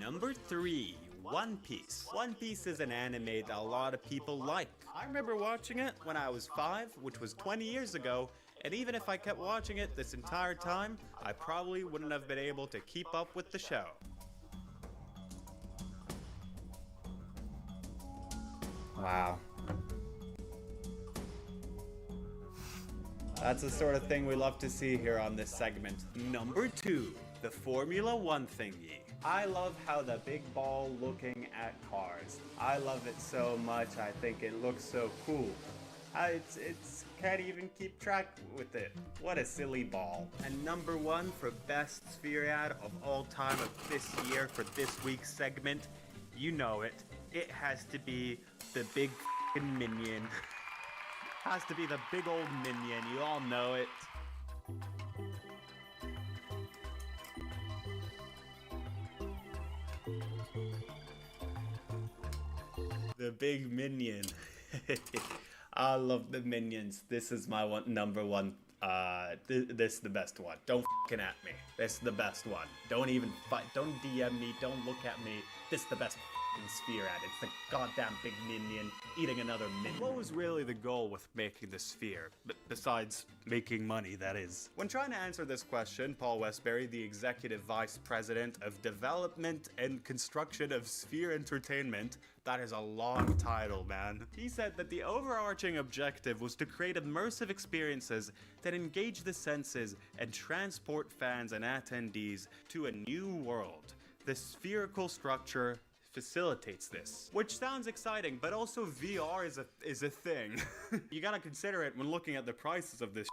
number 3. One Piece. One Piece is an anime that a lot of people like. I remember watching it when I was 5, which was 20 years ago, and even if I kept watching it this entire time, I probably wouldn't have been able to keep up with the show. Wow. That's the sort of thing we love to see here on this segment. Number 2, the Formula One thingy. I love how the big ball looking at cars. I love it so much. I think it looks so cool. It's can't even keep track with it. What a silly ball. And number 1 for best Sphere ad of all time of this year for this week's segment, you know it. It has to be the big f***ing minion. Has to be the big old minion. You all know it. The big minion. I love the minions. This is my number 1. This is the best one. Don't f***ing at me. This is the best one. Don't even fight. Don't DM me. Don't look at me. This is the best Sphere ad. It's the goddamn big minion eating another minion. What was really the goal with making the Sphere? Besides making money, that is. When trying to answer this question, Paul Westbury, the Executive Vice President of Development and Construction of Sphere Entertainment, that is a long title, man. He said that the overarching objective was to create immersive experiences that engage the senses and transport fans and attendees to a new world. The spherical structure facilitates this, which sounds exciting, but also VR is a thing. You gotta consider it when looking at the prices of this.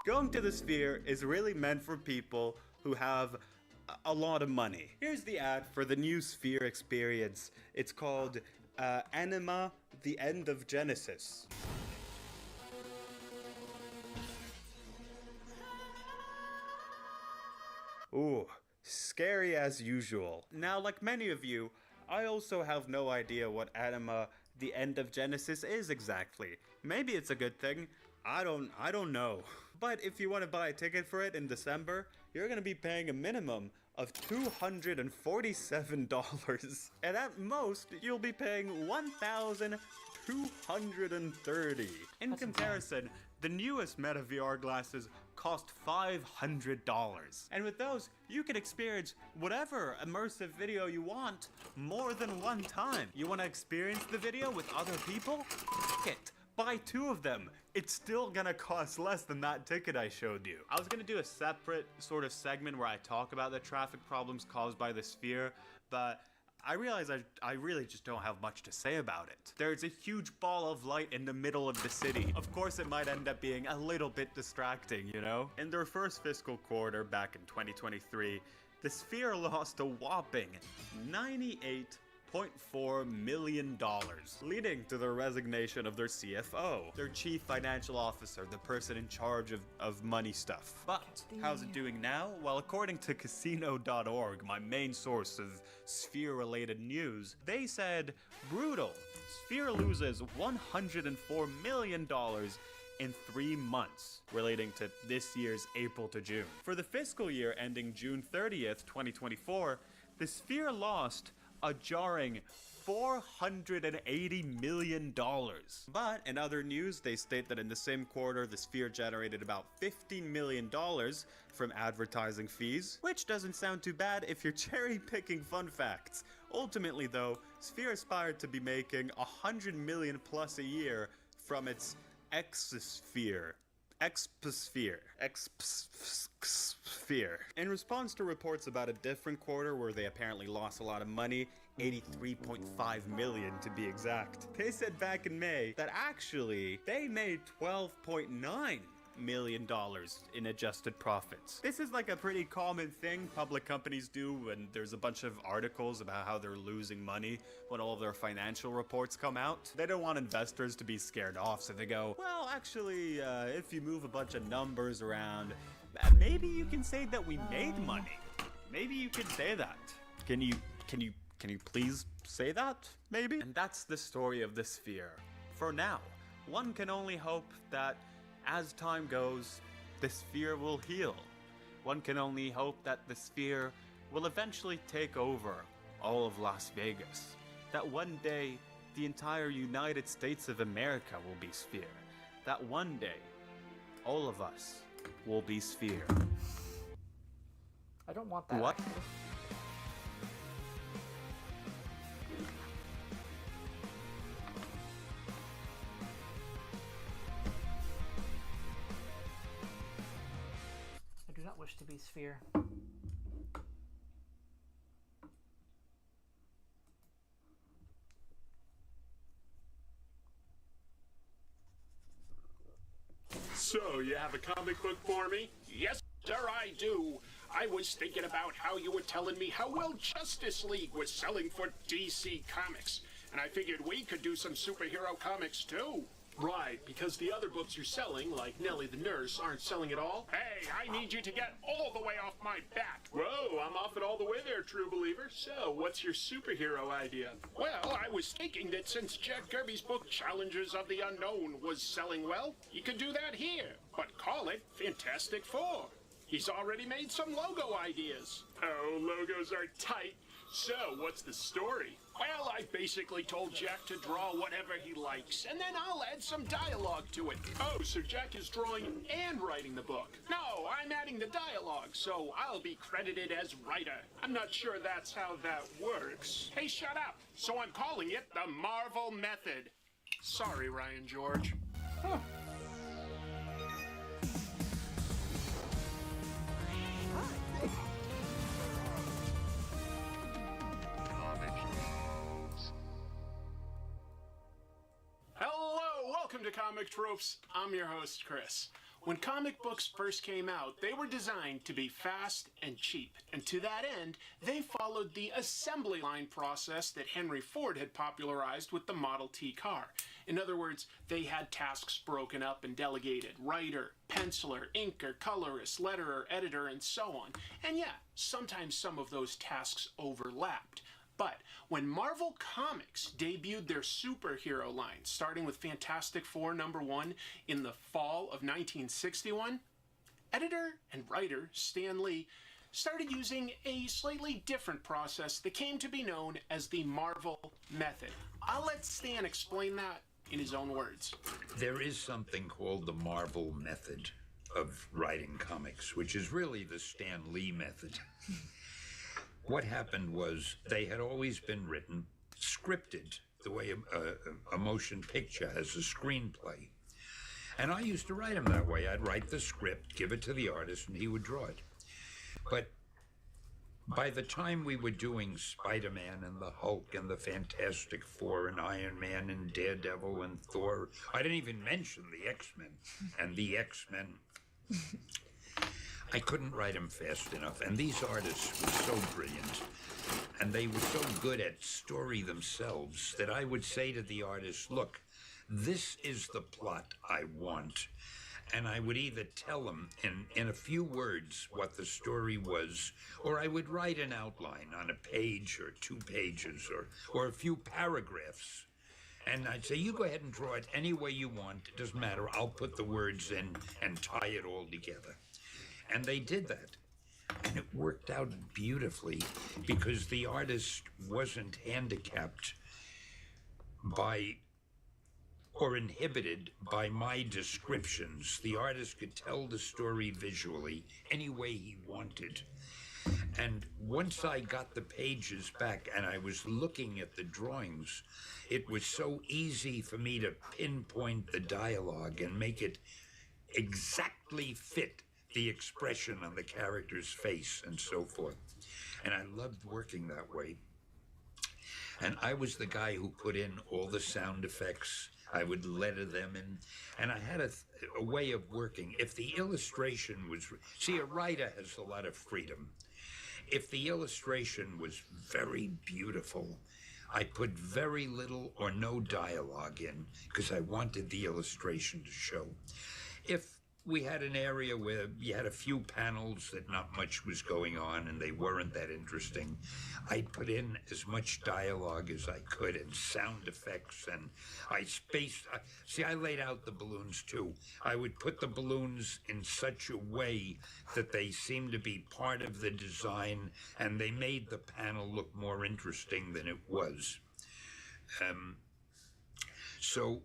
Going to the Sphere is really meant for people who have a lot of money. Here's the ad for the new Sphere experience. It's called Anima: The End of Genesis. Ooh, scary as usual. Now, like many of you, I also have no idea what Anima: The End of Genesis is exactly. Maybe it's a good thing. I don't know. But if you want to buy a ticket for it in December, you're going to be paying a minimum of $247. And at most, you'll be paying $1,230. In comparison, the newest Meta VR glasses cost $500. And with those, you can experience whatever immersive video you want more than one time. You want to experience the video with other people? F*** it. Buy 2 of them. It's still gonna cost less than that ticket I showed you. I was gonna do a separate sort of segment where I talk about the traffic problems caused by the Sphere, but I realize I really just don't have much to say about it. There's a huge ball of light in the middle of the city. Of course, it might end up being a little bit distracting, you know? In their first fiscal quarter back in 2023, the Sphere lost a whopping $98.4 million, leading to the resignation of their CFO, their chief financial officer, the person in charge of money stuff. But how's it doing now? Well, according to casino.org, my main source of Sphere-related news, they said, brutal, Sphere loses $104 million in 3 months, relating to this year's April to June. For the fiscal year ending June 30th, 2024, the Sphere lost a jarring $480 million. But in other news, they state that in the same quarter, the Sphere generated about $15 million from advertising fees, which doesn't sound too bad if you're cherry-picking fun facts. Ultimately, though, Sphere aspired to be making $100 million plus a year from its exosphere. Exosphere. In response to reports about a different quarter where they apparently lost a lot of money, 83.5 million to be exact, they said back in May that actually they made $12.9 million in adjusted profits. This is like a pretty common thing public companies do when there's a bunch of articles about how they're losing money when all of their financial reports come out. They don't want investors to be scared off, so they go, well, actually, if you move a bunch of numbers around, maybe you can say that we made money. Maybe you could say that. Can you please say that, maybe? And that's the story of the Sphere. For now, one can only hope that as time goes, the Sphere will heal. One can only hope that the Sphere will eventually take over all of Las Vegas. That one day, the entire United States of America will be Sphere. That one day, all of us will be Sphere. I don't want that. What? Actually. I do not wish to be Sphere. So, you have a comic book for me? Yes, sir, I do. I was thinking about how you were telling me how well Justice League was selling for DC Comics, and I figured we could do some superhero comics too. Right, because the other books you're selling, like Nellie the Nurse, aren't selling at all. Hey, I need you to get all the way off my back. Whoa, I'm off it all the way there, true believer. So, what's your superhero idea? Well, I was thinking that since Jack Kirby's book Challengers of the Unknown was selling well, you could do that here, but call it Fantastic Four. He's already made some logo ideas. Oh, logos are tight. So, what's the story? Well, I basically told Jack to draw whatever he likes, and then I'll add some dialogue to it. Oh, so Jack is drawing and writing the book? No, I'm adding the dialogue, so I'll be credited as writer. I'm not sure that's how that works. Hey, shut up. So I'm calling it the Marvel Method. Sorry, Ryan George. Huh. Hello, welcome to Comic Tropes. I'm your host, Chris. When comic books first came out, they were designed to be fast and cheap. And to that end, they followed the assembly line process that Henry Ford had popularized with the Model T car. In other words, they had tasks broken up and delegated: writer, penciler, inker, colorist, letterer, editor, and so on. And yeah, sometimes some of those tasks overlapped. But when Marvel Comics debuted their superhero line, starting with Fantastic Four #1 in the fall of 1961, editor and writer Stan Lee started using a slightly different process that came to be known as the Marvel Method. I'll let Stan explain that in his own words. There is something called the Marvel Method of writing comics, which is really the Stan Lee method. What happened was they had always been written scripted, the way a motion picture has a screenplay. And I used to write them that way. I'd write the script, give it to the artist, and he would draw it. But by the time we were doing Spider-Man and the Hulk and the Fantastic Four and Iron Man and Daredevil and Thor, I didn't even mention the X-Men and the X-Men. I couldn't write them fast enough, and these artists were so brilliant, and they were so good at story themselves that I would say to the artist, look, this is the plot I want, and I would either tell them in a few words what the story was, or I would write an outline on a page or 2 pages or a few paragraphs. And I'd say, you go ahead and draw it any way you want, it doesn't matter, I'll put the words in and tie it all together. And they did that. And it worked out beautifully because the artist wasn't handicapped by or inhibited by my descriptions. The artist could tell the story visually any way he wanted. And once I got the pages back and I was looking at the drawings, it was so easy for me to pinpoint the dialogue and make it exactly fit the expression on the character's face and so forth. And I loved working that way. And I was the guy who put in all the sound effects. I would letter them in. And I had a way of working. If the illustration was... See, a writer has a lot of freedom. If the illustration was very beautiful, I put very little or no dialogue in because I wanted the illustration to show. If we had an area where you had a few panels that not much was going on and they weren't that interesting, I'd put in as much dialogue as I could and sound effects, and I spaced. See, I laid out the balloons too. I would put the balloons in such a way that they seemed to be part of the design and they made the panel look more interesting than it was. So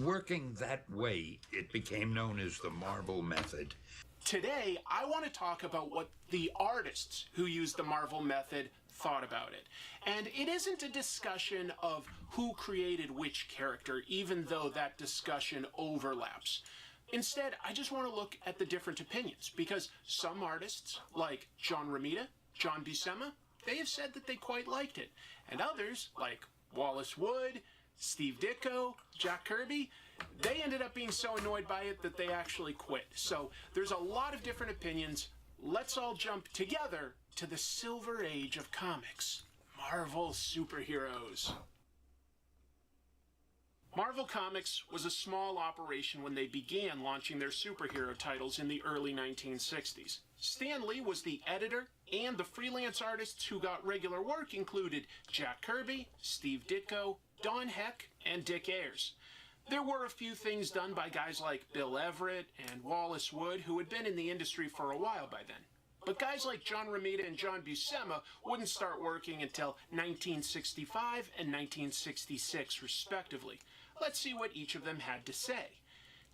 working that way, it became known as the Marvel method. Today, I want to talk about what the artists who used the Marvel method thought about it. And it isn't a discussion of who created which character, even though that discussion overlaps. Instead, I just want to look at the different opinions, because some artists, like John Romita, John Buscema, they have said that they quite liked it. And others, like Wallace Wood, Steve Ditko, Jack Kirby, they ended up being so annoyed by it that they actually quit. So there's a lot of different opinions. Let's all jump together to the silver age of comics, Marvel superheroes. Marvel Comics was a small operation when they began launching their superhero titles in the early 1960s. Stan Lee was the editor, and the freelance artists who got regular work included Jack Kirby, Steve Ditko, Don Heck, and Dick Ayers. There were a few things done by guys like Bill Everett and Wallace Wood, who had been in the industry for a while by then. But guys like John Romita and John Buscema wouldn't start working until 1965 and 1966, respectively. Let's see what each of them had to say.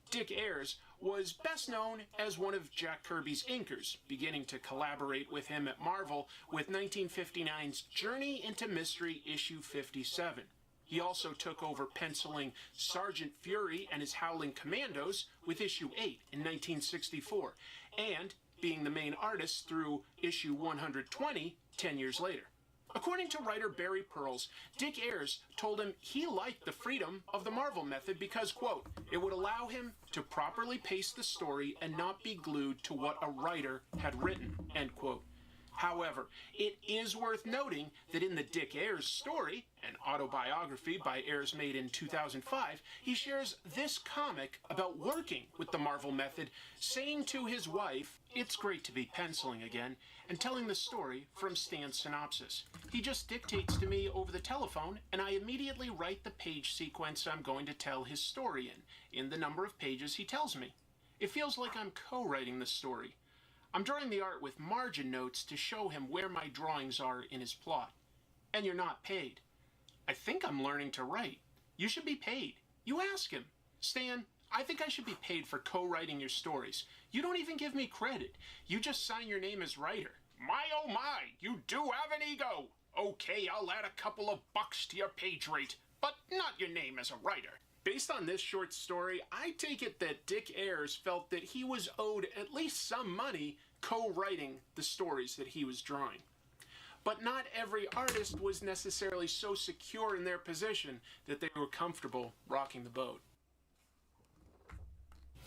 Dick Ayers was best known as one of Jack Kirby's inkers, beginning to collaborate with him at Marvel with 1959's Journey into Mystery issue 57. He also took over penciling Sergeant Fury and his Howling Commandos with issue 8 in 1964, and being the main artist through issue 120 10 years later. According to writer Barry Pearls, Dick Ayers told him he liked the freedom of the Marvel method because, quote, it would allow him to properly pace the story and not be glued to what a writer had written, end quote. However, it is worth noting that in the Dick Ayers story, an autobiography by Ayers made in 2005, he shares this comic about working with the Marvel method, saying to his wife, "It's great to be penciling again," and telling the story from Stan's synopsis. He just dictates to me over the telephone, and I immediately write the page sequence I'm going to tell his story in the number of pages he tells me. It feels like I'm co-writing the story. I'm drawing the art with margin notes to show him where my drawings are in his plot. And you're not paid. I think I'm learning to write. You should be paid. You ask him. Stan, I think I should be paid for co-writing your stories. You don't even give me credit. You just sign your name as writer. My oh my, you do have an ego. Okay, I'll add a couple of bucks to your page rate, but not your name as a writer. Based on this short story, I take it that Dick Ayers felt that he was owed at least some money co-writing the stories that he was drawing. But not every artist was necessarily so secure in their position that they were comfortable rocking the boat.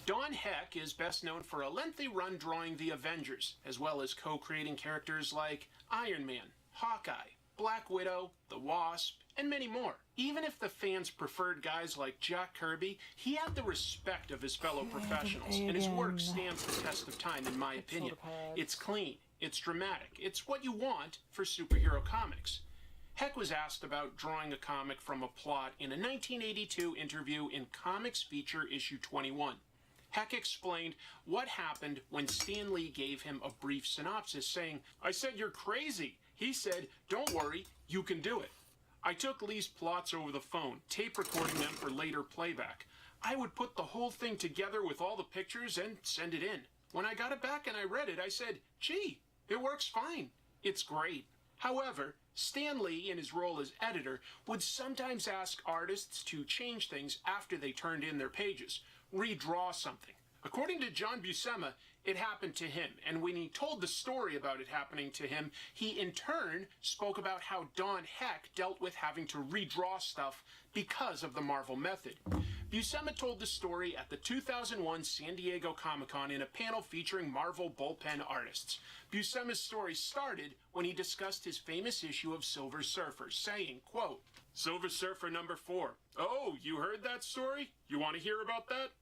Don Heck is best known for a lengthy run drawing the Avengers, as well as co-creating characters like Iron Man, Hawkeye, Black Widow, the Wasp, and many more. Even if the fans preferred guys like Jack Kirby, he had the respect of his fellow professionals, and his work stands the test of time, in my opinion. It's clean, it's dramatic, it's what you want for superhero comics. Heck was asked about drawing a comic from a plot in a 1982 interview in Comics Feature issue 21. Heck explained what happened when Stan Lee gave him a brief synopsis, saying, "I said you're crazy." He said, "Don't worry, you can do it." I took Lee's plots over the phone, tape recording them for later playback. I would put the whole thing together with all the pictures and send it in. When I got it back and I read it, I said, "Gee, it works fine. It's great." However, Stan Lee, in his role as editor, would sometimes ask artists to change things after they turned in their pages, redraw something. According to John Buscema, it happened to him, and when he told the story about it happening to him, he in turn spoke about how Don Heck dealt with having to redraw stuff because of the Marvel method. Buscema told the story at the 2001 San Diego Comic-Con in a panel featuring Marvel bullpen artists. Buscema's story started when he discussed his famous issue of Silver Surfer, saying, quote, "Silver Surfer number 4. Oh, you heard that story? You want to hear about that?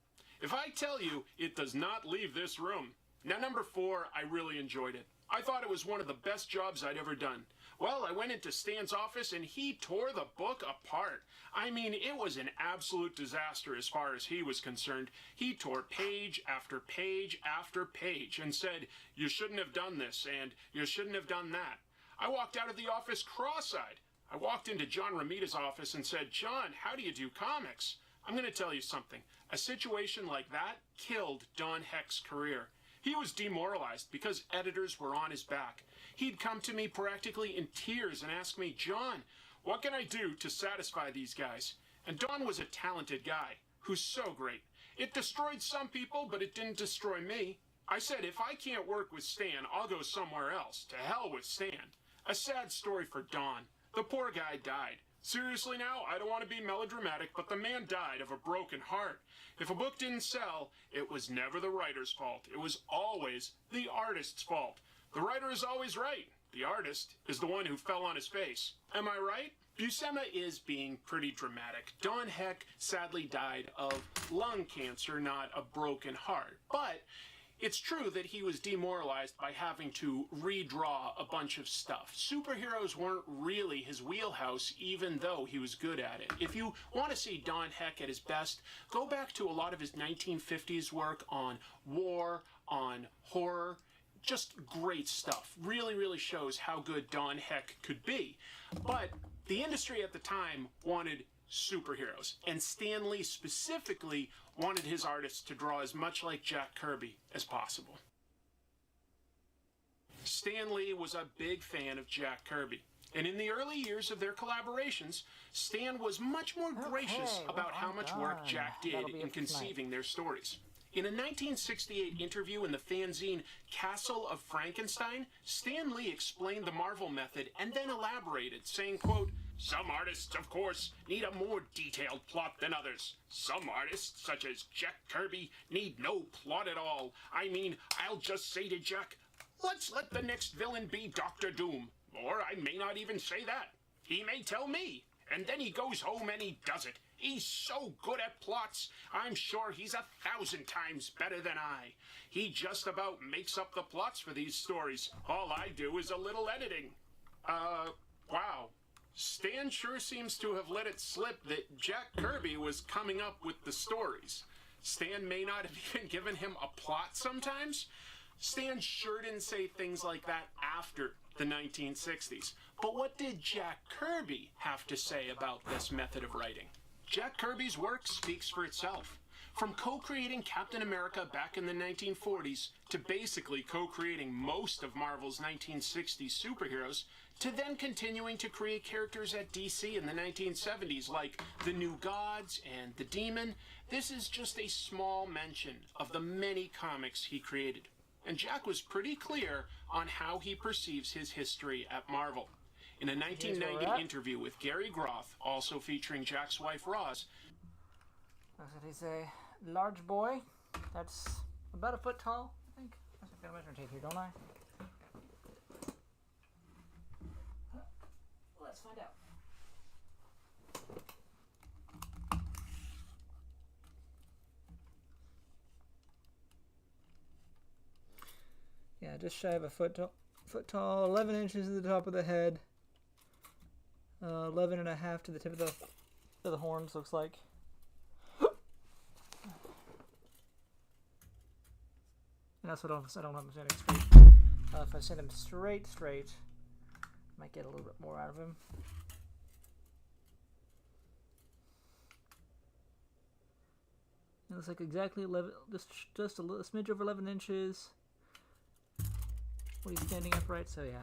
If I tell you, it does not leave this room. Now, number 4, I really enjoyed it. I thought it was one of the best jobs I'd ever done. Well, I went into Stan's office and he tore the book apart. I mean, it was an absolute disaster as far as he was concerned. He tore page after page after page and said, 'You shouldn't have done this,' and 'You shouldn't have done that.' I walked out of the office cross-eyed. I walked into John Romita's office and said, 'John, how do you do comics?' I'm going to tell you something. A situation like that killed Don Heck's career. He was demoralized because editors were on his back. He'd come to me practically in tears and ask me, 'John, what can I do to satisfy these guys?' And Don was a talented guy who's so great. It destroyed some people, but it didn't destroy me. I said, if I can't work with Stan, I'll go somewhere else. To hell with Stan." A sad story for Don. The poor guy died. Seriously now, I don't want to be melodramatic, but the man died of a broken heart. If a book didn't sell, it was never the writer's fault. It was always the artist's fault. The writer is always right. The artist is the one who fell on his face. Am I right? Buscema is being pretty dramatic. Don Heck sadly died of lung cancer, not a broken heart. But it's true that he was demoralized by having to redraw a bunch of stuff. Superheroes weren't really his wheelhouse, even though he was good at it. If you want to see Don Heck at his best, go back to a lot of his 1950s work on war, on horror. Just great stuff. Really, really shows how good Don Heck could be. But the industry at the time wanted superheroes, and Stan Lee specifically wanted his artists to draw as much like Jack Kirby as possible. Stan Lee was a big fan of Jack Kirby, and in the early years of their collaborations, Stan was much more gracious about how much work Jack did in conceiving their stories. In a 1968 interview in the fanzine Castle of Frankenstein, Stan Lee explained the Marvel method and then elaborated, saying, quote, "Some artists, of course, need a more detailed plot than others. Some artists, such as Jack Kirby, need no plot at all. I mean, I'll just say to Jack, let's let the next villain be Dr. Doom. Or I may not even say that. He may tell me. And then he goes home and he does it. He's so good at plots. I'm sure he's 1,000 times better than I. He just about makes up the plots for these stories. All I do is a little editing." Wow. Stan sure seems to have let it slip that Jack Kirby was coming up with the stories. Stan may not have even given him a plot sometimes. Stan sure didn't say things like that after the 1960s. But what did Jack Kirby have to say about this method of writing? Jack Kirby's work speaks for itself. From co-creating Captain America back in the 1940s to basically co-creating most of Marvel's 1960s superheroes, to then continuing to create characters at DC in the 1970s like the New Gods and the Demon, this is just a small mention of the many comics he created. And Jack was pretty clear on how he perceives his history at Marvel. In a 1990 interview with Gary Groth, also featuring Jack's wife Roz, he's a large boy that's about 1 foot tall, I think. I've got a measuring tape here, don't I? Let's find out. Yeah, just shy of 1 foot tall, 11 inches at the top of the head, 11 and a half to the tip of the horns, looks like. That's what I don't know if I'm sending straight. If I send him straight, I might get a little bit more out of him. It looks like exactly 11, just a little smidge over 11 inches. When he's standing upright, so yeah.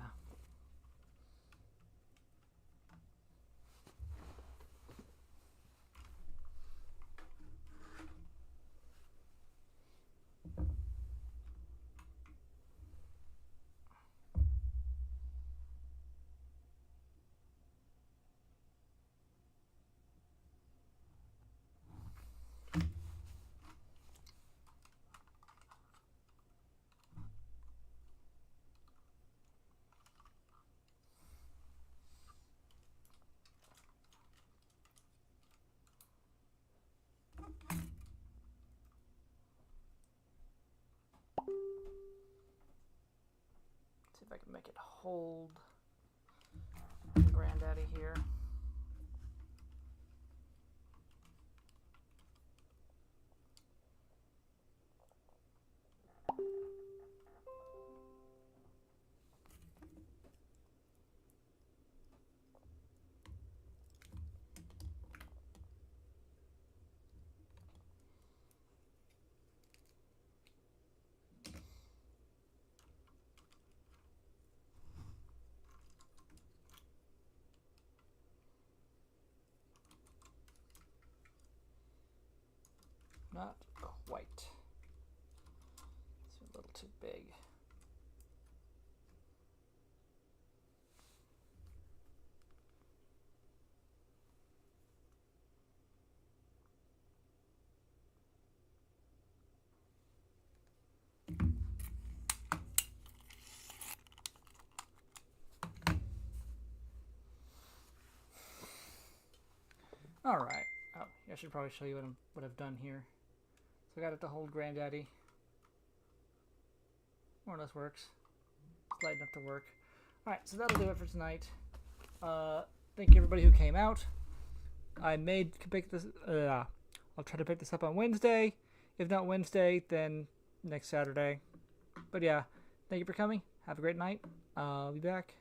See if I can make it hold Granddaddy here. Not quite. It's a little too big. All right. Oh, I should probably show you what I've done here. So I got it to hold Granddaddy. More or less works. It's light enough to work. Alright, so that'll do it for tonight. Thank you everybody who came out. I may pick this. I'll try to pick this up on Wednesday. If not Wednesday, then next Saturday. But yeah, thank you for coming. Have a great night. I'll be back.